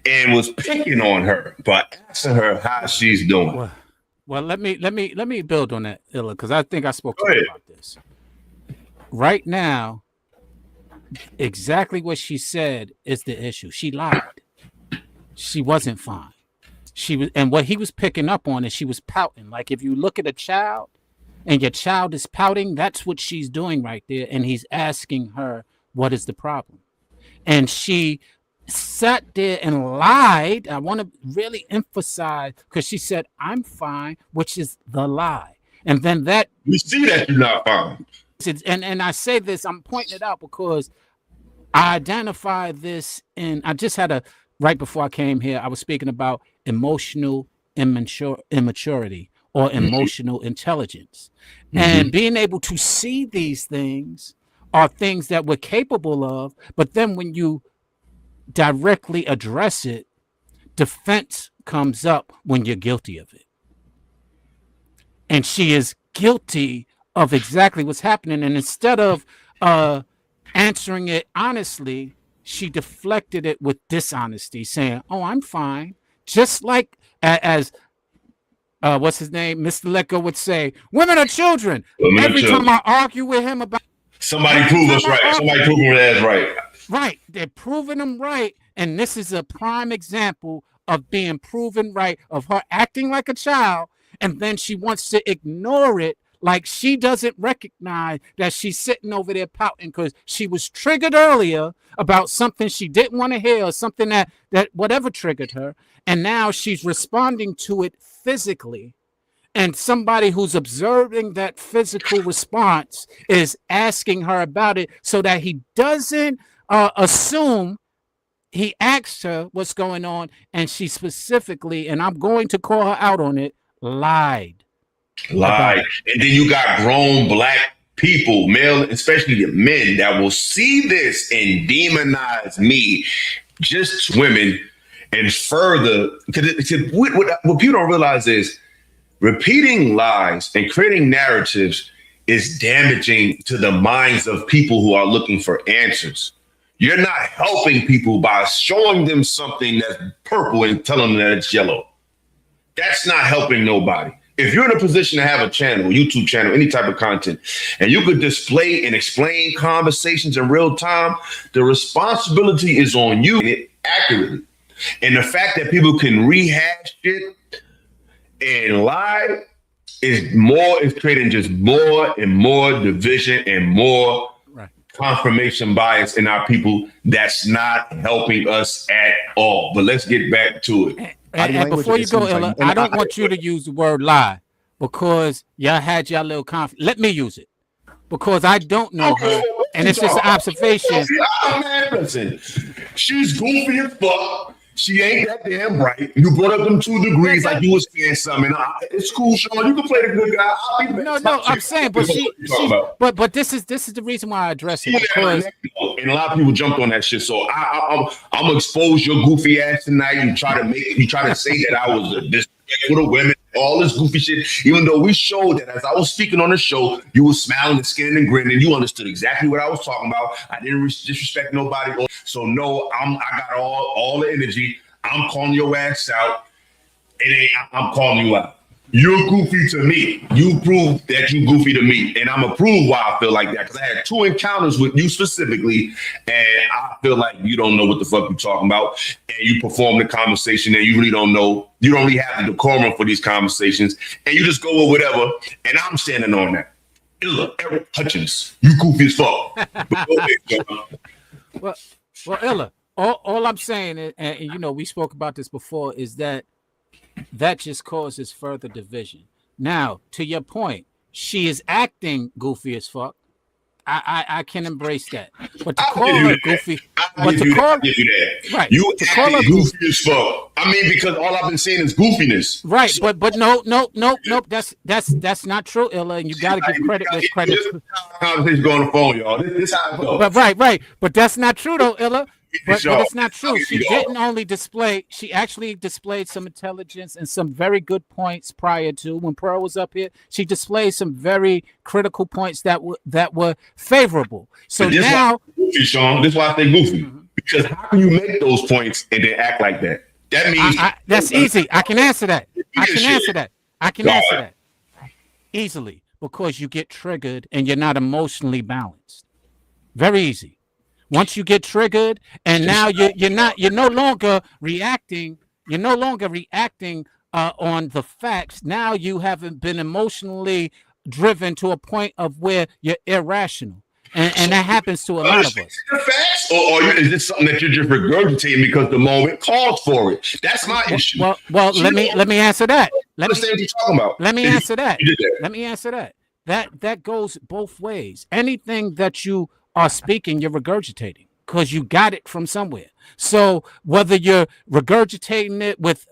and was picking on her by asking her how she's doing. Well, let me build on that, Illa, because I think I spoke to you about this. Right now, exactly what she said is the issue. She lied. She wasn't fine. She was, and what he was picking up on is she was pouting. Like if you look at a child and your child is pouting, that's what she's doing right there. And he's asking her, what is the problem? And she sat there and lied. I want to really emphasize, because she said, I'm fine, which is the lie. And then that we see that you're not fine. And I say this, I'm pointing it out because I identify this in, I just had right before I came here, I was speaking about emotional immaturity or emotional intelligence. And being able to see these things are things that we're capable of, but then when you directly address it, defense comes up when you're guilty of it. And she is guilty of exactly what's happening. And instead of answering it honestly, she deflected it with dishonesty, saying, oh, I'm fine. Just like as what's his name? Mr. Lecco would say, women are children. Every time I argue with him about somebody prove us right. Somebody prove me that's right. Right. They're proving them right. And this is a prime example of being proven right, of her acting like a child. And then she wants to ignore it, like she doesn't recognize that she's sitting over there pouting because she was triggered earlier about something she didn't want to hear or something that whatever triggered her. And now she's responding to it physically. And somebody who's observing that physical response is asking her about it so that he doesn't assume. He asked her what's going on, and she specifically, and I'm going to call her out on it, lied. And then you got grown black people, male, especially the men, that will see this and demonize me, just women, and further. Because what people don't realize is repeating lies and creating narratives is damaging to the minds of people who are looking for answers. You're not helping people by showing them something that's purple and telling them that it's yellow. That's not helping nobody. If you're in a position to have a channel, YouTube channel, any type of content, and you could display and explain conversations in real time, the responsibility is on you accurately. And the fact that people can rehash it and lie is creating just more and more division and more confirmation bias in our people. That's not helping us at all. But let's get back to it. And before you go, Ella, I don't want you to use the word lie because y'all had your little conflict. Let me use it because I don't know her, and it's just an observation. Listen, she's goofy as fuck. She ain't that damn bright. You brought up them 2 degrees like you was saying something. It's cool, Sean. You can play the good guy. No, I'm saying, but but this is the reason why I address it because and a lot of people jumped on that shit. So I'm gonna expose your goofy ass tonight. You try to say that I was disrespectful to women, all this goofy shit. Even though we showed that as I was speaking on the show, you were smiling and skinning and grinning. You understood exactly what I was talking about. I didn't disrespect nobody. So no, I got all the energy. I'm calling your ass out. I'm calling you out. You're goofy to me. You prove that you goofy to me. And I'm gonna prove why I feel like that. Because I had 2 encounters with you specifically, and I feel like you don't know what the fuck you're talking about. And you perform the conversation and you really don't know. You don't really have the decorum for these conversations. And you just go with whatever. And I'm standing on that. Illa, Eric Hutchins, you goofy as fuck. Well, Illa, all I'm saying is, and you know, we spoke about this before, is that just causes further division. Now, to your point, she is acting goofy as fuck. I can embrace that. But to call her goofy, I'll give you that. Right. You to call her goofy as fuck. I mean, because all I've been seeing is goofiness. Right, but no. That's not true, Illa, and you got to give credit where credit. Conversation going on the phone, y'all. This how it goes. But right. But that's not true, though, Illa. But it's not true. She didn't only display, she actually displayed some intelligence and some very good points prior to when Pearl was up here. She displayed some very critical points that were favorable. So now, goofy, Sean. This is why I say goofy. Because how can you make those points and then act like that? That means that's easy. I can answer that. I can answer that easily, because you get triggered and you're not emotionally balanced. Very easy. Once you get triggered, and now you're no longer reacting. You're no longer reacting on the facts. Now you haven't been emotionally driven to a point of where you're irrational. And that happens to a lot of us. The facts, or is this something that you're just regurgitating because the moment called for it? That's my issue. Well, let me answer that. Let me understand what you're talking about. Let me answer that. You did that. Let me answer that. That goes both ways. Anything that you are speaking, you're regurgitating because you got it from somewhere. So whether you're regurgitating it with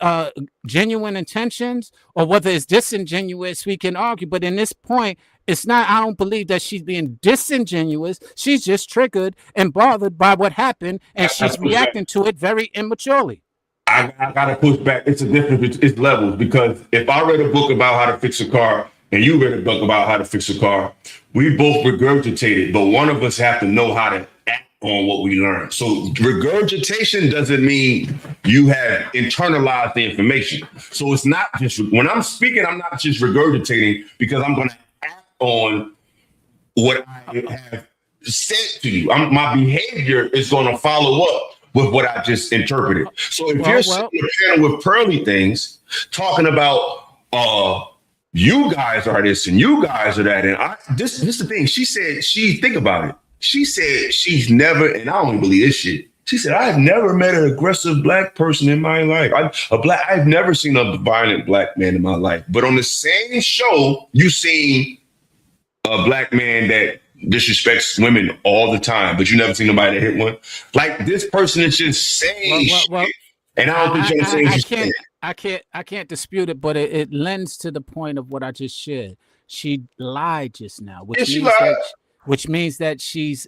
genuine intentions or whether it's disingenuous, we can argue. But in this point, it's not, I don't believe that she's being disingenuous. She's just triggered and bothered by what happened, and she's reacting to it very immaturely. I gotta push back. It's a difference. It's levels, because if I read a book about how to fix a car and you read a book about how to fix a car, we both regurgitated, but one of us have to know how to act on what we learned. So regurgitation doesn't mean you have internalized the information. So it's not just, when I'm speaking, I'm not just regurgitating because I'm going to act on what I have said to you. My behavior is going to follow up with what I just interpreted. So if you're sitting in a panel with pearly things talking about you guys are this and you guys are that, and this is the thing. She said, think about it. She said she's never, and I don't even believe this shit. She said, I've never met an aggressive black person in my life. I've never seen a violent black man in my life. But on the same show, you seen a black man that disrespects women all the time, but you never seen nobody that hit one. Like, this person is just saying shit, and I don't think you're saying shit. I can't dispute it, but it lends to the point of what I just shared. She lied just now, which means that she's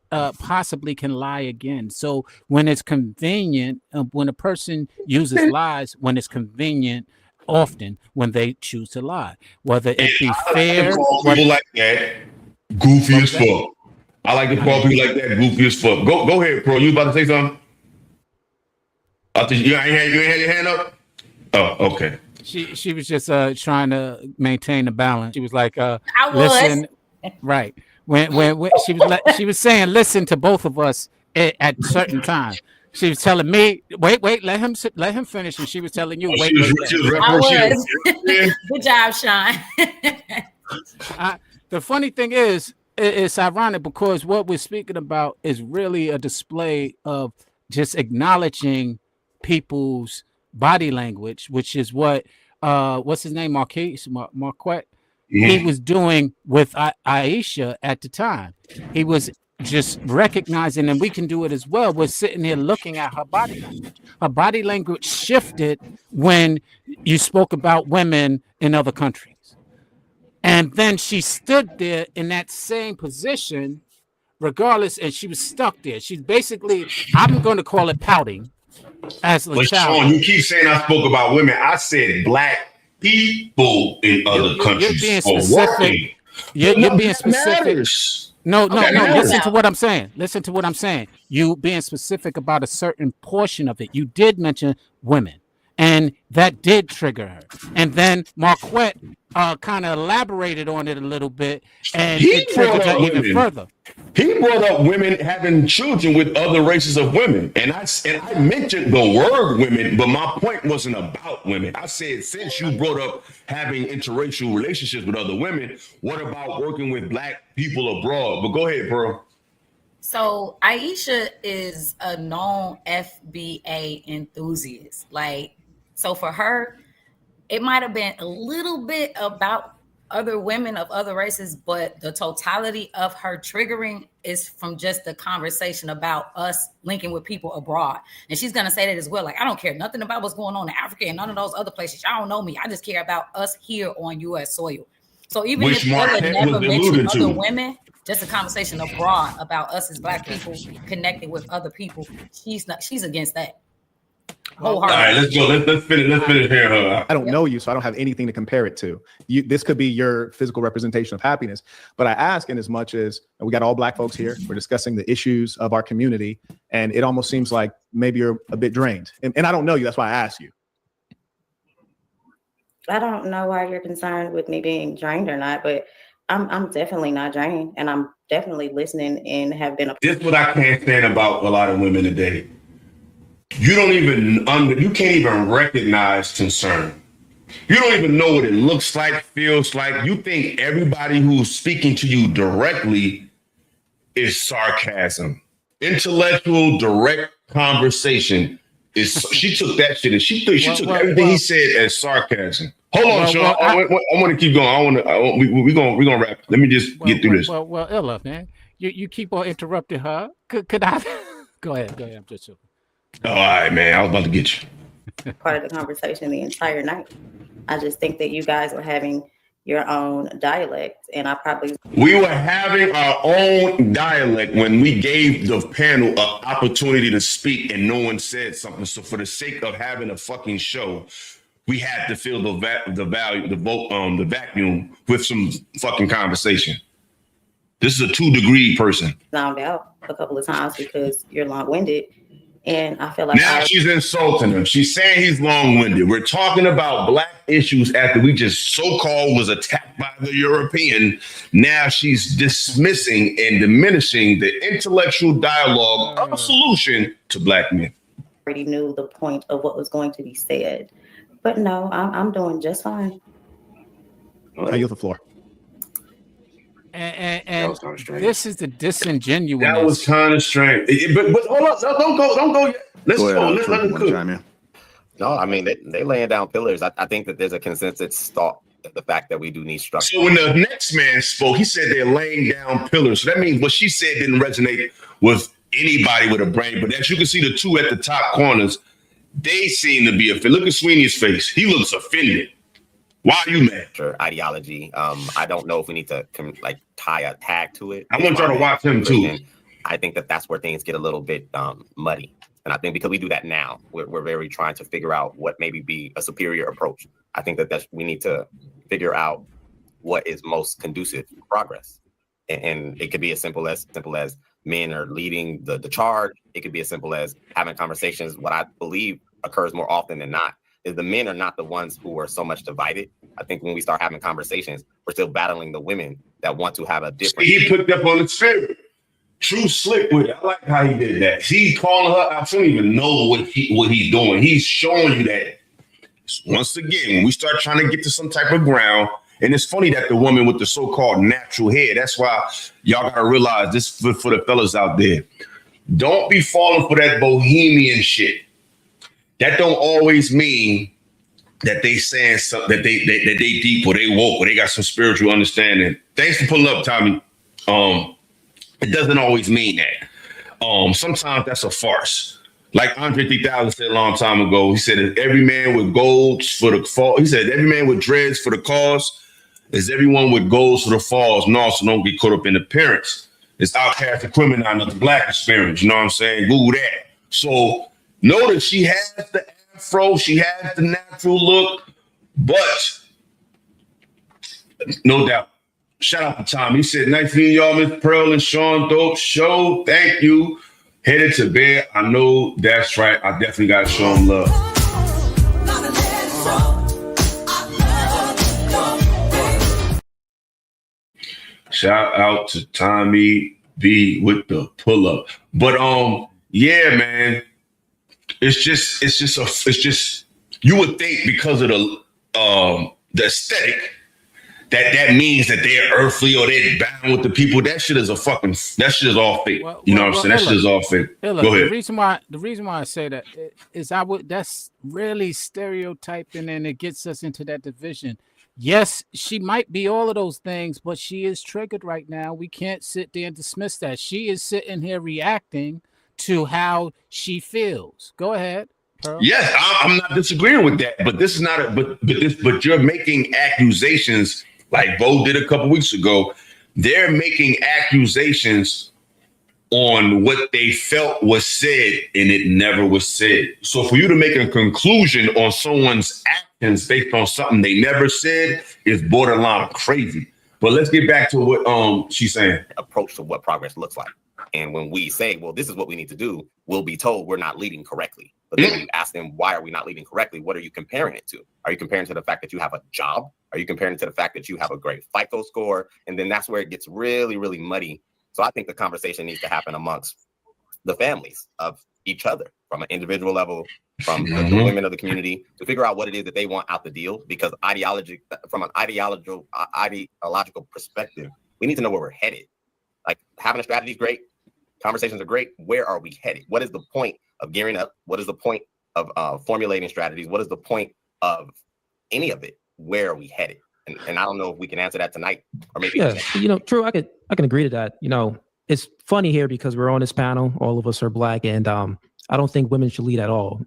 possibly can lie again. So when it's convenient, when a person uses lies, when it's convenient, often when they choose to lie, whether it be fair. People like that goofy as fuck. I like to call people like that goofy as fuck. Go ahead, Pro. You about to say something? You ain't had your hand up? Oh, okay. She was just trying to maintain the balance. She was like, listen, right. When she was saying, listen to both of us at certain times. She was telling me, wait, let him finish, and she was telling you, wait. Good job, Sean. The funny thing is, it's ironic because what we're speaking about is really a display of just acknowledging people's body language, which is what what's his name, Marquette. He was doing with Aisha at the time. He was just recognizing, and we can do it as well. We're sitting here looking at her body language. Her body language shifted when you spoke about women in other countries. And then she stood there in that same position, regardless, and she was stuck there. She's basically, I'm going to call it pouting as a child. Sean, you keep saying I spoke about women. I said black people in other countries. You're being specific. You're being specific. No. Listen to what I'm saying. Listen to what I'm saying. You being specific about a certain portion of it. You did mention women, and that did trigger her. And then Marquette kind of elaborated on it a little bit, and it triggered her even further. He brought up women having children with other races of women, and I mentioned the word women, but my point wasn't about women. I said, since you brought up having interracial relationships with other women, what about working with black people abroad? But go ahead, bro. So Aisha is a known FBA enthusiast. So for her, it might have been a little bit about other women of other races, but the totality of her triggering is from just the conversation about us linking with people abroad. And she's going to say that as well. Like, I don't care nothing about what's going on in Africa and none of those other places. Y'all don't know me. I just care about us here on U.S. soil. So even if Ella never mentioned other women, just a conversation abroad about us as black people connecting with other people, she's against that. wholeheartedly. All right, let's go. Let's finish here. I don't know you, so I don't have anything to compare it to. This could be your physical representation of happiness. But I ask in as much as we got all Black folks here, we're discussing the issues of our community, and it almost seems like maybe you're a bit drained. And I don't know you, that's why I asked you. I don't know why you're concerned with me being drained or not, but I'm definitely not drained, and I'm definitely listening and have been. This is what I can't stand about a lot of women today. You can't even recognize concern. You don't even know what it looks like, feels like. You think everybody who's speaking to you directly is sarcasm. Intellectual, direct conversation is. She took that shit and she took everything he said as sarcasm. Hold on, Sean. I want to keep going. We're gonna wrap. Let me just get through this. Well, Illa, man, you keep on interrupting her. Could I? Go ahead. I'm just joking. All right, man. I was about to get you. Part of the conversation the entire night. I just think that you guys were having your own dialect, and we were having our own dialect when we gave the panel an opportunity to speak, and no one said something. So for the sake of having a fucking show, we had to fill the vacuum with some fucking conversation. This is a 2-degree person. Zoned out a couple of times because you're long-winded. And I feel like now she's insulting him. She's saying he's long-winded. We're talking about Black issues after we just so-called was attacked by the European. Now she's dismissing and diminishing the intellectual dialogue of a solution to Black men. Already knew the point of what was going to be said, but no, I'm doing just fine. I yield the floor. And this is the disingenuous. That was kind of strange. But hold up, don't go yet. Let's go. Let's let him cook. No, I mean they laying down pillars. I think that there's a consensus thought the fact that we do need structure. So when the next man spoke, he said they're laying down pillars. So that means what she said didn't resonate with anybody with a brain. But as you can see, the two at the top corners, they seem to be offended. Look at Sweeney's face. He looks offended. Why are you mad? Ideology. I don't know if we need to tie a tag to it. I want y'all to watch him too. I think that's where things get a little bit muddy. And I think because we do that now, we're very trying to figure out what maybe be a superior approach. I think that we need to figure out what is most conducive to progress. And it could be as simple as men are leading the charge. It could be as simple as having conversations. What I believe occurs more often than not is the men are not the ones who are so much divided. I think when we start having conversations, we're still battling the women that want to have a different. He picked up on the spirit. True slick with it. I like how he did that. He calling her. I don't even know what he's doing. He's showing you that. Once again, when we start trying to get to some type of ground, and it's funny that the woman with the so-called natural hair. That's why y'all gotta realize this for the fellas out there. Don't be falling for that bohemian shit. That don't always mean that they saying something that they deep or they woke or they got some spiritual understanding. Thanks for pulling up, Tommy. It doesn't always mean that. Sometimes that's a farce. Like Andre 3000 said a long time ago, he said every man with golds for the fall. He said every man with dreads for the cause is everyone with golds for the falls. No, so don't get caught up in appearance. It's outcast and criminal, not the Black experience. You know what I'm saying? Google that. So notice she has the afro, she has the natural look, but no doubt. Shout out to Tom. He said, nice meeting y'all, Miss Pearl and Sean. Dope show. Thank you. Headed to bed. I know that's right. I definitely got to show him love. Shout out to Tommy B with the pull up. But yeah, man. It's just you would think because of the aesthetic that means that they're earthly or they're bound with the people. That shit is all fake. You know what I'm saying? That shit is all fake. Go ahead. The reason why I say that is that's really stereotyping, and it gets us into that division. Yes, she might be all of those things, but she is triggered right now. We can't sit there and dismiss that. She is sitting here reacting to how she feels. Go ahead, Pearl. Yes, I'm not disagreeing with that, but this is not but you're making accusations like Bo did a couple weeks ago. They're making accusations on what they felt was said, and it never was said. So for you to make a conclusion on someone's actions based on something they never said is borderline crazy. But let's get back to what she's saying. Approach to what progress looks like. And when we say, well, this is what we need to do, we'll be told we're not leading correctly. But then when you ask them, why are we not leading correctly? What are you comparing it to? Are you comparing to the fact that you have a job? Are you comparing it to the fact that you have a great FICO score? And then that's where it gets really, really muddy. So I think the conversation needs to happen amongst the families of each other, from an individual level, from the women of the community, to figure out what it is that they want out the deal. Because from an ideological perspective, we need to know where we're headed. Like, having a strategy is great. Conversations are great. Where are we headed? What is the point of gearing up? What is the point of formulating strategies? What is the point of any of it? Where are we headed? And I don't know if we can answer that tonight, or maybe. Yeah, True. I can agree to that. It's funny here because we're on this panel. All of us are Black, and I don't think women should lead at all.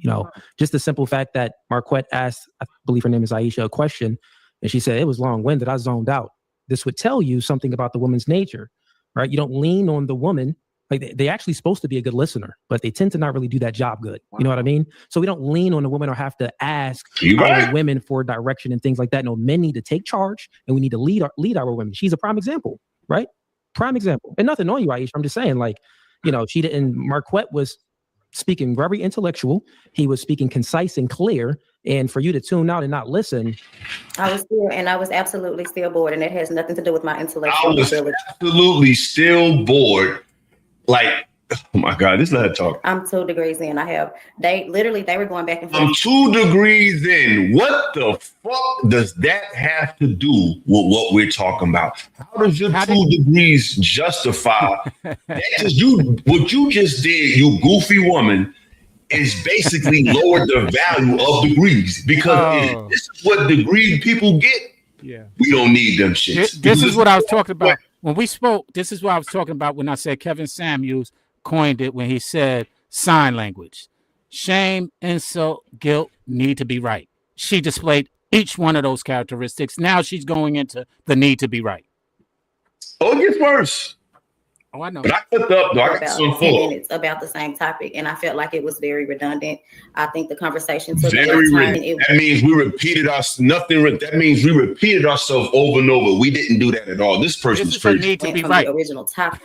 Just the simple fact that Marquette asked, I believe her name is Aisha, a question, and she said it was long-winded. I zoned out. This would tell you something about the woman's nature, right? You don't lean on the woman. Like, they actually supposed to be a good listener, but they tend to not really do that job good. You know what I mean? So we don't lean on the women or have to ask our women for direction and things like that. No, men need to take charge, and we need to lead our women. She's a prime example, right? Prime example. And nothing on you, Aisha. I'm just saying, she didn't. Marquette was speaking very intellectual. He was speaking concise and clear. And for you to tune out and not listen, I was absolutely still bored, and it has nothing to do with my intellectual ability. I was absolutely still bored. Like, oh my God, this is not talk. I'm 2 degrees in. They were going back and forth. I'm 2 degrees in. What the fuck does that have to do with what we're talking about? How does your 2 degrees justify that? What you just did, you goofy woman, is basically lowered the value of degrees, because this is what degree people get. Yeah, we don't need them shit. This is what I was talking about. When we spoke, this is what I was talking about when I said Kevin Samuels coined it when he said sign language. Shame, insult, guilt need to be right. She displayed each one of those characteristics. Now she's going into the need to be right. Oh, it gets worse. Oh, I know. But I clicked up, though. I got some 10 minutes about the same topic, and I felt like it was very redundant. I think the conversation took very time. That means we repeated That means we repeated ourselves over and over. We didn't do that at all. This person's crazy. Need to be right. The original topic.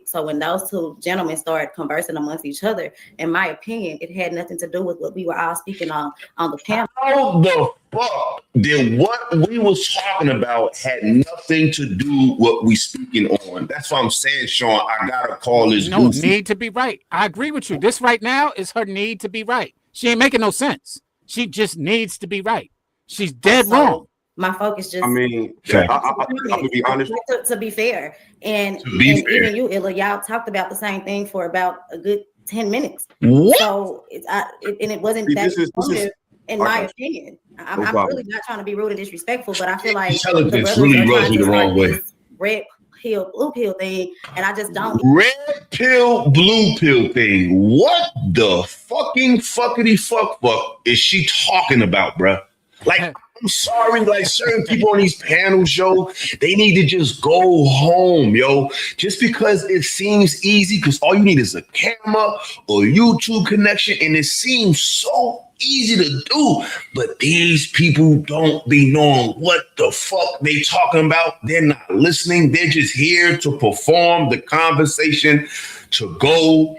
So when those 2 gentlemen started conversing amongst each other, in my opinion, it had nothing to do with what we were all speaking on the panel. How the fuck did what we was talking about had nothing to do with what we speaking on? That's what I'm saying, Sean. I gotta call this. No, need to be right. I agree with you. This right now is her need to be right. She ain't making no sense. She just needs to be right. She's dead wrong. My focus just. I'm gonna be honest. To be fair, and even you, Illa, y'all talked about the same thing for about a good 10 minutes. What? So it wasn't that. In my opinion, I'm really not trying to be rude and disrespectful, but I feel like intelligence really rubs you the wrong way. Red pill, blue pill thing, and I just don't. Red pill, blue pill thing. What the fuckity fuck is she talking about, bruh? Like, I'm sorry, like certain people on these panels, yo, they need to just go home, yo. Just because it seems easy, because all you need is a camera or YouTube connection, and it seems so easy to do. But these people don't be knowing what the fuck they talking about. They're not listening. They're just here to perform the conversation, to go.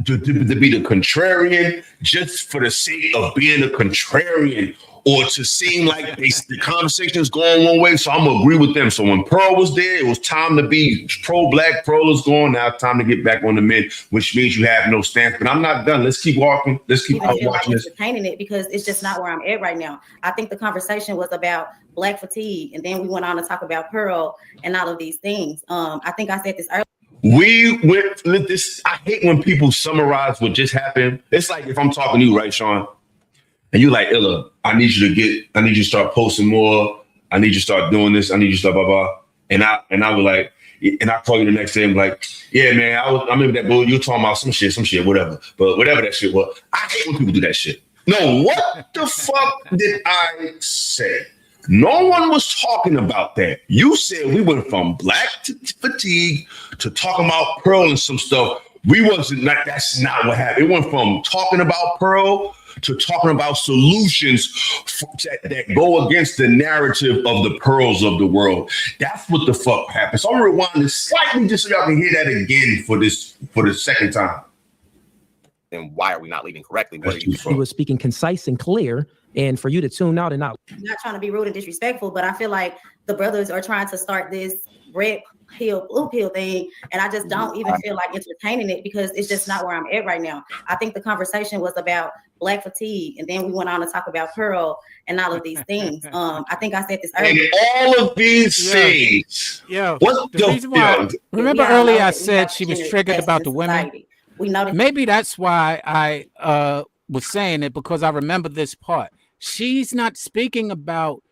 To be the contrarian just for the sake of being a contrarian, or to seem like the conversation is going one way. So I'm gonna agree with them. So when Pearl was there, it was time to be pro-black. Pearl is gone. Now it's time to get back on the men, which means you have no stance. But I'm not done. Let's keep walking. Let's keep watching this. Entertaining it, because it's just not where I'm at right now. I think the conversation was about Black fatigue, and then we went on to talk about Pearl and all of these things. I think I said this earlier. We went this. I hate when people summarize what just happened. It's like if I'm talking to you, right, Sean, and you like, Illa, I need you to start posting more. I need you to start doing this. I need you to start blah blah. And I was like, and I call you the next day and be like, yeah, man, I remember that bull. You were talking about some shit, whatever. But whatever that shit was, I hate when people do that shit. No, what the fuck did I say? No one was talking about that. You said we went from black fatigue to talking about Pearl and some stuff. That's not what happened. It went from talking about Pearl to talking about solutions that go against the narrative of the Pearls of the world. That's what the fuck happened. So I'm gonna rewind this slightly just so y'all can hear that again for the second time. Then why are we not leading correctly? He was speaking concise and clear, and for you to tune out and not. I'm not trying to be rude and disrespectful, but I feel like the brothers are trying to start this red pill, blue pill thing, and I just don't even feel like entertaining it because it's just not where I'm at right now. I think the conversation was about black fatigue, and then we went on to talk about Pearl and all of these things. I think I said this earlier. And all of these things. Yeah. What the reason why? Remember earlier I said she was triggered about the women. We know maybe that's why I was saying it, because I remember this part. She's not speaking about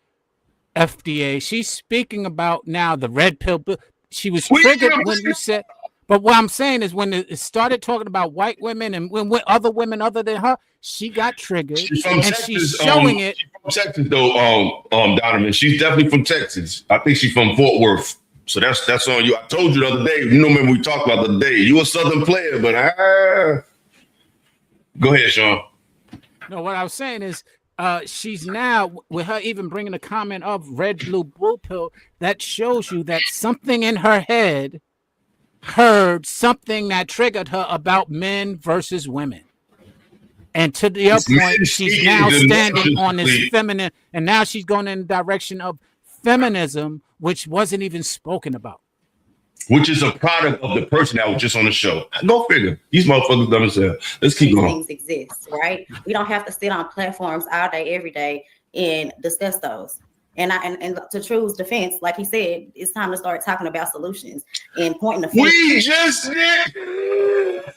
FDA. She's speaking about now the red pill. She was triggered when you said. But what I'm saying is when it started talking about white women and when other women other than her, she got triggered, and Texas, she's showing it. She's from Texas, though, Donovan. She's definitely from Texas. I think she's from Fort Worth. So that's on you. I told you the other day. You know, remember we talked about the other day. You a Southern player, but go ahead, Sean. No, what I was saying is, she's now with her even bringing a comment of red, blue, blue pill. That shows you that something in her head heard something that triggered her about men versus women. And to your point, she's now standing on this feminine, and now she's going in the direction of feminism, which wasn't even spoken about. Which is a product of the person that was just on the show. Go figure. These motherfuckers dumb as hell. Let's keep going. Things exist, right? We don't have to sit on platforms all day, every day, and discuss those. And to True's defense, like he said, it's time to start talking about solutions and pointing the finger. We just did.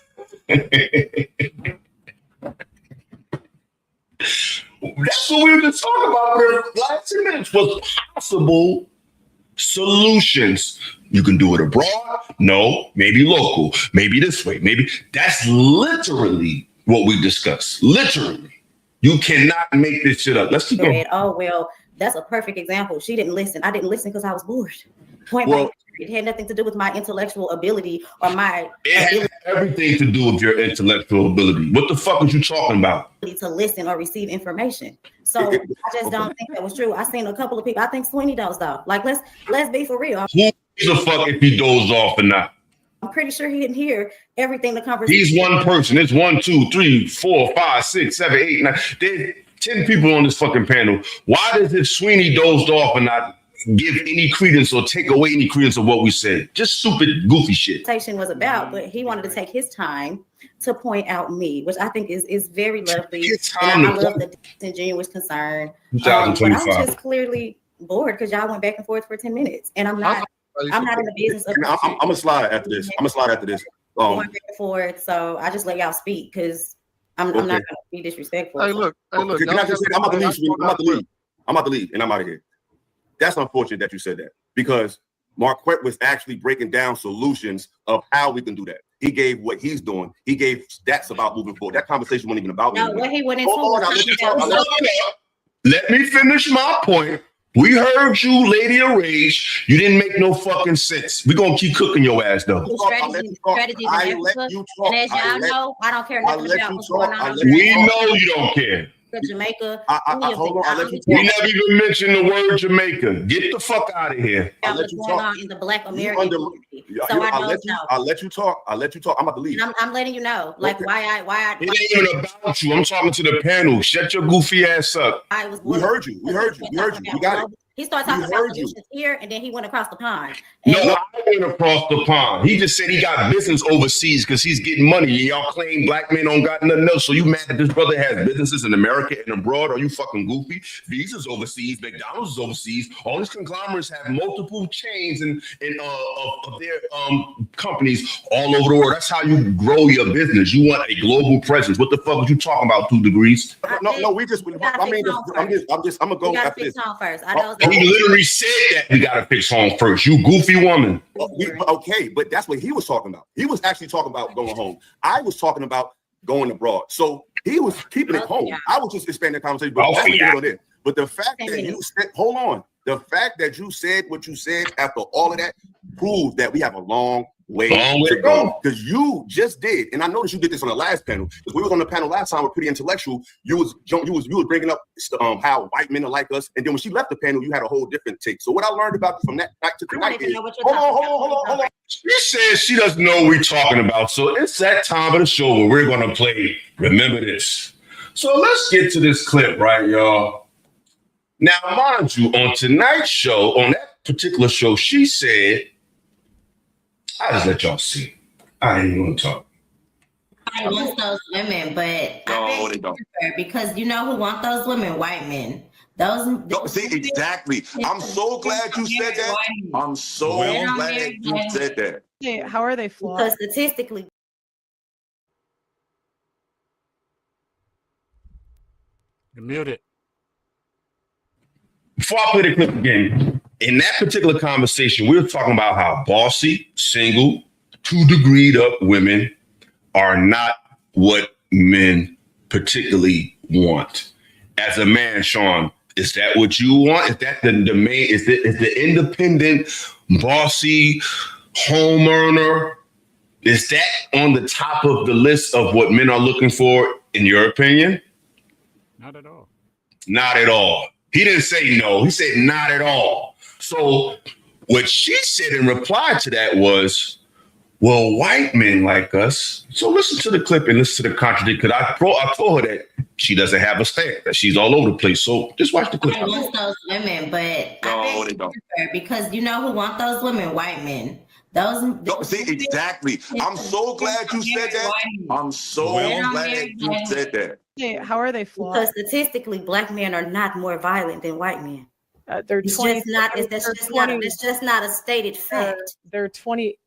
That's what we were just talking about for the last 2 minutes was possible solutions. You can do it abroad. No, maybe local. Maybe this way. Maybe that's literally what we discussed. Literally. You cannot make this shit up. Let's keep going. Oh, well, that's a perfect example. She didn't listen. I didn't listen because I was bored. Point blank. It had nothing to do with my intellectual ability or my ability. Had everything to do with your intellectual ability. What the fuck is you talking about? To listen or receive information. So I just don't think that was true. I seen a couple of people. I think Sweeney dozed off. Like let's be for real. Who gives a fuck if he dozed off or not? I'm pretty sure he didn't hear everything the conversation. He's one person. It's 1, 2, 3, 4, 5, 6, 7, 8, 9. There's 10 people on this fucking panel. Why does if Sweeney dozed off or not give any credence or take away any credence of what we said? Just stupid, goofy shit. Conversation was about, but he wanted to take his time to point out me, which I think is very lovely. And I love the disingenuous concern. But I'm just clearly bored because y'all went back and forth for 10 minutes, and I'm not in the business of. I'm gonna slide after this. Going back and forth, so I just let y'all speak because I'm not gonna be disrespectful. Hey, look. Can I just say, I'm about to leave, and I'm out of here. That's unfortunate that you said that because Marquette was actually breaking down solutions of how we can do that. He gave what he's doing. He gave stats about moving forward. That conversation wasn't even about me. No, what he went into. Let me finish my point. We heard you, Lady of Rage. You didn't make no fucking sense. We're going to keep cooking your ass, though. Strategies and as y'all know, I don't care nothing about what's going on. We know you don't care. Jamaica. We never even mentioned the word Jamaica. Get the fuck out of here. What's going on in the Black American community. So I'll let you talk. I'm about to leave. I'm letting you know, like why I. It ain't even about you. I'm talking to the panel. Shut your goofy ass up. We heard you. We got it. He started talking about solutions here, and then he went across the pond. No, I went across the pond. He just said he got business overseas because he's getting money. And y'all claim black men don't got nothing else. So you mad that this brother has businesses in America and abroad? Are you fucking goofy? Visa's overseas. McDonald's is overseas. All these conglomerates have multiple chains and of their companies all over the world. That's how you grow your business. You want a global presence. What the fuck are you talking about? 2 degrees? No. I'm gonna go after this. He literally said that we gotta fix home first. You goofy woman. Okay, but that's what he was talking about. He was actually talking about going home. I was talking about going abroad. So he was keeping it home. I was just expanding the conversation. But But the fact that you said, hold on, the fact that you said what you said after all of that proves that we have a long way to go. Because you just did, and I noticed you did this on the last panel. Because we was on the panel last time, we're pretty intellectual. You was bringing up how white men are like us, and then when she left the panel, you had a whole different take. So what I learned about from that back to tonight is, hold on. She says she doesn't know what we're talking about. So it's that time of the show where we're gonna play Remember This. So let's get to this clip, right, y'all? Now, mind you, on tonight's show, on that particular show, she said, I just let y'all see. I ain't even gonna talk. I want those women, but I beg to differ, because you know who want those women? White men. See, exactly. I'm so glad you said that. I'm so glad you said that. Hey, how are they flawed? Because statistically, you're muted. Before I play the clip again, in that particular conversation, we were talking about how bossy, single, 2-degreed up women are not what men particularly want. As a man, Sean, is that what you want? Is that the main? Is the independent, bossy, home earner? Is that on the top of the list of what men are looking for, in your opinion? Not at all. Not at all. He didn't say no. He said not at all. So what she said in reply to that was, well, white men like us. So listen to the clip and listen to the contradiction. Because I told her that she doesn't have a stand, that she's all over the place. So just watch the clip. I want those women, but I beg to differ, because you know who want those women? White men. See, exactly. I'm so glad you said that. I'm so glad you said that. Hey, how are they flawed? Because statistically, black men are not more violent than white men. It's just not a stated fact. They're 20.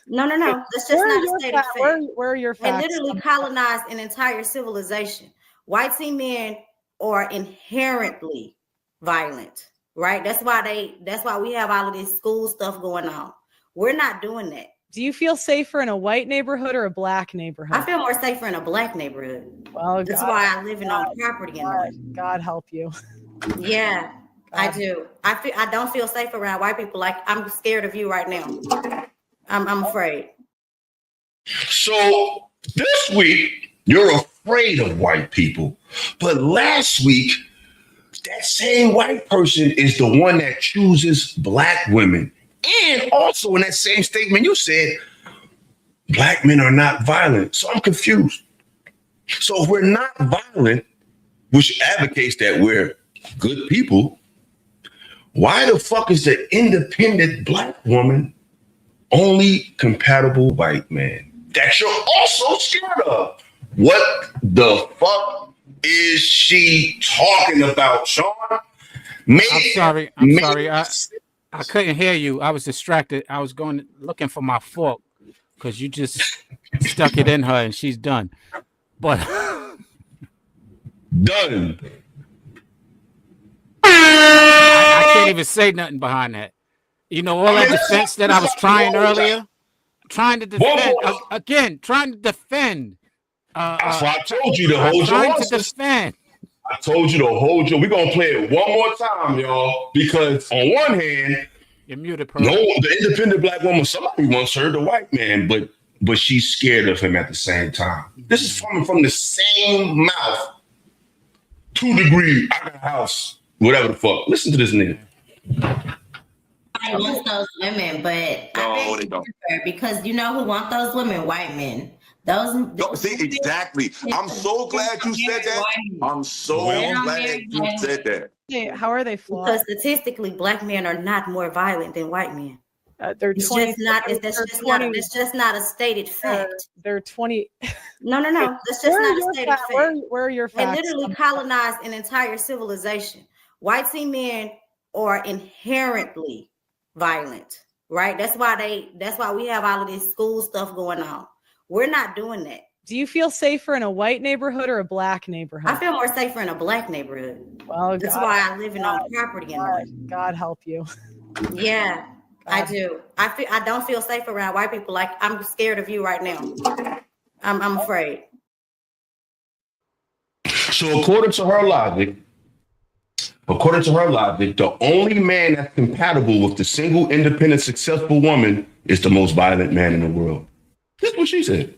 No. That's just not a stated fact. Where are your facts? They literally colonized an entire civilization. White men are inherently violent, right? That's why we have all of this school stuff going on. We're not doing that. Do you feel safer in a white neighborhood or a black neighborhood? I feel more safer in a black neighborhood. Well, that's why I live on property. God help you. Yeah, I do. I don't feel safe around white people. Like, I'm scared of you right now. I'm afraid. So this week, you're afraid of white people. But last week, that same white person is the one that chooses black women. And also in that same statement, you said, black men are not violent. So I'm confused. So if we're not violent, which advocates that we're good people, why the fuck is the independent black woman only compatible white man that you're also scared of? What the fuck is she talking about, Sean? I'm sorry. I couldn't hear you. I was distracted. I was looking for my fork because you just stuck it in her and she's done. But done. I can't even say nothing behind that. You know, all that defense that I was trying earlier, trying to defend. That's why I told you to hold your horses. I told you to hold your. We're gonna play it one more time, y'all. Because on one hand, you're muted. The independent black woman, somebody once heard the white man, but she's scared of him at the same time. This is coming from the same mouth. 2-degree, I got a house, whatever the fuck. Listen to this nigga. I want those women, but I beg to differ, because you know who want those women? White men. See, exactly. I'm so glad you said that. I'm so glad you said that. Hey, how are they flawed? Because statistically, black men are not more violent than white men. It's just not a stated fact. They're 20. No. That's just not a stated fact. Where are your facts? They literally colonized an entire civilization. White men are inherently violent, right? That's why we have all of this school stuff going on. We're not doing that. Do you feel safer in a white neighborhood or a black neighborhood? I feel more safer in a black neighborhood. Well, that's why I live on property. God help you. Yeah, I do. I don't feel safe around white people. Like, I'm scared of you right now. I'm afraid. So according to her logic, According to her logic, the only man that's compatible with the single, independent, successful woman is the most violent man in the world. That's what she said.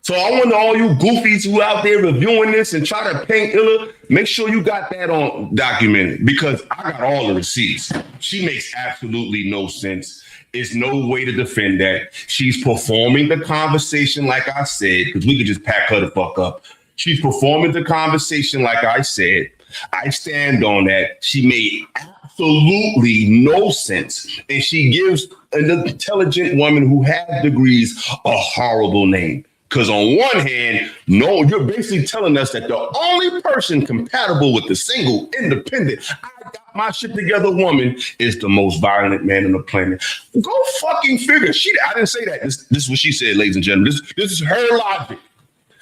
So I want all you goofies who out there reviewing this and try to paint Illa, make sure you got that on documented, because I got all the receipts. She makes absolutely no sense. There's no way to defend that. She's performing the conversation, like I said, because we could just pack her the fuck up. She's performing the conversation, like I said. I stand on that. She made absolutely no sense. And she gives an intelligent woman who has degrees a horrible name. Because on one hand, no, you're basically telling us that the only person compatible with the single, independent, I got my shit together woman is the most violent man on the planet. Go fucking figure. I didn't say that. This is what she said, ladies and gentlemen. This is her logic.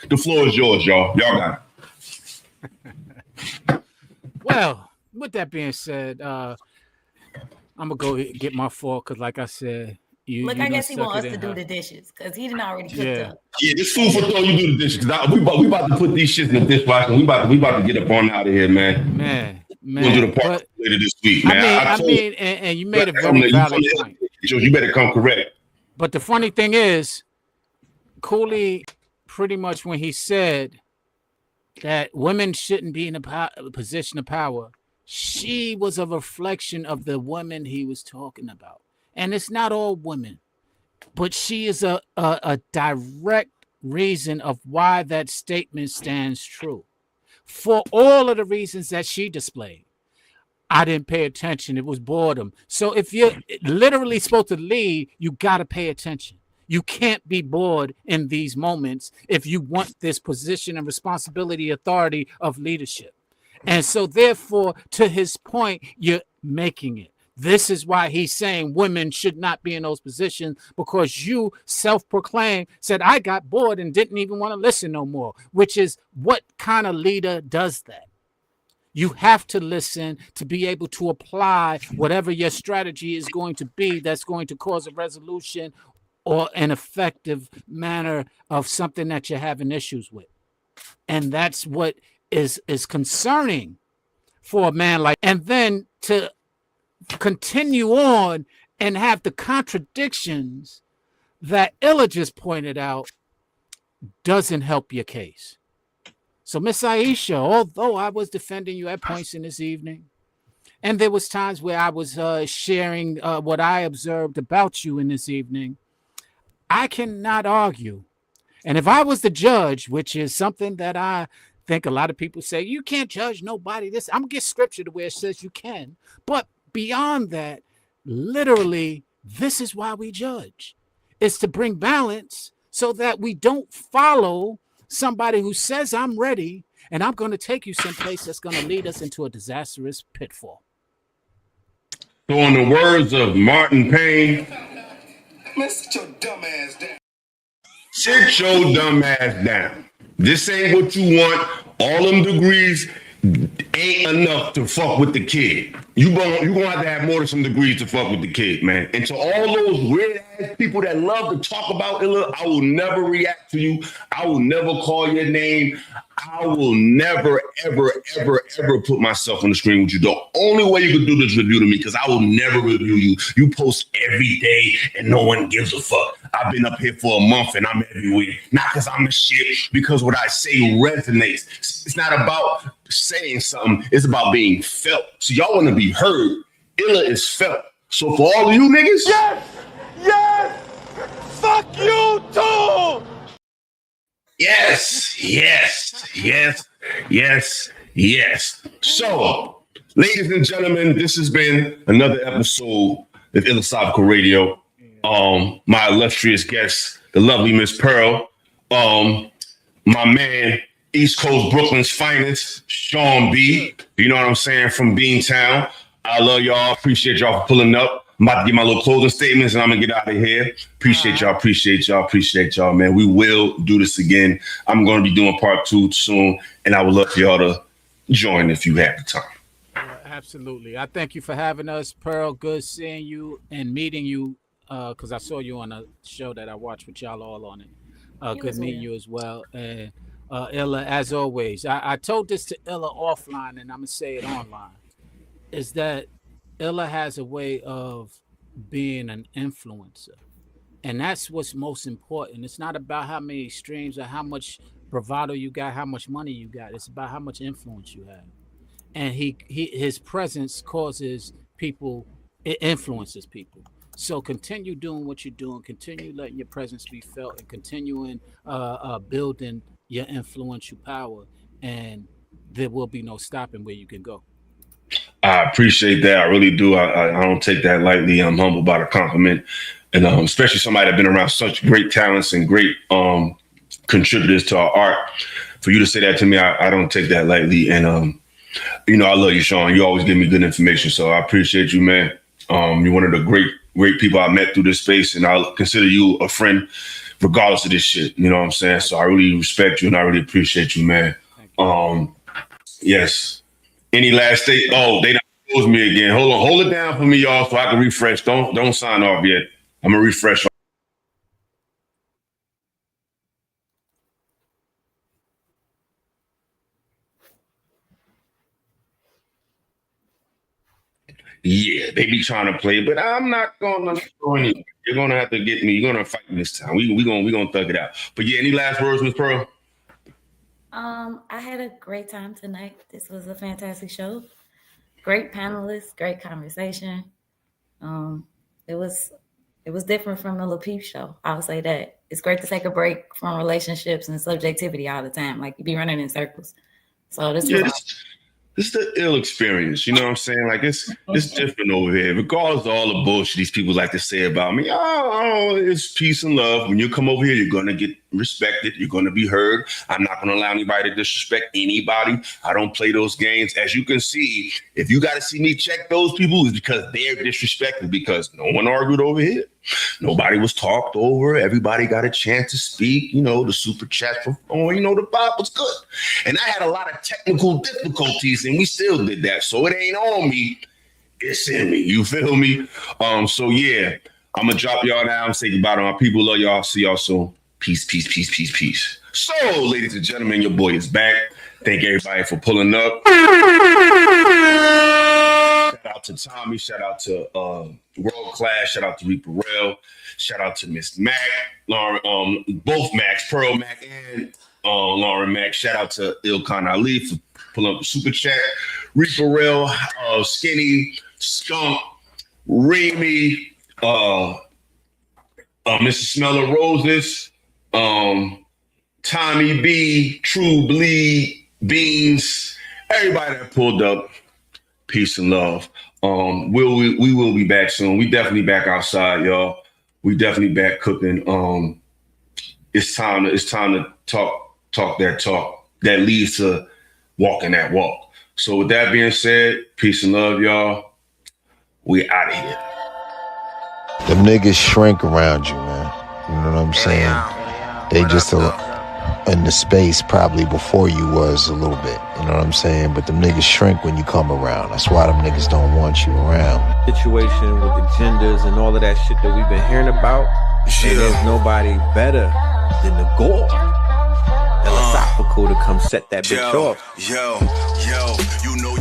The floor is yours, y'all. Y'all got it. Well, with that being said, I'm gonna go get my fork because, like I said, Look, I guess he wants us to do the dishes because he didn't already cook up. Yeah, this food for thought. You do the dishes because we about to put these shits in the dishwasher. And we about to get up on out of here, man. Man. We're gonna do the part later this week, man. I mean, and you made a very valid point. You better come correct. But the funny thing is, Cooley, pretty much when he said that women shouldn't be in a position of power, she was a reflection of the women he was talking about. And it's not all women, but she is a direct reason of why that statement stands true. For all of the reasons that she displayed. I didn't pay attention. It was boredom. So if you're literally supposed to lead, you got to pay attention. You can't be bored in these moments if you want this position and responsibility, authority of leadership. And so therefore, to his point, you're making it. This is why he's saying women should not be in those positions, because you self-proclaimed said, I got bored and didn't even want to listen no more, which is what kind of leader does that? You have to listen to be able to apply whatever your strategy is going to be that's going to cause a resolution or an effective manner of something that you're having issues with. And that's what is concerning for a man like, and then to continue on and have the contradictions that Illa just pointed out doesn't help your case. So Miss Aisha, although I was defending you at points in this evening, and there was times where I was sharing what I observed about you in this evening, I cannot argue. And if I was the judge, which is something that I think a lot of people say, you can't judge nobody. I'm gonna get scripture to where it says you can, but beyond that, literally, this is why we judge. It's to bring balance so that we don't follow somebody who says, I'm ready, and I'm going to take you someplace that's going to lead us into a disastrous pitfall. So in the words of Martin Payne, man, sit your dumb ass down. Sit your dumb ass down. This ain't what you want. All them degrees ain't enough to fuck with the kid. You're gonna have to have more than some degrees to fuck with the kid, man. And to all those weird ass people that love to talk about Illa, I will never react to you. I will never call your name. I will never, ever, ever, ever put myself on the screen with you. The only way you can do this review to me, because I will never review you. You post every day and no one gives a fuck. I've been up here for a month and I'm everywhere. Not because I'm the shit, because what I say resonates. It's not about saying something. It's about being felt. So y'all want to be heard. Illa is felt. So for all of you niggas, yes, yes, fuck you too. Yes, yes, yes, yes, yes. So, ladies and gentlemen, this has been another episode of Illasophical Radio. My illustrious guest, the lovely Miss Pearl. My man, East Coast Brooklyn's finest, Sean B. You know what I'm saying? From Beantown. I love y'all. Appreciate y'all for pulling up. I'm about to get my little closing statements and I'm gonna get out of here. Appreciate y'all, man. We will do this again. I'm gonna be doing part 2 soon, and I would love for y'all to join if you have the time. Yeah, absolutely. I thank you for having us, Pearl. Good seeing you and meeting you, because I saw you on a show that I watched with y'all all on it. Good meeting you as well. And Illa, as always, I told this to Illa offline, and I'm gonna say it online. is that Illa has a way of being an influencer. And that's what's most important. It's not about how many streams or how much bravado you got, how much money you got. It's about how much influence you have. And his presence causes people, it influences people. So continue doing what you're doing, continue letting your presence be felt, and continuing building your influential power, and there will be no stopping where you can go. I appreciate that. I really do. I don't take that lightly. I'm humbled by the compliment. And especially somebody that's been around such great talents and great contributors to our art. For you to say that to me, I don't take that lightly. And, I love you, Sean. You always give me good information. So I appreciate you, man. You're one of the great people I met through this space. And I'll consider you a friend regardless of this shit. You know what I'm saying? So I really respect you and I really appreciate you, man. Yes. Any last state? Oh, they don't close me again. Hold on. Hold it down for me, y'all, so I can refresh. Don't sign off yet. I'm going to refresh. Yeah, they be trying to play, but I'm not going to go anywhere. You're going to have to get me. You're going to fight me this time. We gonna thug it out. But yeah, any last words, Ms. Pearl? I had a great time tonight. This was a fantastic show. Great panelists, great conversation. It was different from the Lil Peep show. I would say that. It's great to take a break from relationships and subjectivity all the time. Like you be running in circles. So this is the ill experience. You know what I'm saying? Like it's different over here. Regardless of all the bullshit these people like to say about me, it's peace and love. When you come over here, you're gonna get respected. You're gonna be heard. I'm not gonna allow anybody to disrespect anybody. I don't play those games. As you can see, if you gotta see me check those people, it's because they're disrespected, because no one argued over here. Nobody was talked over. Everybody got a chance to speak. The super chat the vibe was good. And I had a lot of technical difficulties, and we still did that. So it ain't on me. It's in me. You feel me? So yeah, I'm gonna drop y'all now and say goodbye to my people. Love y'all. See y'all soon. Peace, peace, peace, peace, peace. So, ladies and gentlemen, your boy is back. Thank everybody for pulling up. Shout out to Tommy. Shout out to World Class. Shout out to Reaper Rail. Shout out to Miss Mac, Lauren, both Macs, Pearl Mac and Lauren Mac. Shout out to Ilkan Ali for pulling up the super chat. Reaper Rail, Skinny, Skunk, Remy, Mr. Smell of Roses, Tommy B, True Bleed, Beans, everybody that pulled up. Peace and love. We will be back soon. We definitely back outside, y'all. We definitely back cooking. It's time to talk that talk that leads to walking that walk. So with that being said, peace and love, y'all. We out of here. Them niggas shrink around you, man. You know what I'm saying? They just in the space probably before you was a little bit. You know what I'm saying? But them niggas shrink when you come around. That's why them niggas don't want you around. Situation with the genders and all of that shit that we've been hearing about. Yeah. And there's nobody better than the gore. Illasophical to come set that bitch off. Yo, you know